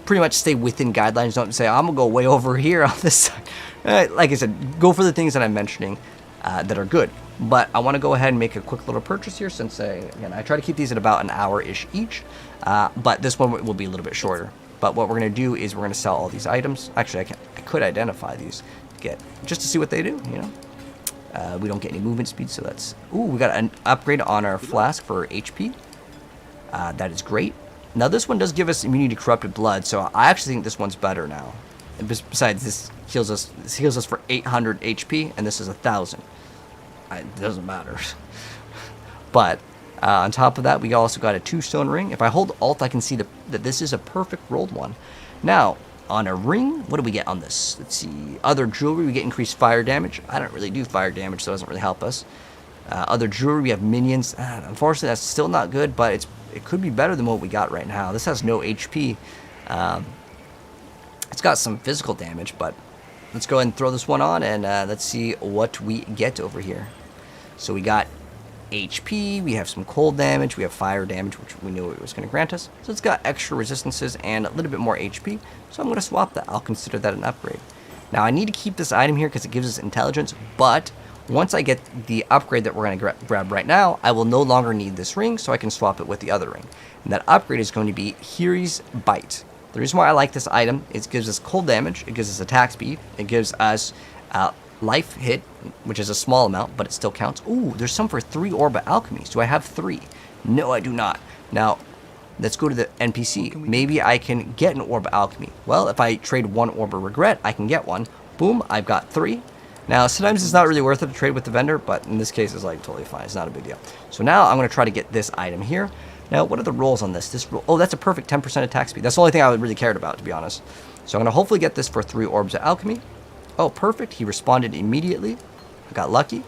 pretty much stay within guidelines. Don't say, I'm going to go way over here on this side. Like I said, go for the things that I'm mentioning that are good. But I want to go ahead and make a quick little purchase here, since again, I try to keep these at about an hour-ish each. But this one will be a little bit shorter. But what we're going to do is we're going to sell all these items. Actually, I could identify these just to see what they do, you know. We don't get any movement speed, so that's... Ooh, we got an upgrade on our flask for HP. That is great. Now, this one does give us immunity to corrupted blood, so I actually think this one's better now. And besides, this heals us for 800 HP, and this is 1,000. It doesn't matter. But on top of that, we also got a 2-stone ring. If I hold Alt, I can see that this is a perfect rolled one. Now, on a ring, what do we get on this? Let's see. Other jewelry, we get increased fire damage. I don't really do fire damage, so it doesn't really help us. Other jewelry, we have minions. Unfortunately, that's still not good, but it could be better than what we got right now. This has no HP. It's got some physical damage, but let's go ahead and throw this one on, and let's see what we get over here. So we got HP, we have some cold damage, we have fire damage, which we knew it was going to grant us. So it's got extra resistances and a little bit more HP. So I'm going to swap that. I'll consider that an upgrade. Now I need to keep this item here because it gives us intelligence, but once I get the upgrade that we're going to grab right now, I will no longer need this ring, so I can swap it with the other ring. And that upgrade is going to be Hero's Bite. The reason why I like this item is it gives us cold damage, it gives us attack speed, it gives us life hit, which is a small amount, but it still counts. Ooh, there's some for 3 Orb of Alchemies. Do I have 3? No, I do not. Now, let's go to the NPC. Maybe I can get an Orb of Alchemy. Well, if I trade 1 Orb of Regret, I can get one. Boom, I've got 3. Now, sometimes it's not really worth it to trade with the vendor, but in this case, it's like totally fine. It's not a big deal. So now I'm going to try to get this item here. Now, what are the rolls on this? Oh, that's a perfect 10% attack speed. That's the only thing I really cared about, to be honest. So I'm going to hopefully get this for 3 Orbs of Alchemy. Oh, perfect. He responded immediately. I got lucky.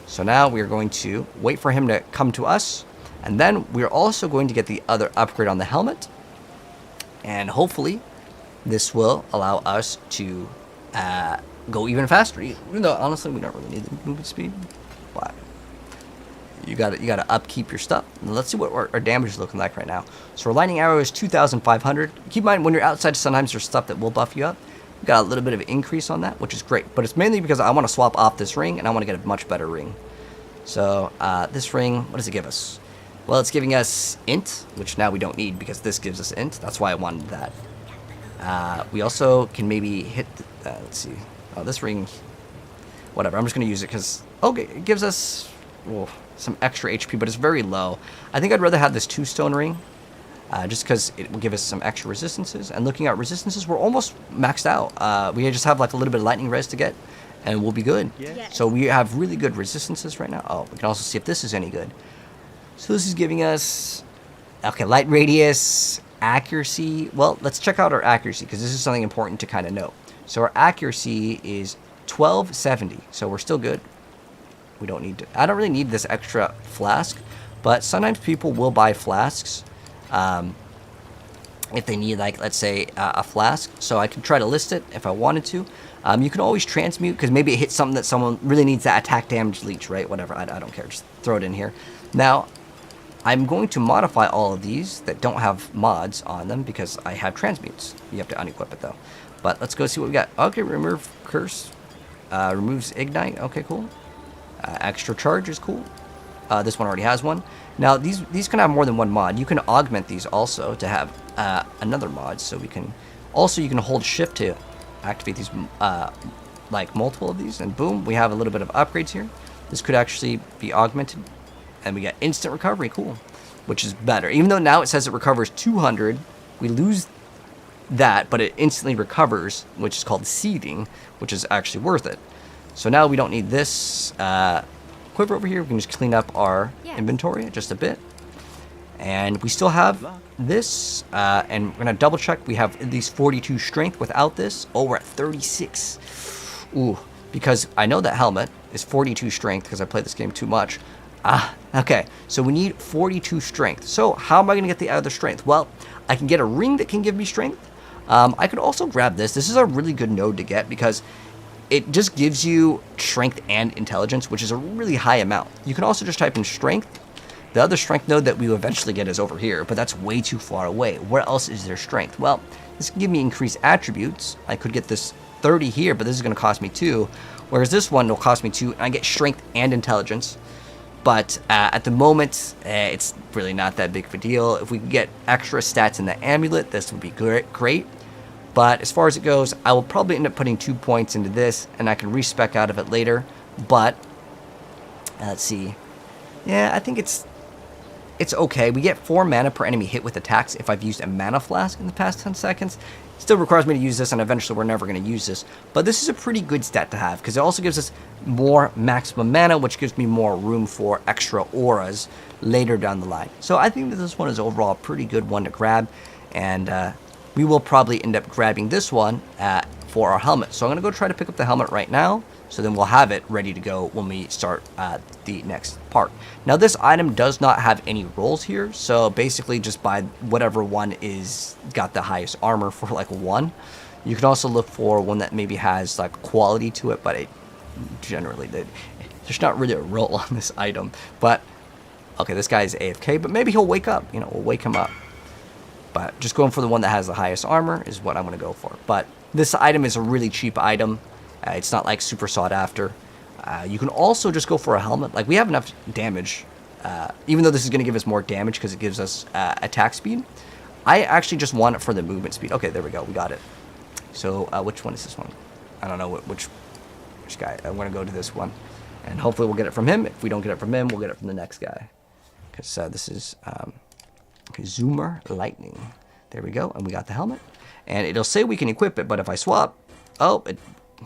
So now we are going to wait for him to come to us. And then we're also going to get the other upgrade on the helmet. And hopefully this will allow us to go even faster. Even though, honestly, we don't really need the movement speed. But You gotta upkeep your stuff. And let's see what our damage is looking like right now. So our lightning arrow is 2,500. Keep in mind when you're outside, sometimes there's stuff that will buff you up. We got a little bit of an increase on that, which is great. But it's mainly because I want to swap off this ring and I want to get a much better ring. So this ring, what does it give us? Well, it's giving us int, which now we don't need because this gives us int. That's why I wanted that. We also can maybe hit. Let's see. Oh, this ring. Whatever. I'm just gonna use it because okay, it gives us. Well, some extra HP, but it's very low. I think I'd rather have this 2-stone ring, just because it will give us some extra resistances. And looking at resistances, we're almost maxed out. We just have like a little bit of lightning res to get, and we'll be good. Yes. So we have really good resistances right now. Oh, we can also see if this is any good. So this is giving us, okay, light radius, accuracy. Well, let's check out our accuracy, because this is something important to kind of know. So our accuracy is 1270, so we're still good. We don't need to, I don't really need this extra flask, but sometimes people will buy flasks if they need, like, let's say a flask. So I can try to list it if I wanted to. You can always transmute, because maybe it hits something that someone really needs that attack damage leech, right? Whatever, I don't care, just throw it in here. Now I'm going to modify all of these that don't have mods on them because I have transmutes. You have to unequip it though. But let's go see what we got. Okay, remove curse, removes ignite. Okay, cool. Extra charge is cool. This one already has one. Now these can have more than one mod. You can augment these also to have another mod. So we can also, you can hold shift to activate these, like multiple of these, and boom, we have a little bit of upgrades here. This could actually be augmented, and we get instant recovery. Cool, which is better. Even though now it says it recovers 200, we lose that, but it instantly recovers, which is called seeding, which is actually worth it. So now we don't need this quiver over here. We can just clean up our inventory just a bit. And we still have this, and we're going to double check. We have at least 42 strength without this. Oh, we're at 36. Ooh, because I know that helmet is 42 strength because I played this game too much. Okay, so we need 42 strength. So how am I going to get the other strength? Well, I can get a ring that can give me strength. I could also grab this. This is a really good node to get because it just gives you strength and intelligence, which is a really high amount. You can also just type in strength. The other strength node that we will eventually get is over here, but that's way too far away. Where else is there strength? Well, this can give me increased attributes. I could get this 30 here, but this is going to cost me 2. Whereas this one will cost me 2, and I get strength and intelligence. But at the moment, it's really not that big of a deal. If we could get extra stats in the amulet, this would be great. But as far as it goes, I will probably end up putting 2 points into this, and I can respec out of it later. But let's see. Yeah, I think it's okay. We get 4 mana per enemy hit with attacks if I've used a mana flask in the past 10 seconds. It still requires me to use this, and eventually we're never going to use this. But this is a pretty good stat to have, because it also gives us more maximum mana, which gives me more room for extra auras later down the line. So I think that this one is overall a pretty good one to grab, and we will probably end up grabbing this one for our helmet. So I'm going to go try to pick up the helmet right now, so then we'll have it ready to go when we start the next part. Now this item does not have any rolls here, so basically just buy whatever one is got the highest armor for like 1. You can also look for one that maybe has like quality to it, but it generally there's not really a roll on this item. But okay, this guy is AFK, but maybe he'll wake up. You know, we'll wake him up. But just going for the one that has the highest armor is what I'm going to go for. But this item is a really cheap item. It's not like super sought after. You can also just go for a helmet. Like we have enough damage, even though this is going to give us more damage because it gives us attack speed. I actually just want it for the movement speed. Okay, there we go. We got it. So which one is this one? I don't know which guy. I want to go to this one. And hopefully we'll get it from him. If we don't get it from him, we'll get it from the next guy. Because this is Zoomer Lightning. There we go. And we got the helmet. And it'll say we can equip it, but if I swap,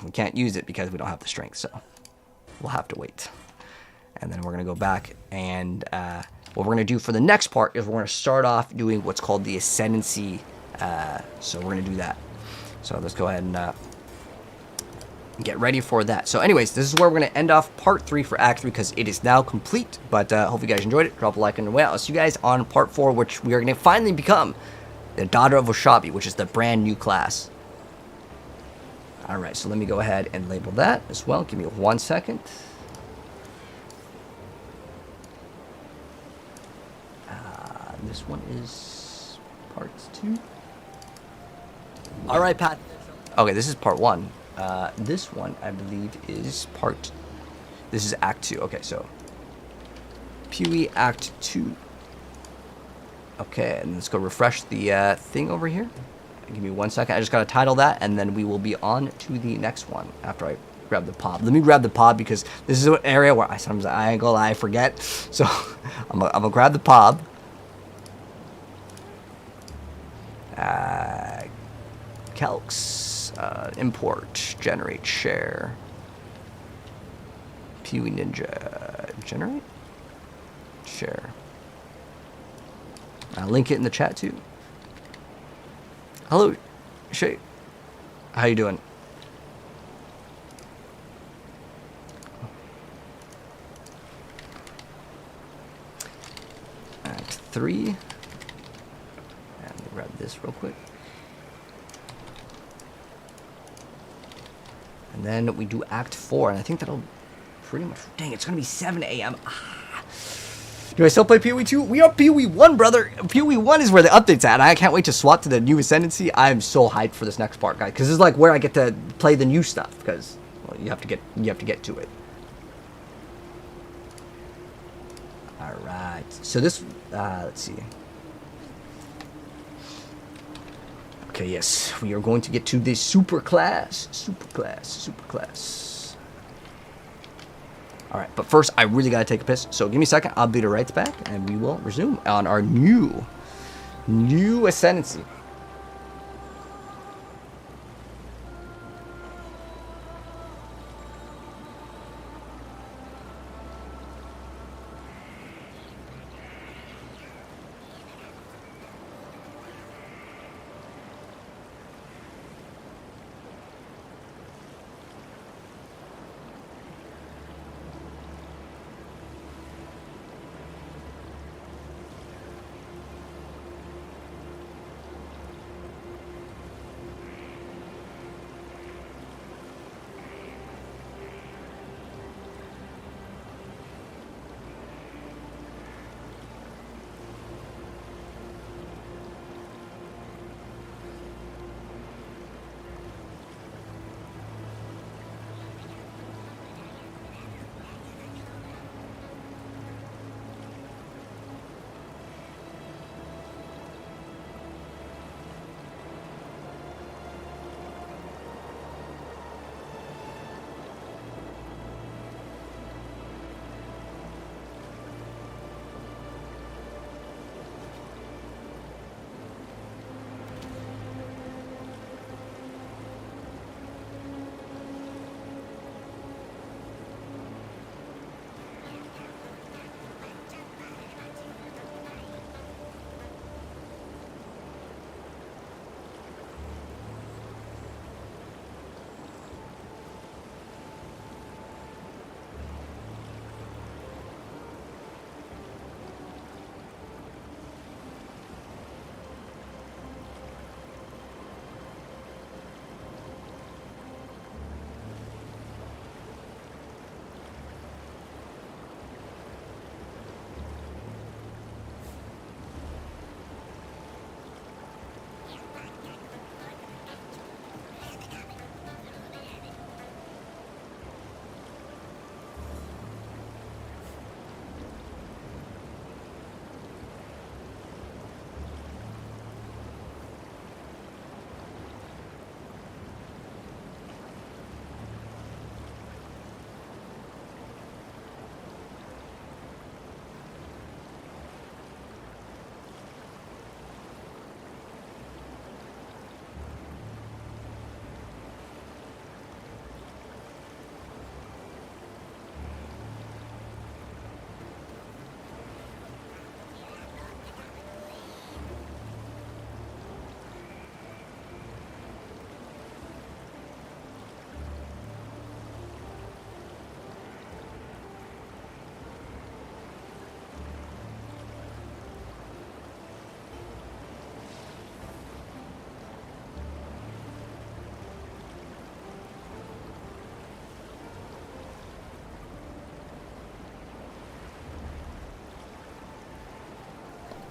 we can't use it because we don't have the strength. So we'll have to wait. And then we're going to go back, and what we're going to do for the next part is we're going to start off doing what's called the Ascendancy. So we're going to do that. So let's go ahead and get ready for that. So anyways, this is where we're going to end off part 3 for Act 3 because it is now complete. But hope you guys enjoyed it. Drop a like on the way out. I'll see you guys on part 4, which we are going to finally become the Daughter of Oshabi, which is the brand new class. Alright, so let me go ahead and label that as well. Give me 1 second. this one is part 2. All right, Pat. Okay, this is part 1. This one, I believe, is part... This is Act 2. Okay, so... PoE Act 2. Okay, and let's go refresh the thing over here. Give me 1 second. I just got to title that, and then we will be on to the next one after I grab the pod. Let me grab the pod because this is an area where I sometimes I ain't gonna lie, I forget. So I'm gonna grab the pod. Calcs, import, generate, share. PoE Ninja, generate, share. I'll link it in the chat too. Hello, Shay. How you doing? Act 3. And let me grab this real quick. And then we do Act 4, and I think that'll pretty much... Dang, it's going to be 7 a.m. Do I still play PoE 2? We are PoE 1, brother. PoE 1 is where the update's at. I can't wait to swap to the new Ascendancy. I'm so hyped for this next part, guys, because this is like where I get to play the new stuff. Because well, you have to get to it. All right. So this, let's see. Okay, yes, we are going to get to this super class. All right, but first, I really got to take a piss. So give me a second. I'll be right back, and we will resume on our new Ascendancy.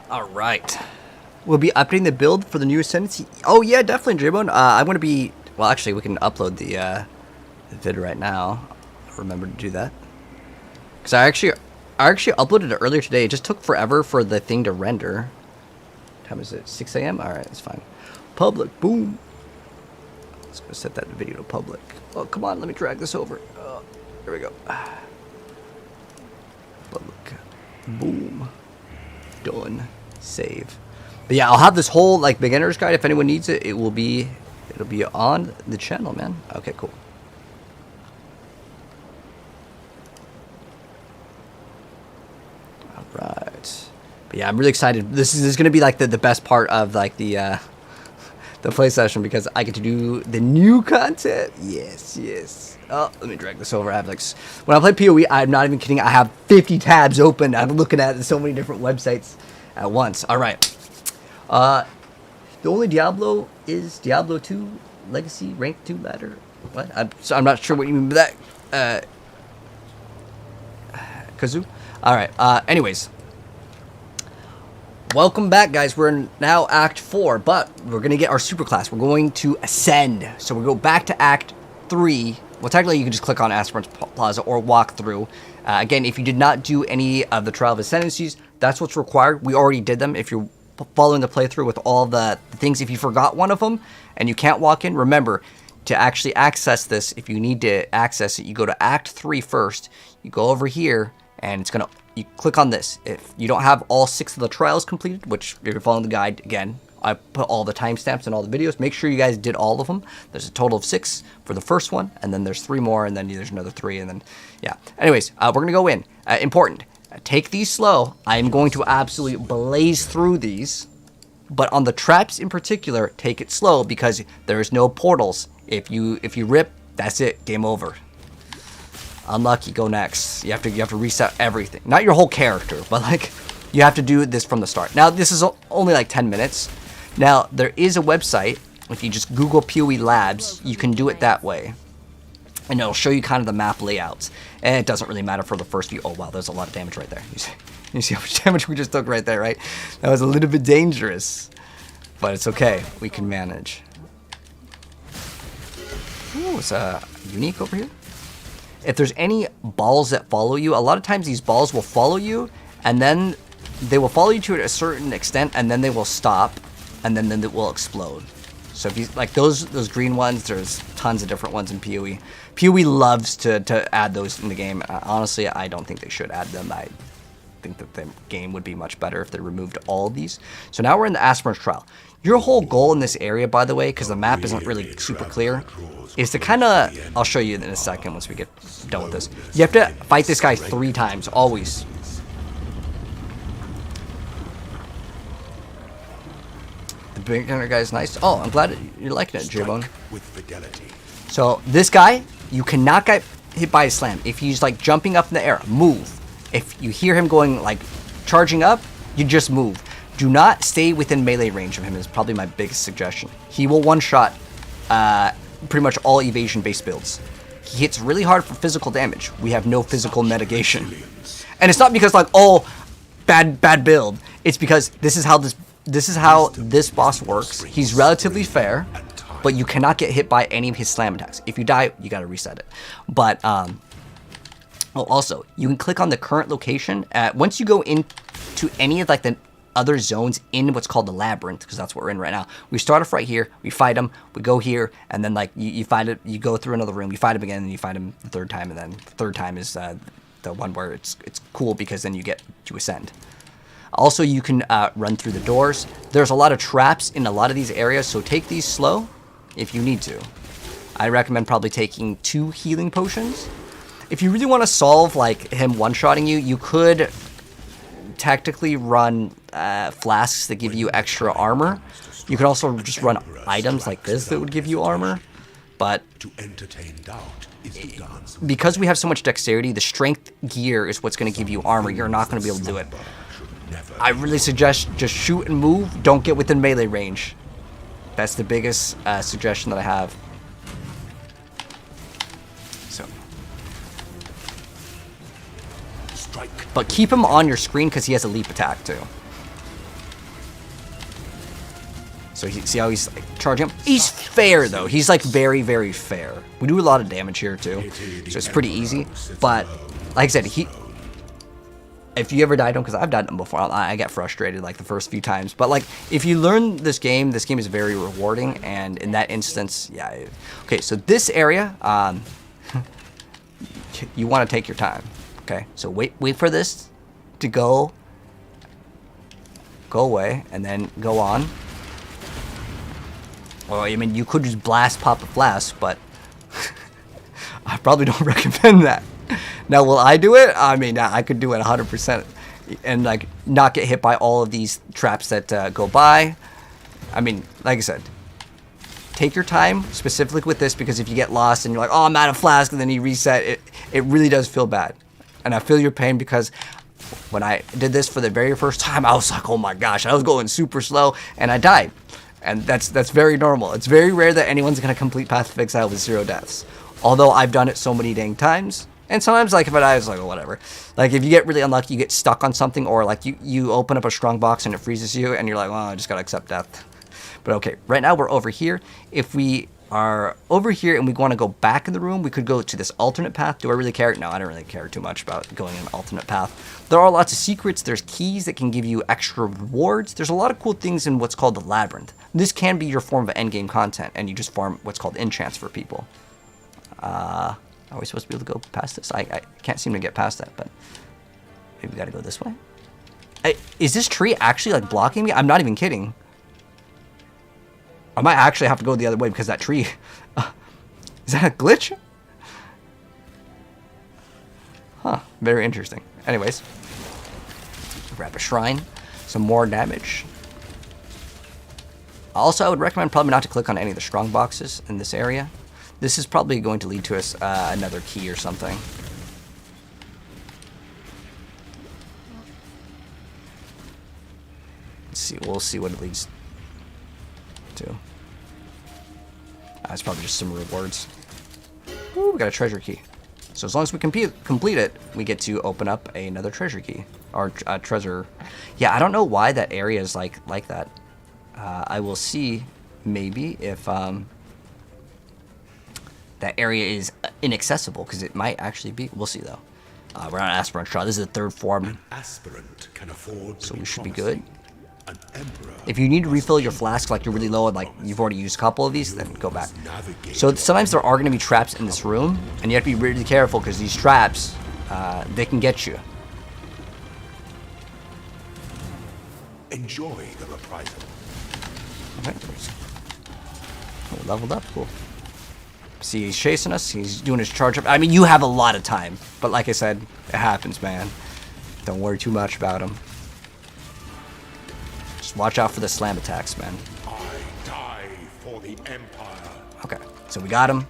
All right. We'll be updating the build for the new Ascendancy. Oh yeah, definitely, J-Bone. I'm gonna be. Well, actually, we can upload the vid right now. Remember to do that. Because I actually uploaded it earlier today. It just took forever for the thing to render. What time is it? 6 a.m. All right, that's fine. Public. Boom. Let's go set that video to public. Oh, come on. Let me drag this over. Oh, here we go. Public. Boom. Done. Save. But yeah, I'll have this whole like beginner's guide. If anyone needs it, it'll be on the channel, man. Okay, cool. All right. But yeah, I'm really excited. This is going to be like the best part of like the play session because I get to do the new content. Yes, yes. Oh, let me drag this over. I have like when I play PoE, I'm not even kidding. I have 50 tabs open. I'm looking at so many different websites at once. All right. The only Diablo is Diablo 2 Legacy Rank 2 ladder. What? I'm not sure what you mean by that. Kazoo? Alright, anyways. Welcome back, guys. We're now Act 4, but we're going to get our superclass. We're going to ascend. So we'll go back to Act 3. Well, technically, you can just click on Aspirant's Plaza or walk through. Again, if you did not do any of the Trial of Ascendancies, that's what's required. We already did them. If you're following the playthrough with all the things, if you forgot one of them and you can't walk in, remember to actually access this. If you need to access it, you go to Act 3 first. You go over here, and it's gonna. You click on this. If you don't have all 6 of the trials completed, which if you're following the guide, again, I put all the timestamps in all the videos. Make sure you guys did all of them. There's a total of 6 for the first one, and then there's 3 more, and then there's another 3, and then yeah. Anyways, we're gonna go in. Important. Take these slow. I'm going to absolutely blaze through these, but on the traps in particular, take it slow because there's no portals. If you rip, that's it. Game over. Unlucky. Go next. You have to reset everything. Not your whole character, but like you have to do this from the start. Now this is only like 10 minutes. Now there is a website. If you just Google PoE Labs, you can do it that way. And it'll show you kind of the map layouts. And it doesn't really matter for the first few. Oh, wow, there's a lot of damage right there. You see how much damage we just took right there, right? That was a little bit dangerous. But it's okay. We can manage. Ooh, it's unique over here. If there's any balls that follow you, a lot of times these balls will follow you. And then they will follow you to a certain extent. And then they will stop. And then it will explode. So if you like those green ones, there's tons of different ones in PoE. PoE loves to add those in the game. Honestly, I don't think they should add them. I think that the game would be much better if they removed all of these. So now we're in the Aspirant's Trial. Your whole goal in this area, by the way, because the map isn't really super clear, is to kind of, I'll show you in a second once we get done with this. You have to fight this guy 3 times, always. The beginner guy's nice. Oh, I'm glad you're liking it, J-Bone. So this guy, you cannot get hit by a slam. If he's like jumping up in the air, move. If you hear him going like charging up, you just move. Do not stay within melee range of him is probably my biggest suggestion. He will one-shot pretty much all evasion-based builds. He hits really hard for physical damage. We have no physical mitigation. And it's not because like, oh, bad build. It's because this is how this boss works. He's relatively fair, but you cannot get hit by any of his slam attacks. If you die, you gotta reset it. But oh, also, you can click on the current location. Once you go into any of like the other zones in what's called the labyrinth, because that's what we're in right now. We start off right here, we fight him, we go here, and then like you fight it, you go through another room, you fight him again, and you fight him the 3rd time, and then the 3rd time is the one where it's cool because then you get to ascend. Also, you can run through the doors. There's a lot of traps in a lot of these areas, so take these slow if you need to. I recommend probably taking 2 healing potions. If you really want to solve like him one-shotting you, you could tactically run flasks that give you extra armor. You can also just run items like this that would give you armor. But because we have so much dexterity, the strength gear is what's going to give you armor. You're not going to be able to do it. I really suggest just shoot and move. Don't get within melee range. That's the biggest suggestion that I have. So, but keep him on your screen because he has a leap attack too. So see how he's like charging him? He's fair though. He's like very, very fair. We do a lot of damage here too, so it's pretty easy. But like I said, if you ever died to him, because I've died to him before, I get frustrated like the first few times. But like if you learn this game is very rewarding. And in that instance, yeah. Okay, so this area, you want to take your time. Okay, so wait for this to go away, and then go on. Well, I mean, you could just pop a flask, but I probably don't recommend that. Now, will I do it? I mean, I could do it 100% and like not get hit by all of these traps that go by. I mean, like I said, take your time specifically with this, because if you get lost and you're like, oh, I'm out of flask, and then you reset, it really does feel bad. And I feel your pain, because when I did this for the very first time, I was like, oh my gosh, I was going super slow and I died. And that's very normal. It's very rare that anyone's going to complete Path of Exile with 0 deaths. Although I've done it so many dang times. And sometimes, like, if I die, it's like, oh, whatever. Like, if you get really unlucky, you get stuck on something, or, like, you open up a strong box and it freezes you, and you're like, well, I just gotta accept death. But, okay, right now we're over here. If we are over here and we want to go back in the room, we could go to this alternate path. Do I really care? No, I don't really care too much about going in an alternate path. There are lots of secrets. There's keys that can give you extra rewards. There's a lot of cool things in what's called the labyrinth. This can be your form of endgame content, and you just farm what's called enchants for people. Are we supposed to be able to go past this? I can't seem to get past that, but maybe we gotta go this way. Is this tree actually like blocking me? I'm not even kidding. I might actually have to go the other way because that tree... is that a glitch? Huh, very interesting. Anyways, grab a shrine, some more damage. Also, I would recommend probably not to click on any of the strong boxes in this area. This is probably going to lead to us another key or something. Let's see, we'll see what it leads to. It's probably just some rewards. Ooh, we got a treasure key. So as long as we complete it, we get to open up another treasure key. Or treasure. Yeah, I don't know why that area is like that. I will see maybe if that area is inaccessible, because it might actually be. We'll see though. We're on aspirant trial. This is the third form. An aspirant can afford So to we be should be promising. good. An emperor If you need to refill your flask, like you're really low and like you've already used a couple of these, then go back. So sometimes there are going to be traps in this room, and you have to be really careful, because these traps, they can get you. enjoy the reprisal. Okay. Oh, leveled up, cool. See, he's chasing us. He's doing his charge up. I mean, you have a lot of time, but like I said, it happens, man. Don't worry too much about him. Just watch out for the slam attacks, man. I die for the Empire. Okay, so we got him.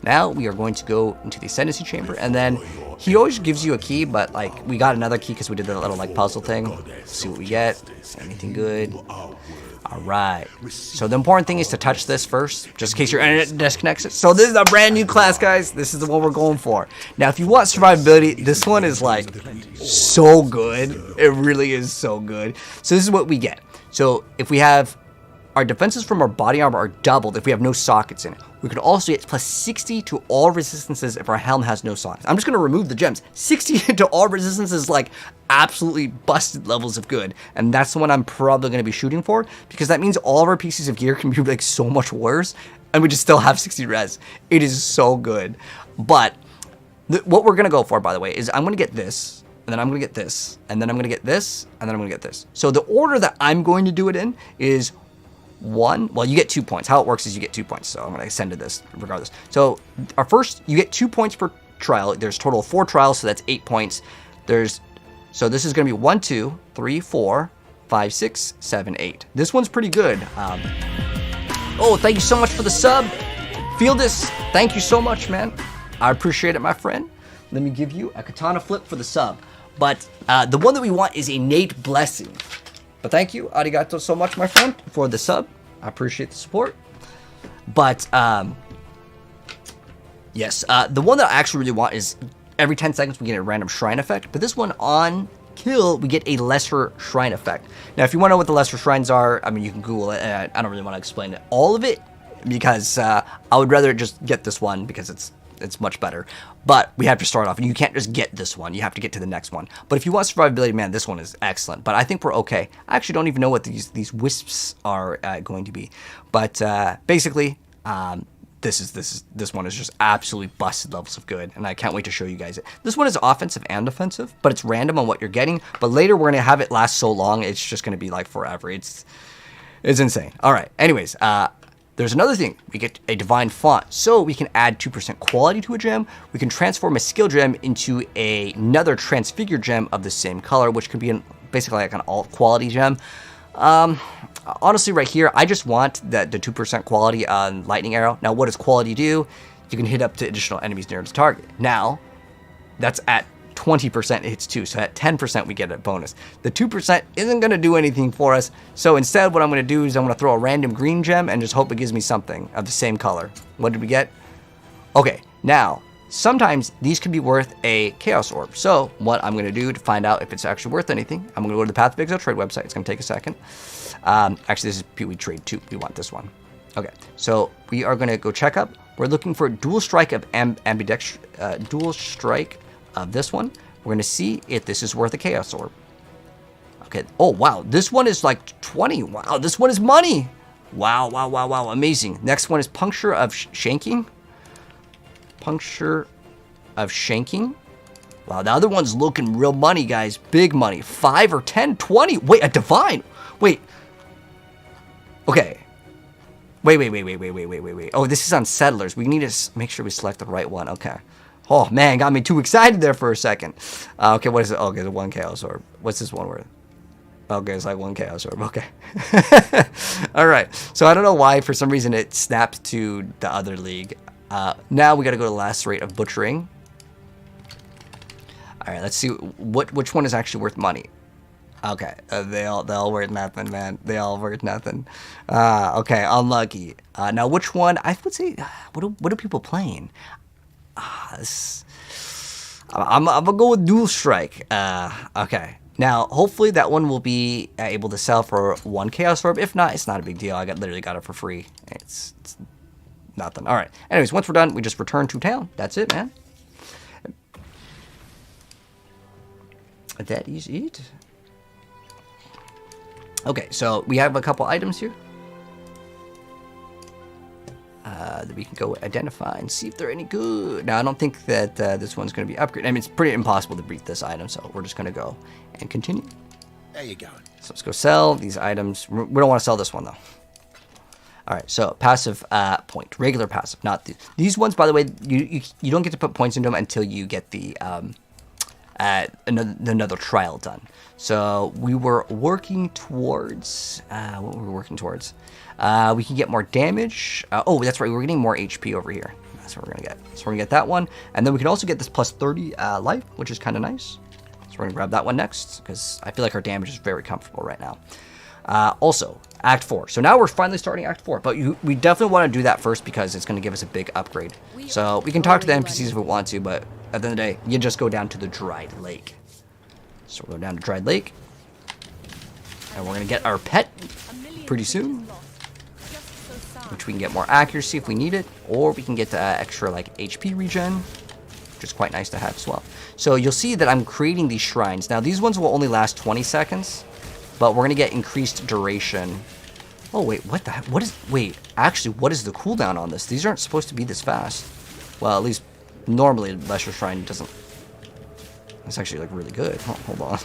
Now we are going to go into the Ascendancy chamber, and then he always gives you a key, but like we got another key because we did that little like puzzle thing. Let's see what we get. Anything good? All right. So the important thing is to touch this first, just in case your internet disconnects it. So this is a brand new class, guys. This is the one we're going for. Now, if you want survivability, this one is like so good. It really is so good. So this is what we get. So if we have our defenses from our body armor are doubled if we have no sockets in it. We could also get plus 60 to all resistances if our helm has no sockets. I'm just going to remove the gems. 60 to all resistances, like absolutely busted levels of good. And that's the one I'm probably going to be shooting for, because that means all of our pieces of gear can be like so much worse and we just still have 60 res. It is so good. But what we're going to go for, by the way, is I'm going to get this, and then I'm going to get this, and then I'm going to get this, and then I'm going to get this. So the order that I'm going to do it in is well, you get 2 points. How it works is you get 2 points. So I'm going to extend to this regardless. So our first, you get 2 points per trial. There's a total of 4 trials, so that's 8 points. So this is going to be 1, 2, 3, 4, 5, 6, 7, 8. This one's pretty good. Oh, thank you so much for the sub. Feel this. Thank you so much, man. I appreciate it, my friend. Let me give you a katana flip for the sub. But the one that we want is innate blessing. But thank you, arigato so much, my friend, for the sub. I appreciate the support. But, yes, the one that I actually really want is every 10 seconds we get a random shrine effect. But this one on kill, we get a lesser shrine effect. Now, if you want to know what the lesser shrines are, I mean, you can Google it. And I don't really want to explain all of it because I would rather just get this one because it's much better. But we have to start off. You can't just get this one. You have to get to the next one. But if you want survivability, man, this one is excellent. But I think we're okay. I actually don't even know what these wisps are going to be. But basically, this one is just absolutely busted levels of good, and I can't wait to show you guys it. This one is offensive and defensive, but it's random on what you're getting. But later we're gonna have it last so long, it's just gonna be like forever. It's insane. All right. Anyways, there's another thing. We get a divine font, so we can add 2% quality to a gem. We can transform a skill gem into another transfigured gem of the same color, which could be basically like an alt quality gem. Honestly, right here, I just want the 2% quality on lightning arrow. Now, what does quality do? You can hit up to additional enemies near its target. Now, that's at 20% it hits 2, so at 10% we get a bonus. The 2% isn't going to do anything for us, so instead what I'm going to do is I'm going to throw a random green gem and just hope it gives me something of the same color. What did we get? Okay, now, sometimes these could be worth a Chaos Orb. So what I'm going to do to find out if it's actually worth anything, I'm going to go to the Path of Exile trade website. It's going to take a second. Actually, this is PoE Trade 2. We want this one. Okay, so we are going to go check up. We're looking for dual strike of dual strike of this one. We're going to see if this is worth a Chaos Orb. Okay. Oh, wow. This one is like 20. Wow, this one is money. Wow, wow, wow, wow. Amazing. Next one is Puncture of Shanking. Puncture of Shanking. Wow, the other one's looking real money, guys. Big money. 5 or 10, 20. Wait, a divine. Wait. Okay. Wait. Oh, this is on Settlers. We need to make sure we select the right one. Okay. Oh, man, got me too excited there for a second. Okay, what is it? Okay, the 1 Chaos Orb. What's this one worth? Okay, it's like 1 Chaos Orb. Okay. All right. So I don't know why, for some reason, it snapped to the other league. Now we got to go to Lacerate of Butchering. All right, let's see which one is actually worth money. Okay, they all worth nothing, man. They all worth nothing. Okay, unlucky. Now, which one? I would say, what are people playing? I'm gonna go with Dual Strike. Okay. Now, hopefully that one will be able to sell for 1 Chaos Orb. If not, it's not a big deal. I literally got it for free. It's nothing. All right. Anyways, once we're done, we just return to town. That's it, man. That is it. Okay, so we have a couple items here that we can go identify and see if they're any good. Now, I don't think that this one's going to be upgraded. I mean, it's pretty impossible to beat this item, so we're just going to go and continue. There you go. So let's go sell these items. We don't want to sell this one, though. All right, so passive point, regular passive, not these ones. By the way, you don't get to put points into them until you get the another trial done. So we were working towards what were we working towards? We can get more damage. Oh, that's right, we're getting more HP over here. That's what we're gonna get. So we're gonna get that one, and then we can also get this plus 30 life, which is kind of nice. So we're gonna grab that one next because I feel like our damage is very comfortable right now. Also, Act 4. So now we're finally starting Act 4, but we definitely want to do that first because it's going to give us a big upgrade. So we can talk to the NPCs if we want to, but at the end of the day, you just go down to the Dried Lake. So we'll go down to Dried Lake, and we're going to get our pet pretty soon, which we can get more accuracy if we need it, or we can get extra like HP regen, which is quite nice to have as well. So you'll see that I'm creating these shrines. Now these ones will only last 20 seconds. But we're going to get increased duration. Oh, wait, what the heck? Wait, actually, what is the cooldown on this? These aren't supposed to be this fast. Well, at least normally Lesser Shrine doesn't. That's actually, like, really good. Oh, hold on.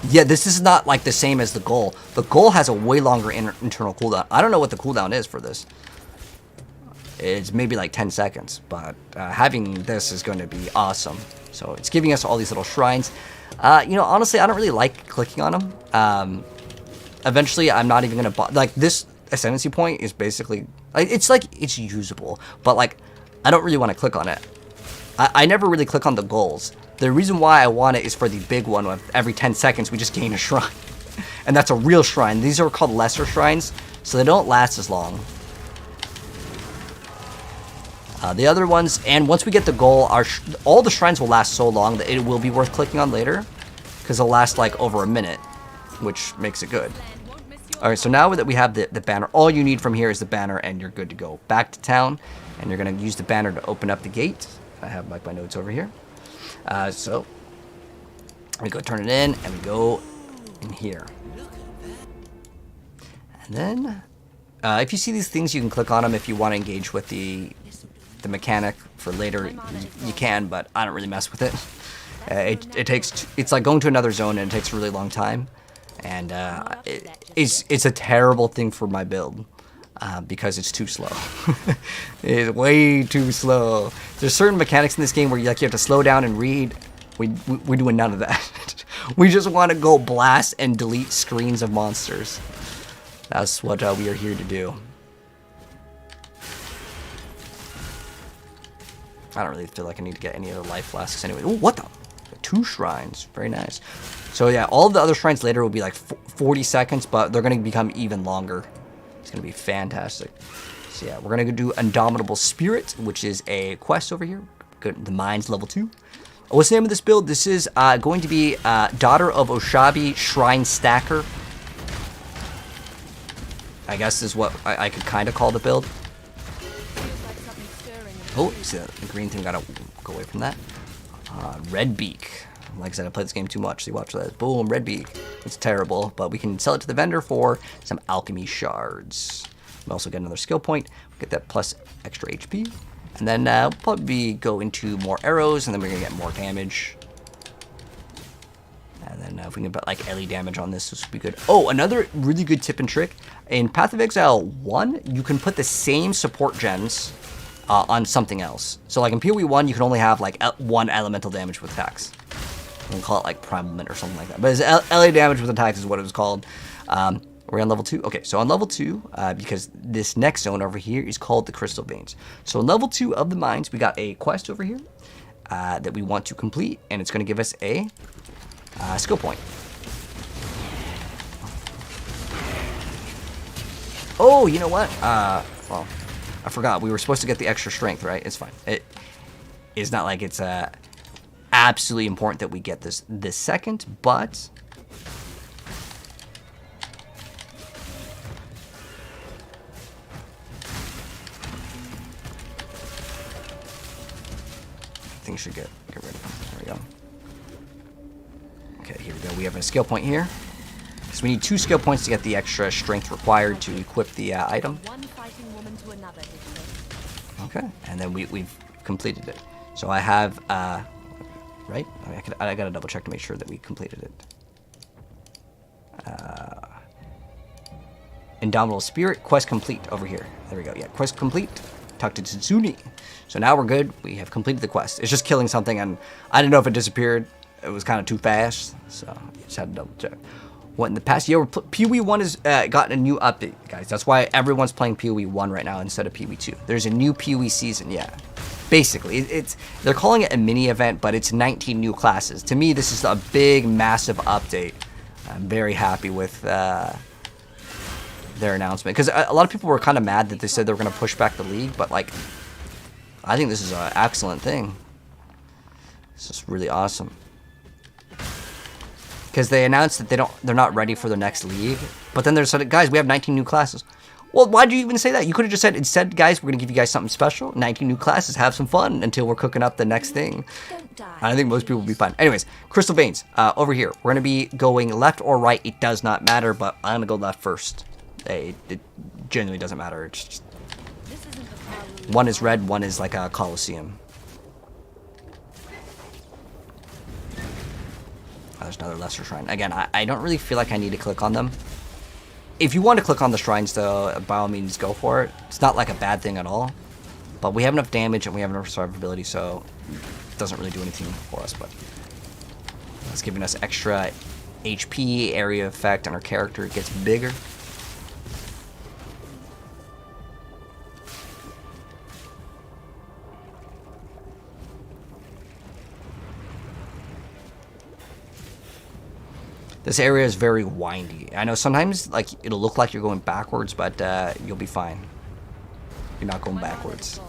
Yeah, this is not, like, the same as the goal. The goal has a way longer internal cooldown. I don't know what the cooldown is for this. It's maybe, like, 10 seconds. But having this is going to be awesome. So it's giving us all these little shrines. You know, honestly, I don't really like clicking on them. Eventually, I'm not even going to... Like, this Ascendancy point is basically... It's like, it's usable. But, like, I don't really want to click on it. I never really click on the goals. The reason why I want it is for the big one. With every 10 seconds, we just gain a shrine. And that's a real shrine. These are called lesser shrines. So they don't last as long. The other ones, and once we get the goal, all the shrines will last so long that it will be worth clicking on later, because they'll last like over a minute, which makes it good. All right, so now that we have the banner, all you need from here is the banner, and you're good to go. Back to town, and you're gonna use the banner to open up the gate. I have like my notes over here. So we go turn it in, and we go in here. And then, if you see these things, you can click on them if you want to engage with the mechanic for later. You can, but I don't really mess with it. It's like going to another zone, and it takes a really long time. And it's a terrible thing for my build. Because it's too slow. It's way too slow. There's certain mechanics in this game where you have to slow down and read. We're doing none of that. We just want to go blast and delete screens of monsters. That's what we are here to do. I don't really feel like I need to get any other life flasks anyway. Ooh, what the? 2 shrines. Very nice. So yeah, all the other shrines later will be like 40 seconds, but they're going to become even longer. It's going to be fantastic. So yeah, we're going to do Indomitable Spirit, which is a quest over here. Good. The Mine's level 2. What's the name of this build? This is going to be Daughter of Oshabi Shrine Stacker. I guess is what I could kind of call the build. Oh, see that? The green thing, gotta go away from that. Red Beak. Like I said, I played this game too much, so you watch that. Boom, Red Beak. It's terrible, but we can sell it to the vendor for some alchemy shards. We also get another skill point. We get that plus extra HP. And then we'll probably go into more arrows, and then we're going to get more damage. And then if we can put like LE damage on this would be good. Oh, another really good tip and trick. In Path of Exile 1, you can put the same support gens on something else. So like in PoE 1, you can only have like 1 elemental damage with attacks. We can call it like Primalment or something like that. But it's LA damage with attacks is what it was called. We're on level 2. Okay, so on level 2, because this next zone over here is called the Crystal Veins. So on level 2 of the mines, we got a quest over here that we want to complete, and it's going to give us a skill point. Oh, you know what? Well, I forgot. We were supposed to get the extra strength, right? It's fine. It's not like it's absolutely important that we get this second, but things should get rid of them. There we go. Okay, here we go. We have a skill point here. So we need 2 skill points to get the extra strength required to equip the item. Okay, and then we've completed it. So I have right? I gotta double check to make sure that we completed it. Indomitable Spirit, quest complete over here. There we go. Yeah, quest complete. Talk to Tsuni. So now we're good. We have completed the quest. It's just killing something, and I didn't know if it disappeared. It was kind of too fast, so just had to double check. What in the past year, PoE 1 has gotten a new update, guys. That's why everyone's playing PoE 1 right now instead of PoE 2. There's a new PoE season, yeah. Basically, they're calling it a mini event, but it's 19 new classes. To me, this is a big, massive update. I'm very happy with their announcement, because a lot of people were kind of mad that they said they were going to push back the league, but like, I think this is an excellent thing. This is really awesome. Because they announced that they're not ready for the next league, but then they said, guys, we have 19 new classes. Well, why did you even say that? You could have just said, instead, guys, we're going to give you guys something special. 19 new classes, have some fun until we're cooking up the next thing. I think most people will be fine. Anyways, Crystal Veins, over here. We're going to be going left or right. It does not matter, but I'm going to go left first. It genuinely doesn't matter. It's just, one is red, one is like a Colosseum. Oh, there's another lesser shrine. Again, I don't really feel like I need to click on them. If you want to click on the shrines, though, by all means, go for it. It's not like a bad thing at all. But we have enough damage and we have enough survivability, so it doesn't really do anything for us. But it's giving us extra HP, area effect, and our character gets bigger. This area is very windy. I know sometimes like it'll look like you're going backwards, but you'll be fine. You're not going backwards.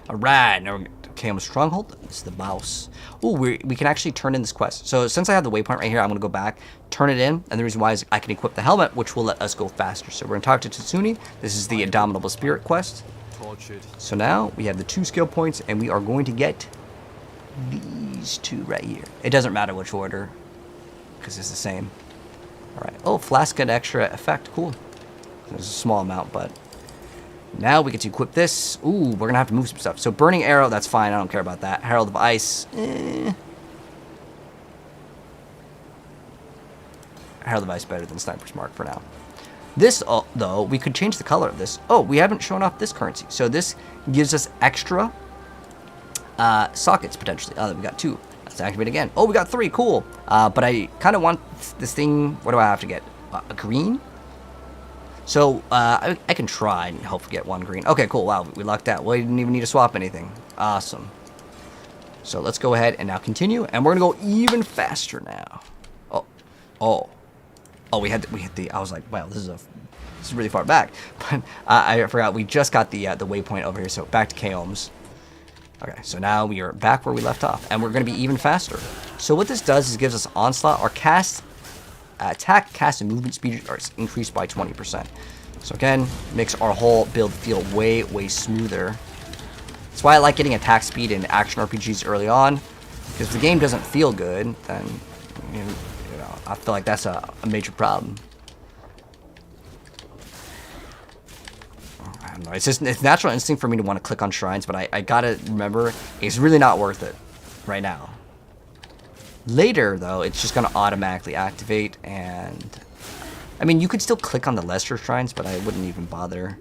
Alright, now we're Kaom's Stronghold. This is the mouse. Oh, we can actually turn in this quest. So since I have the waypoint right here, I'm going to go back, turn it in, and the reason why is I can equip the helmet, which will let us go faster. So we're going to talk to Tatsuni. This is the Indomitable Spirit quest. So now we have the 2 skill points, and we are going to get these 2 right here. It doesn't matter which order, because it's the same. Alright. Oh, flask and extra effect. Cool. There's a small amount, but now we get to equip this. Ooh, we're going to have to move some stuff. So Burning Arrow, that's fine. I don't care about that. Herald of Ice. Herald of Ice better than Sniper's Mark for now. This, though, we could change the color of this. Oh, we haven't shown off this currency. So this gives us extra sockets, potentially. Oh, we got 2. Let's activate again. Oh, we got 3. Cool. But I kind of want this thing. What do I have to get? A green? So I can try and hopefully get 1 green. Okay, cool. Wow, we lucked out. We didn't even need to swap anything. Awesome. So let's go ahead and now continue. And we're going to go even faster now. Oh, we hit the. I was like, wow, this is really far back. But I forgot we just got the waypoint over here. So back to Kaom's. Okay, so now we are back where we left off, and we're going to be even faster. So what this does is gives us onslaught. Our attack, cast, and movement speed are increased by 20%. So again, makes our whole build feel way smoother. That's why I like getting attack speed in action RPGs early on, because if the game doesn't feel good, then you know, I feel like that's a major problem. I don't know. It's natural instinct for me to want to click on shrines, but I gotta remember it's really not worth it right now. Later, though, it's just gonna automatically activate, and I mean, you could still click on the lesser shrines, but I wouldn't even bother,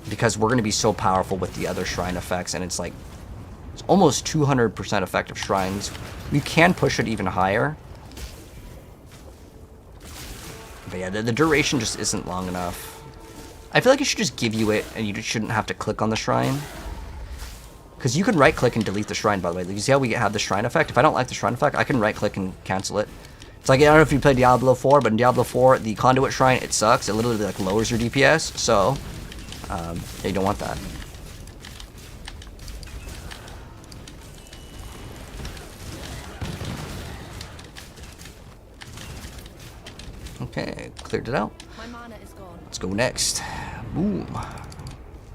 because we're gonna be so powerful with the other shrine effects, and it's like it's almost 200% effective shrines. We can push it even higher. But yeah, the duration just isn't long enough. I feel like it should just give you it, and you just shouldn't have to click on the shrine. Because you can right-click and delete the shrine, by the way. Like, you see how we have the shrine effect? If I don't like the shrine effect, I can right-click and cancel it. It's like, I don't know if you play Diablo 4, but in Diablo 4, the conduit shrine, it sucks. It literally like lowers your DPS, so yeah, you don't want that. Okay, cleared it out. My mana is gone. Let's go next. Boom.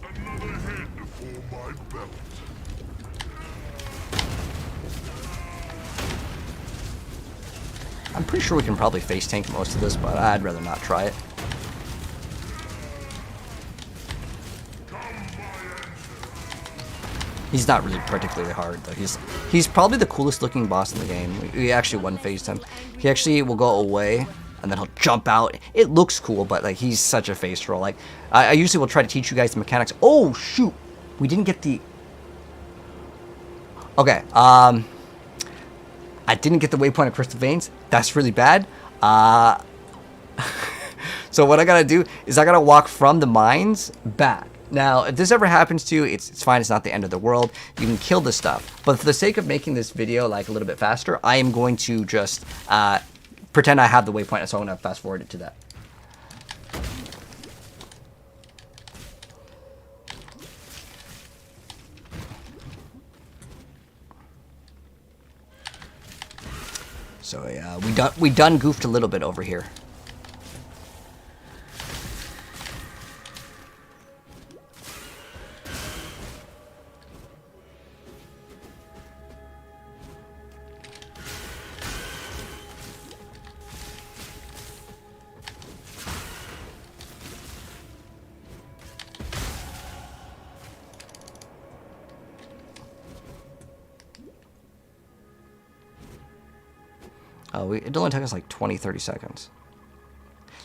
Another head for my belt. I'm pretty sure we can probably face tank most of this, but I'd rather not try it. He's not really particularly hard, though. He's probably the coolest looking boss in the game. We actually one-phased him. He actually will go away, and then he'll jump out. It looks cool, but like he's such a face roll. Like I usually will try to teach you guys the mechanics. Oh shoot, we didn't get the. Okay, I didn't get the waypoint of Crystal Veins. That's really bad. So what I gotta do is I gotta walk from the mines back. Now, if this ever happens to you, it's fine. It's not the end of the world. You can kill this stuff. But for the sake of making this video like a little bit faster, I am going to just pretend I have the waypoint, so I'm going to fast forward it to that. So yeah, we done goofed a little bit over here. It only took us like 20-30 seconds.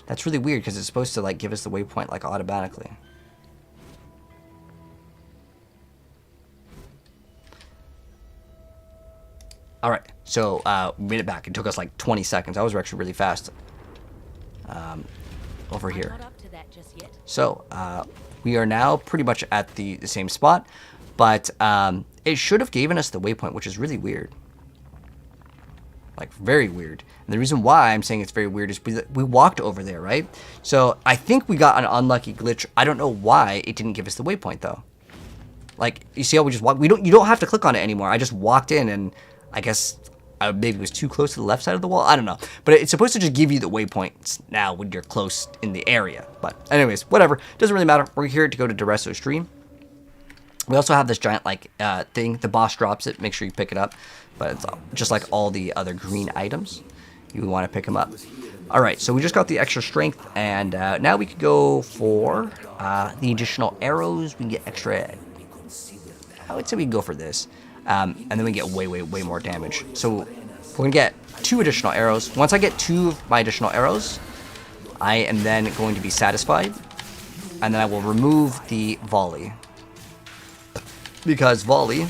That's really weird because it's supposed to like give us the waypoint like automatically. Alright, so we made it back. It took us like 20 seconds. I was actually really fast over here. Not up to that just yet. So we are now pretty much at the same spot, but it should have given us the waypoint, which is really weird. Like, very weird. And the reason why I'm saying it's very weird is we walked over there, right? So I think we got an unlucky glitch. I don't know why it didn't give us the waypoint, though. Like, you see how we just walk? You don't have to click on it anymore. I just walked in, and I guess I maybe was too close to the left side of the wall. I don't know. But it's supposed to just give you the waypoints now when you're close in the area. But anyways, whatever. Doesn't really matter. We're here to go to Dureso's stream. We also have this giant, like, thing. The boss drops it. Make sure you pick it up. But it's just like all the other green items. You want to pick them up. Alright, so we just got the extra strength. And now we could go for the additional arrows. We can get extra... I would say we can go for this. And then we get way more damage. So we're going to get 2 additional arrows. Once I get 2 of my additional arrows, I am then going to be satisfied. And then I will remove the volley. Because volley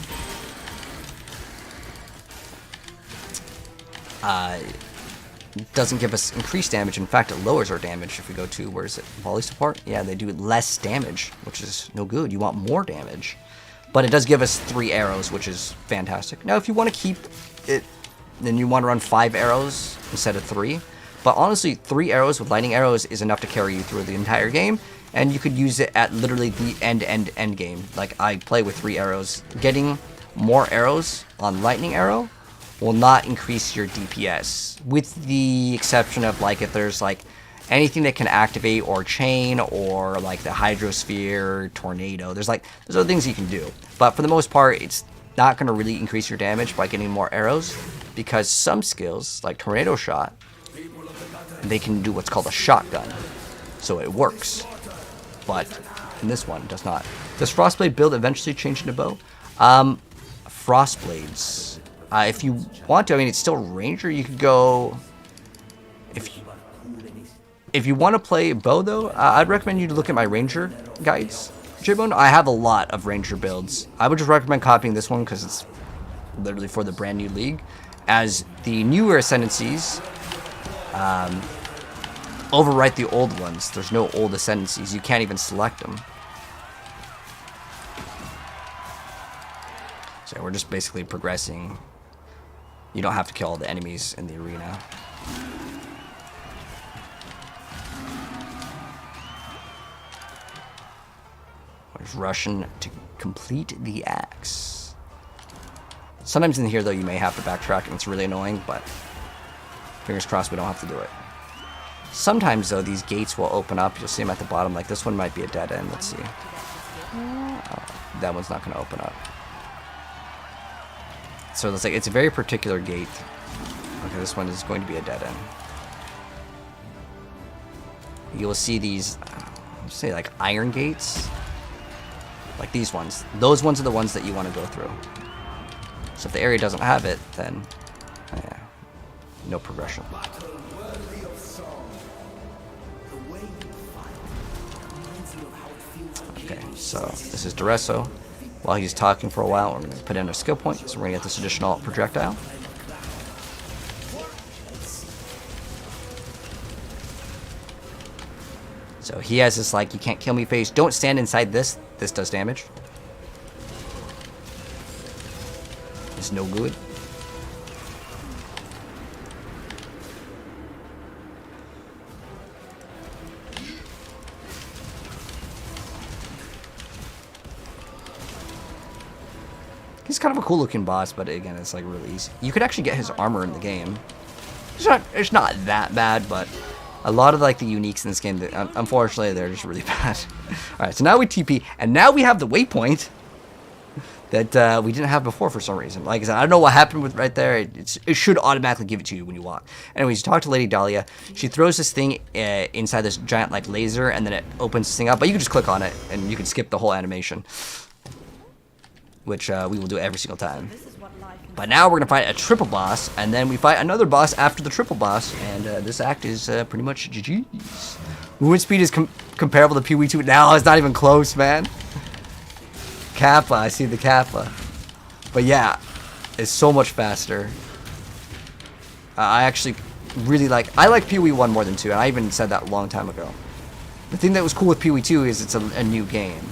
doesn't give us increased damage. In fact, it lowers our damage if we go to, where is it? Volley support? Yeah, they do less damage, which is no good. You want more damage. But it does give us 3 arrows, which is fantastic. Now, if you want to keep it, then you want to run 5 arrows instead of 3. But honestly, 3 arrows with lightning arrows is enough to carry you through the entire game. And you could use it at literally the end game. Like, I play with 3 arrows. Getting more arrows on lightning arrow will not increase your DPS. With the exception of, like, if there's, like, anything that can activate or chain, or like the hydrosphere, tornado. There's other things you can do. But for the most part, it's not going to really increase your damage by getting more arrows, because some skills, like tornado shot, they can do what's called a shotgun. So it works. But in this one, it does not. Does Frostblade build eventually change into bow? Frostblades. If you want to, I mean, it's still Ranger. You could go... If you want to play bow, though, I'd recommend you to look at my Ranger guides. J-Bone, I have a lot of Ranger builds. I would just recommend copying this one because it's literally for the brand new league. As the newer Ascendancies overwrite the old ones. There's no old Ascendancies. You can't even select them. So we're just basically progressing. You don't have to kill all the enemies in the arena. There's Russian to complete the axe. Sometimes in here, though, you may have to backtrack, and it's really annoying, but fingers crossed we don't have to do it. Sometimes, though, these gates will open up. You'll see them at the bottom. Like, this one might be a dead end. Let's see. That one's not going to open up. So it's like, it's a very particular gate. Okay, this one is going to be a dead end. You'll see these, let's say, like iron gates. Like these ones. Those ones are the ones that you want to go through. So if the area doesn't have it, then yeah, no progression. Okay, so this is Dureso. While he's talking for a while, we're going to put in a skill point, so we're going to get this additional projectile. So he has this, like, you can't kill me phase. Don't stand inside this. This does damage. It's no good. He's kind of a cool looking boss, but again, it's like really easy. You could actually get his armor in the game. It's not that bad, but a lot of like the uniques in this game, unfortunately, they're just really bad. All right, so now we TP, and now we have the waypoint that we didn't have before for some reason. Like I said, I don't know what happened with right there. It should automatically give it to you when you walk. Anyways, you talk to Lady Dahlia. She throws this thing inside this giant like laser, and then it opens this thing up. But you can just click on it, and you can skip the whole animation, which we will do every single time. But now we're going to fight a triple boss, and then we fight another boss after the triple boss, and this act is pretty much GG's. Movement speed is comparable to Pee-wee 2. Now it's not even close, man. Kappa, I see the Kappa. But yeah, it's so much faster. I actually really I like Pee-wee 1 more than 2, and I even said that a long time ago. The thing that was cool with Pee-wee 2 is it's a new game,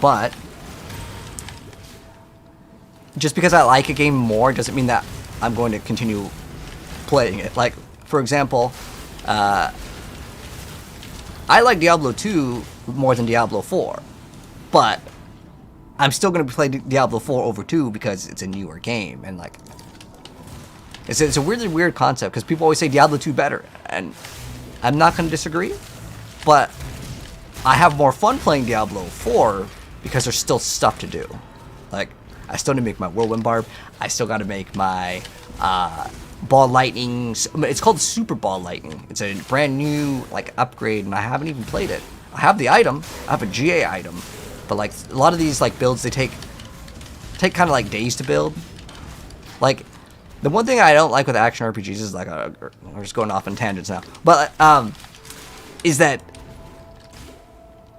but just because I like a game more doesn't mean that I'm going to continue playing it. Like, for example, I like Diablo 2 more than Diablo 4, but I'm still gonna play Diablo 4 over 2 because it's a newer game, and like, it's a really weird concept because people always say Diablo 2 better, and I'm not gonna disagree, but I have more fun playing Diablo 4 because there's still stuff to do. Like, I still need to make my Whirlwind Barb. I still got to make my Ball Lightning. It's called Super Ball Lightning. It's a brand new like upgrade, and I haven't even played it. I have the item. I have a GA item, but like a lot of these like builds, they take kind of like days to build. Like, the one thing I don't like with action RPGs is like we're just going off on tangents now, but is that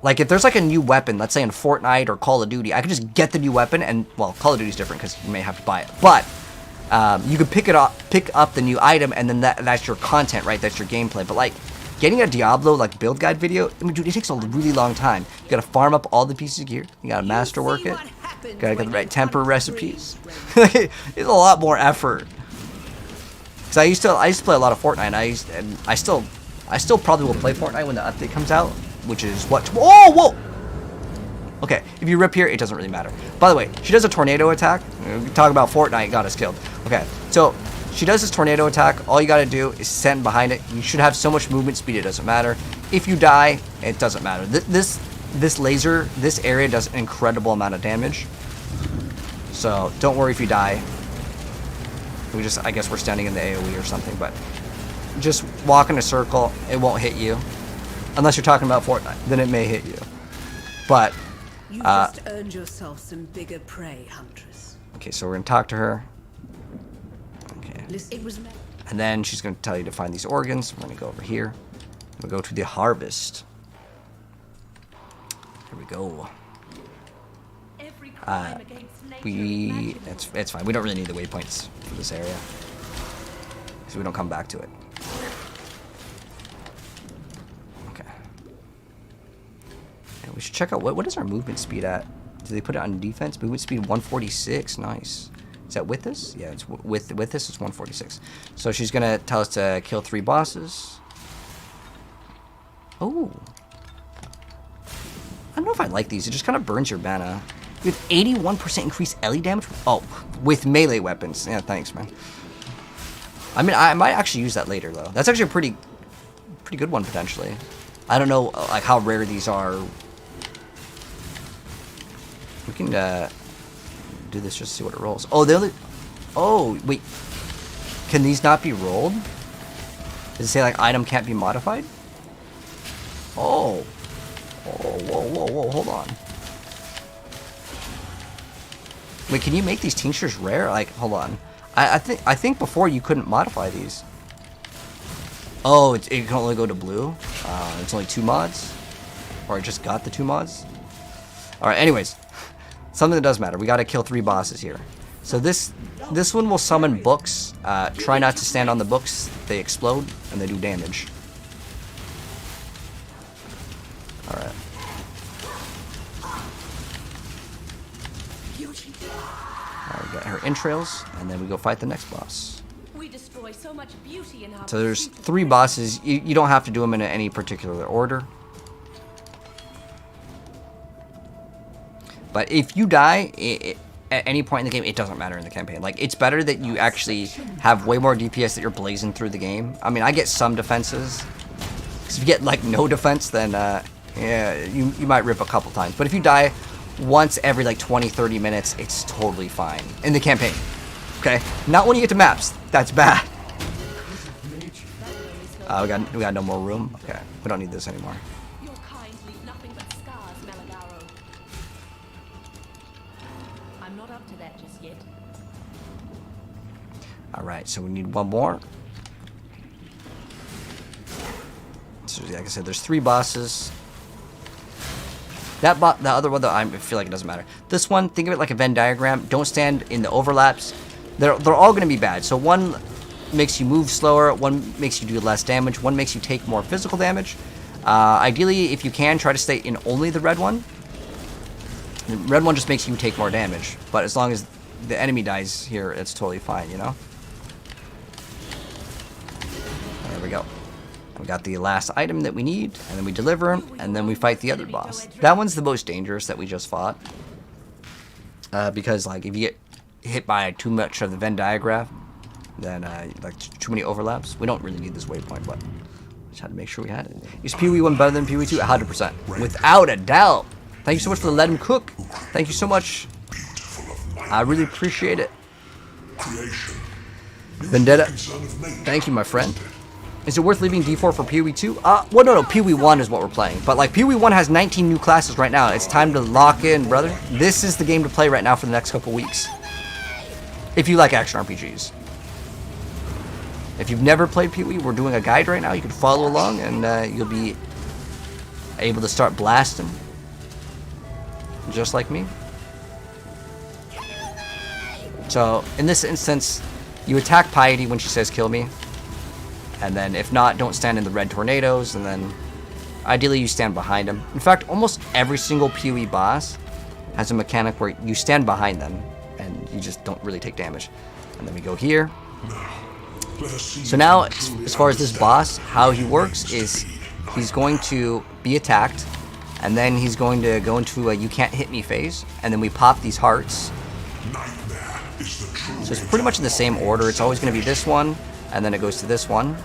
like if there's like a new weapon, let's say in Fortnite or Call of Duty, I could just get the new weapon, and well, Call of Duty's different because you may have to buy it, but you could pick up the new item, and then that's your content, right? That's your gameplay. But like getting a Diablo like build guide video, I mean, dude, it takes a really long time. You gotta farm up all the pieces of gear. You gotta masterwork it. Gotta get the right temper recipes. It's a lot more effort. Cause I used to play a lot of Fortnite. And I still probably will play Fortnite when the update comes out, which is what? Whoa! Okay, if you rip here, it doesn't really matter. By the way, she does a tornado attack. We talk about Fortnite, got us killed. Okay, so she does this tornado attack. All you gotta do is stand behind it. You should have so much movement speed, it doesn't matter. If you die, it doesn't matter. This laser, this area does an incredible amount of damage. So don't worry if you die. I guess we're standing in the AoE or something, but just walk in a circle, it won't hit you. Unless you're talking about Fortnite, then it may hit you. But You just earned yourself some bigger prey, Huntress. okay, so we're gonna talk to her. Okay. It was And then she's gonna tell you to find these organs. We're gonna go over here. We'll go to the harvest. Here we go. Every crime against nature It's fine. We don't really need the waypoints for this area, so we don't come back to it. Okay. And we should check out what is our movement speed at? Do they put it on defense? Movement speed 146. Nice. Is that with this? Yeah, it's with this. It's 146. So she's gonna tell us to kill 3 bosses. Oh. I don't know if I like these. It just kind of burns your mana. With 81% increased LE damage? Oh, with melee weapons. Yeah, thanks, man. I mean, I might actually use that later, though. That's actually a pretty good one, potentially. I don't know, like, how rare these are. We can, do this just to see what it rolls. Oh, they only... Oh, wait. Can these not be rolled? Does it say, like, item can't be modified? Oh. Oh, whoa, hold on. Wait, can you make these tinctures rare? Like, hold on. I think before you couldn't modify these. Oh, it can only go to blue? It's only 2 mods? Or I just got the 2 mods? Alright, anyways. Something that does matter. We gotta kill 3 bosses here. So this one will summon books. Try not to stand on the books. They explode, and they do damage. Alright. We got her entrails, and then we go fight the next boss. We destroy so much beauty in our So there's 3 bosses. You don't have to do them in any particular order. But if you die at any point in the game, it doesn't matter in the campaign. Like, it's better that you actually have way more DPS that you're blazing through the game. I mean, I get some defenses. Because if you get, like, no defense, then, yeah, you might rip a couple times. But if you die once every, like, 20-30 minutes, it's totally fine. In the campaign. Okay? Not when you get to maps. That's bad. We got no more room. Okay. We don't need this anymore. Your kind leave nothing but scars, Malagaro. I'm not up to that just yet. Alright, so we need 1 more. So, like I said, there's 3 bosses. The other one, though, I feel like it doesn't matter. This one, think of it like a Venn diagram. Don't stand in the overlaps. They're all going to be bad. So one makes you move slower. One makes you do less damage. One makes you take more physical damage. Ideally, if you can, try to stay in only the red one. The red one just makes you take more damage. But as long as the enemy dies here, it's totally fine, you know? There we go. We got the last item that we need, and then we deliver him, and then we fight the other boss. That one's the most dangerous that we just fought. because like if you get hit by too much of the Venn diagram, then like too many overlaps. We don't really need this waypoint, but just had to make sure we had it. Is PoE 1 better than PoE 2? 100%, without a doubt. Thank you so much for the Let Him Cook. Thank you so much. I really appreciate it. Vendetta, thank you, my friend. Is it worth leaving D4 for PoE 2? Well, no, PoE 1 is what we're playing. But like PoE 1 has 19 new classes right now. It's time to lock in, brother. This is the game to play right now for the next couple weeks. If you like action RPGs. If you've never played PoE, we're doing a guide right now. You can follow along and you'll be able to start blasting. Just like me. So, in this instance, you attack Piety when she says kill me. And then, if not, don't stand in the red tornadoes. And then, ideally, you stand behind them. In fact, almost every single PoE boss has a mechanic where you stand behind them. And you just don't really take damage. And then we go here. So now, as far as this boss, how he works is he's going to be attacked. And then he's going to go into a you can't hit me phase. And then we pop these hearts. So it's pretty much in the same order. It's always going to be this one, and then it goes to this one.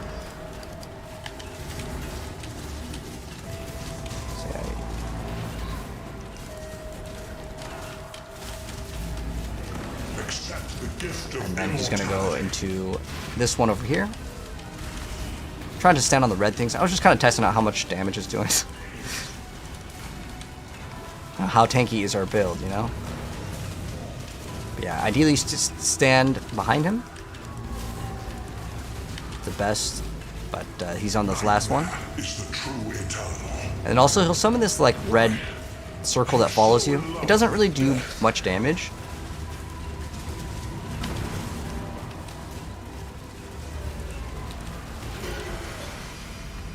And then he's going to go into this one over here. I'm trying to stand on the red things. I was just kind of testing out how much damage it's doing. How tanky is our build, you know? Yeah, ideally just stand behind him. The best, but he's on this last one. And also he'll summon this like red circle that follows you. It doesn't really do much damage.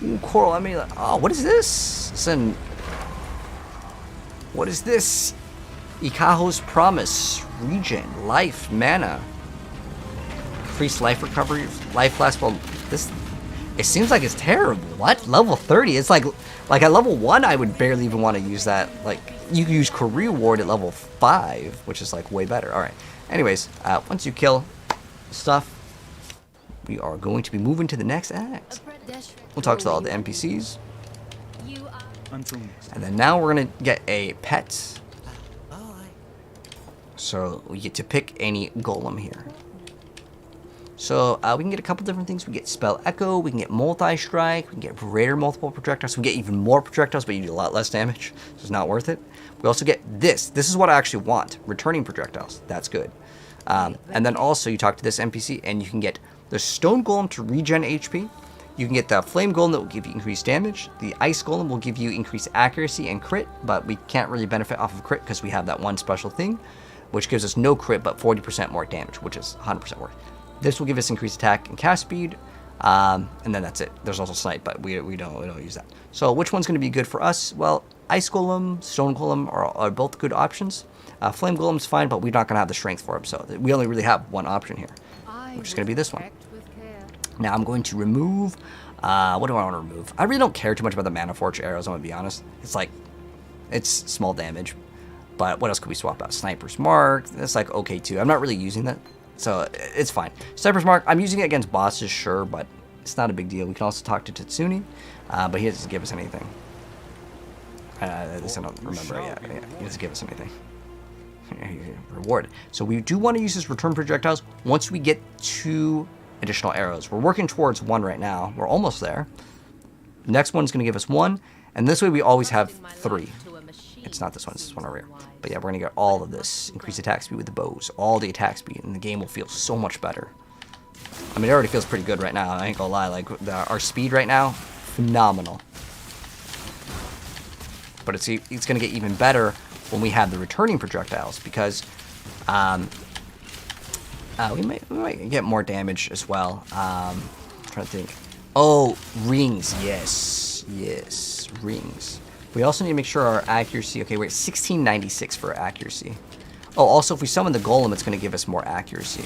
Ooh, Coral, I mean, oh, what is this? Listen, what is this? Ikaho's Promise, Regen, Life, Mana. Increased life recovery, life lasts, well, this, it seems like it's terrible. What? Level 30? It's like at level 1, I would barely even want to use that. Like, you can use Career Ward at level 5, which is like way better. Alright, anyways, once you kill stuff, we are going to be moving to the next act. We'll talk to all the NPCs. And then now we're going to get a pet. So we get to pick any golem here. So we can get a couple different things. We get Spell Echo, we can get Multi-Strike, we can get greater multiple projectiles. We get even more projectiles, but you do a lot less damage. So it's not worth it. We also get this. This is what I actually want. Returning projectiles. That's good. And then also you talk to this NPC and you can get the Stone Golem to regen HP. You can get the Flame Golem that will give you increased damage. The Ice Golem will give you increased accuracy and crit, but we can't really benefit off of crit because we have that one special thing, which gives us no crit but 40% more damage, which is 100% worth. This will give us increased attack and cast speed, and then that's it. There's also Snipe, but we don't use that. So which one's going to be good for us? Well, Ice Golem, Stone Golem are both good options. Flame Golem's fine, but we're not going to have the strength for him, so we only really have one option here, which is going to be this one. Now I'm going to remove, what do I want to remove? I really don't care too much about the Mana Forge arrows, I'm going to be honest. It's like, it's small damage. But what else could we swap out? Sniper's Mark, that's like okay too. I'm not really using that, so it's fine. Sniper's Mark, I'm using it against bosses, sure, but it's not a big deal. We can also talk to Tatsuni, but he doesn't give us anything. At least I don't remember it yet. Yeah, he doesn't give us anything. Reward. So we do want to use his return projectiles once we get 2 additional arrows. We're working towards 1 right now. We're almost there. The next one's going to give us 1, and this way we always have 3. It's not this one, it's this one over here. But yeah, we're going to get all of this. Increased attack speed with the bows. All the attack speed, and the game will feel so much better. I mean, it already feels pretty good right now. I ain't gonna lie. Like, our speed right now, phenomenal. But it's going to get even better when we have the returning projectiles, because we might get more damage as well. I'm trying to think. Oh, rings. Yes. Yes, rings. We also need to make sure our accuracy... Okay, we're at 1696 for accuracy. Oh, also, if we summon the Golem, it's going to give us more accuracy.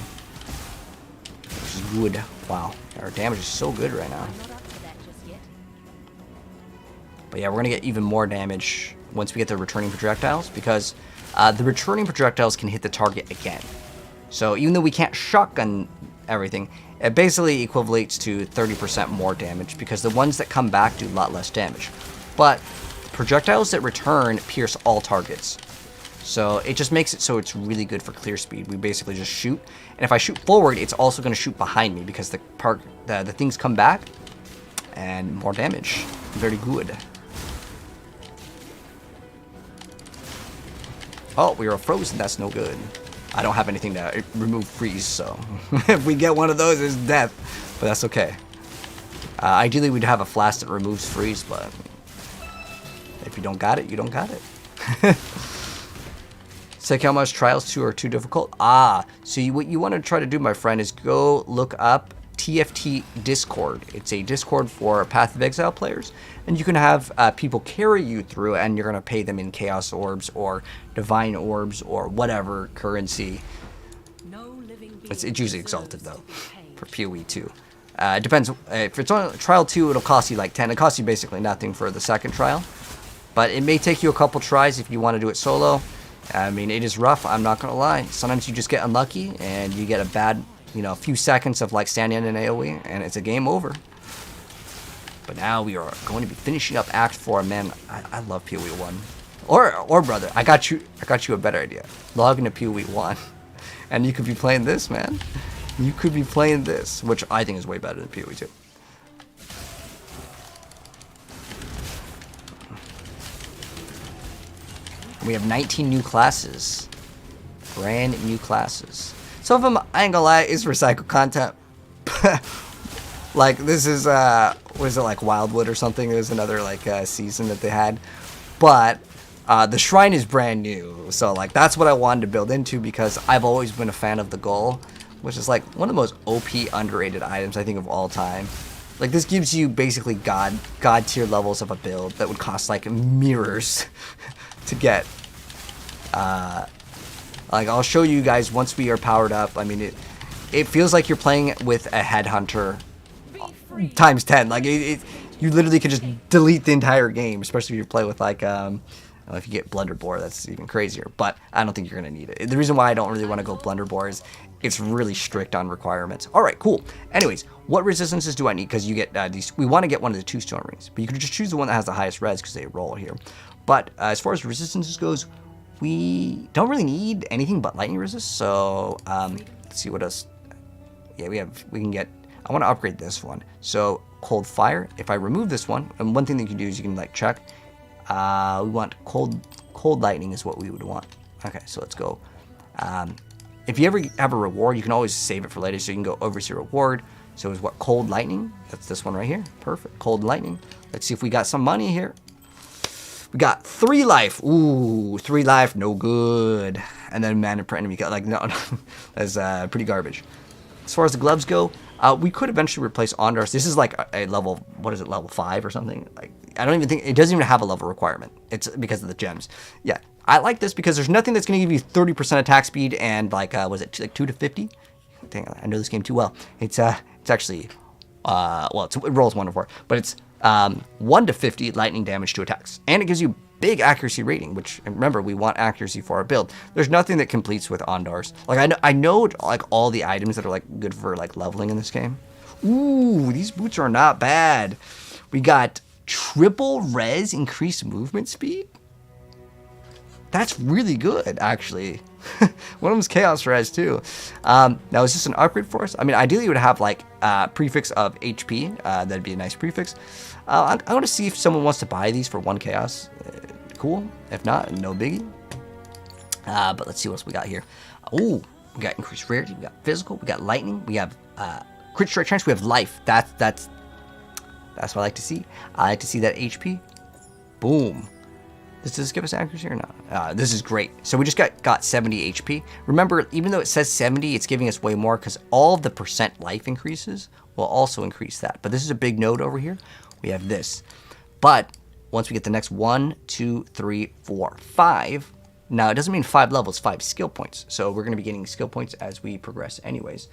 Which is good. Wow. Our damage is so good right now. But yeah, we're going to get even more damage once we get the returning projectiles, because the returning projectiles can hit the target again. So even though we can't shotgun everything, it basically equivalates to 30% more damage, because the ones that come back do a lot less damage. But projectiles that return pierce all targets. So it just makes it so it's really good for clear speed. We basically just shoot, and if I shoot forward, it's also going to shoot behind me, because the things come back, and more damage. Very good. Oh, we are frozen. That's no good. I don't have anything to remove freeze, so if we get one of those, it's death. But that's okay. Ideally, we'd have a flask that removes freeze, but if you don't got it, you don't got it. Say how much Trials 2 are too difficult? So what you want to try to do, my friend, is go look up TFT Discord. It's a Discord for Path of Exile players, and you can have people carry you through, and you're going to pay them in Chaos Orbs or Divine Orbs or whatever currency. It's usually Exalted, though, for PoE 2. It depends. If it's on Trial 2, it'll cost you like 10. It costs you basically nothing for the second trial, but it may take you a couple tries if you want to do it solo. I mean, it is rough, I'm not going to lie. Sometimes you just get unlucky, and you get a bad, a few seconds of like standing in AoE, and it's a game over. But now we are going to be finishing up Act 4. Man, I love PoE 1. Or brother, I got you a better idea. Log into PoE 1, and you could be playing this, man. You could be playing this, which I think is way better than PoE 2. We have 19 new classes. Brand new classes. Some of them, I ain't gonna lie, is recycled content. Like, this is, what is it, like Wildwood or something? It was another, like, season that they had. But, the shrine is brand new. So, like, that's what I wanted to build into, because I've always been a fan of the Gull, which is, like, one of the most OP underrated items, I think, of all time. Like, this gives you basically god tier levels of a build that would cost, like, mirrors to get. Like, I'll show you guys once we are powered up. I mean, it feels like you're playing with a headhunter times 10. Like, you literally could just delete the entire game, especially if you play with, like, if you get Blunderbore, that's even crazier. But I don't think you're going to need it. The reason why I don't really want to go Blunderbore is it's really strict on requirements. All right, cool. Anyways, what resistances do I need? Because you get these. We want to get one of the 2 stone rings, but you can just choose the one that has the highest res because they roll here. But as far as resistances goes, we don't really need anything but lightning resist. So let's see what else. Yeah, we can get. I want to upgrade this one. So cold fire. If I remove this one, and one thing that you can do is you can like check. We want cold lightning is what we would want. Okay, so let's go. If you ever have a reward, you can always save it for later. So you can go overseer reward. So it's what, cold lightning? That's this one right here. Perfect. Cold lightning. Let's see if we got some money here. We got 3 life. Ooh, 3 life, no good. And then mana per enemy. Like, no, that's pretty garbage. As far as the gloves go, we could eventually replace Ondars. This is like a level, what is it, level 5 or something? Like, I don't even think, it doesn't even have a level requirement. It's because of the gems. Yeah, I like this because there's nothing that's going to give you 30% attack speed and like, was it like 2 to 50? Dang, I know this game too well. It's actually, well, it rolls 1 to 4, but it's 1 to 50 lightning damage to attacks. And it gives you big accuracy rating, which, remember, we want accuracy for our build. There's nothing that completes with Ondars. Like, I know like all the items that are like good for like leveling in this game. Ooh, these boots are not bad. We got triple res increased movement speed. That's really good, actually. One of them's chaos res too. Now, is this an upgrade for us? I mean, ideally, it would have like prefix of HP. That'd be a nice prefix. I want to see if someone wants to buy these for 1 chaos. Cool. If not, no biggie. But let's see what else we got here. Oh, we got increased rarity. We got physical. We got lightning. We have crit strike chance. We have life. That's what I like to see. I like to see that HP. Boom. Does this give us accuracy or not? This is great. So we just got 70 HP. Remember, even though it says 70, it's giving us way more because all of the percent life increases will also increase that. But this is a big node over here. We have this. But once we get the next 1, 2, 3, 4, 5. Now, it doesn't mean 5 levels, 5 skill points. So we're going to be getting skill points as we progress anyways.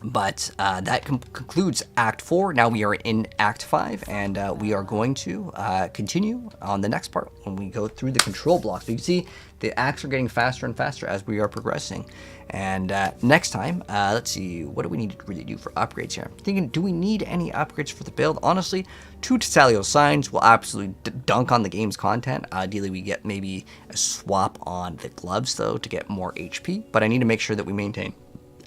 But that concludes Act 4. Now we are in Act 5, and we are going to continue on the next part when we go through the control blocks. So you can see the acts are getting faster and faster as we are progressing. And next time, let's see, what do we need to really do for upgrades here? I'm thinking, do we need any upgrades for the build? Honestly, 2 Tesalio signs will absolutely dunk on the game's content. Ideally, we get maybe a swap on the gloves, though, to get more HP. But I need to make sure that we maintain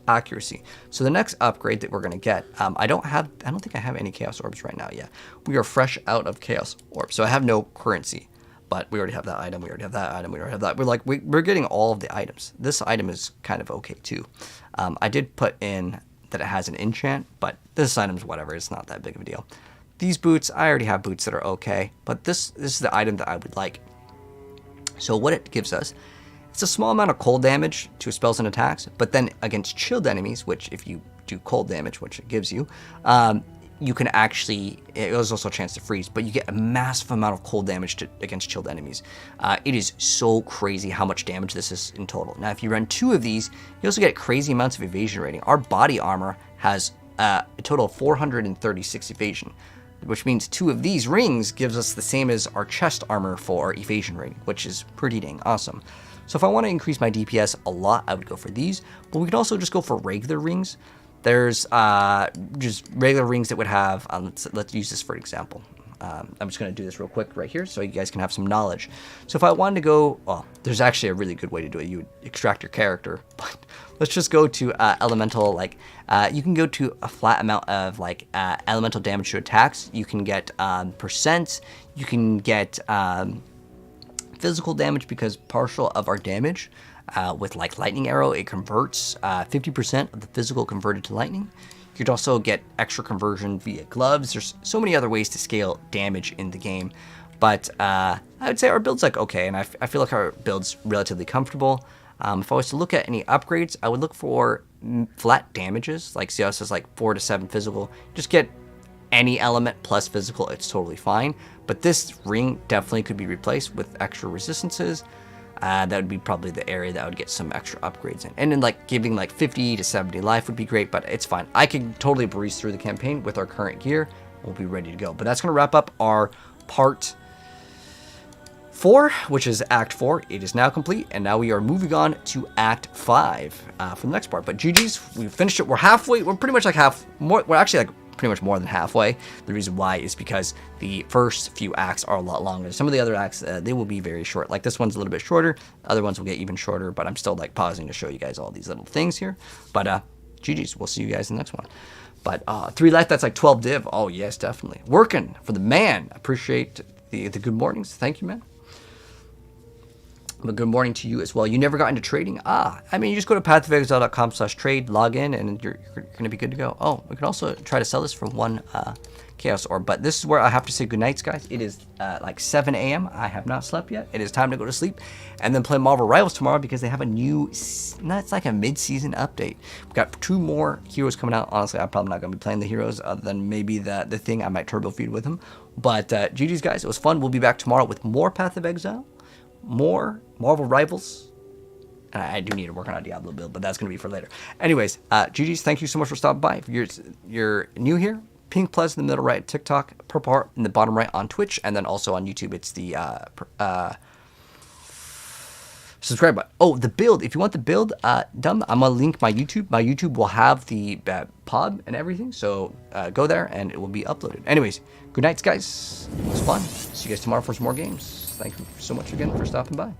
accuracy. So the next upgrade that we're going to get, I don't think I have any chaos orbs right now. Yeah, we are fresh out of chaos orbs, so I have no currency, but we already have that item, we already have that item, we already have that. We're getting all of the items. This item is kind of okay too. I did put in that it has an enchant, but this item's whatever, it's not that big of a deal. These boots, I already have boots that are okay, but this is the item that I would like. So what it gives us, it's a small amount of cold damage to spells and attacks, but then against chilled enemies, which if you do cold damage, which it gives you, you can actually, there's also a chance to freeze, but you get a massive amount of cold damage against chilled enemies. It is so crazy how much damage this is in total. Now, if you run 2 of these, you also get crazy amounts of evasion rating. Our body armor has a total of 436 evasion, which means 2 of these rings gives us the same as our chest armor for evasion rating, which is pretty dang awesome. So if I want to increase my DPS a lot, I would go for these, but we could also just go for regular rings. There's just regular rings that would have, let's use this for example. I'm just going to do this real quick right here so you guys can have some knowledge. So if I wanted to go, well, there's actually a really good way to do it. You would extract your character, but let's just go to elemental, you can go to a flat amount of elemental damage to attacks. You can get percent, you can get physical damage, because partial of our damage with lightning arrow, it converts 50% of the physical converted to lightning. You could also get extra conversion via gloves. There's so many other ways to scale damage in the game, but I would say our build's okay, and I feel like our build's relatively comfortable. If I was to look at any upgrades, I would look for flat damages, like see how it says 4 to 7 physical. Just get any element plus physical, it's totally fine. But this ring definitely could be replaced with extra resistances. That would be probably the area that would get some extra upgrades in. And then giving 50 to 70 life would be great, but it's fine. I could totally breeze through the campaign with our current gear. We'll be ready to go. But that's going to wrap up our part 4, which is Act 4. It is now complete, and now we are moving on to Act 5 for the next part. But GG's, we finished it. We're halfway. We're pretty much we're actually pretty much more than halfway. The reason why is because the first few acts are a lot longer. Some of the other acts, they will be very short. This one's a little bit shorter. Other ones will get even shorter, but I'm still pausing to show you guys all these little things here. But GG's, we'll see you guys in the next one. But 3 life, that's 12 div. Oh yes, definitely. Working for the man. Appreciate the good mornings. Thank you, man. But good morning to you as well. You never got into trading? You just go to pathofexile.com/trade, log in, and you're going to be good to go. Oh, we can also try to sell this for 1 chaos orb. But this is where I have to say good nights, guys. It is 7 a.m. I have not slept yet. It is time to go to sleep and then play Marvel Rivals tomorrow, because they have a new, it's a mid-season update. We've got 2 more heroes coming out. Honestly, I'm probably not going to be playing the heroes other than maybe the thing. I might turbo feed with them. But GG's, guys. It was fun. We'll be back tomorrow with more Path of Exile, more Marvel Rivals, and I do need to work on a Diablo build, but that's going to be for later. Anyways, GG's, thank you so much for stopping by. If you're new here, pink plus in the middle right, TikTok, purple heart in the bottom right on Twitch, and then also on YouTube, it's the subscribe button. Oh, the build. If you want the build, I'm going to link my YouTube. My YouTube will have the pod and everything, so go there, and it will be uploaded. Anyways, good nights, guys. It was fun. See you guys tomorrow for some more games. Thank you so much again for stopping by.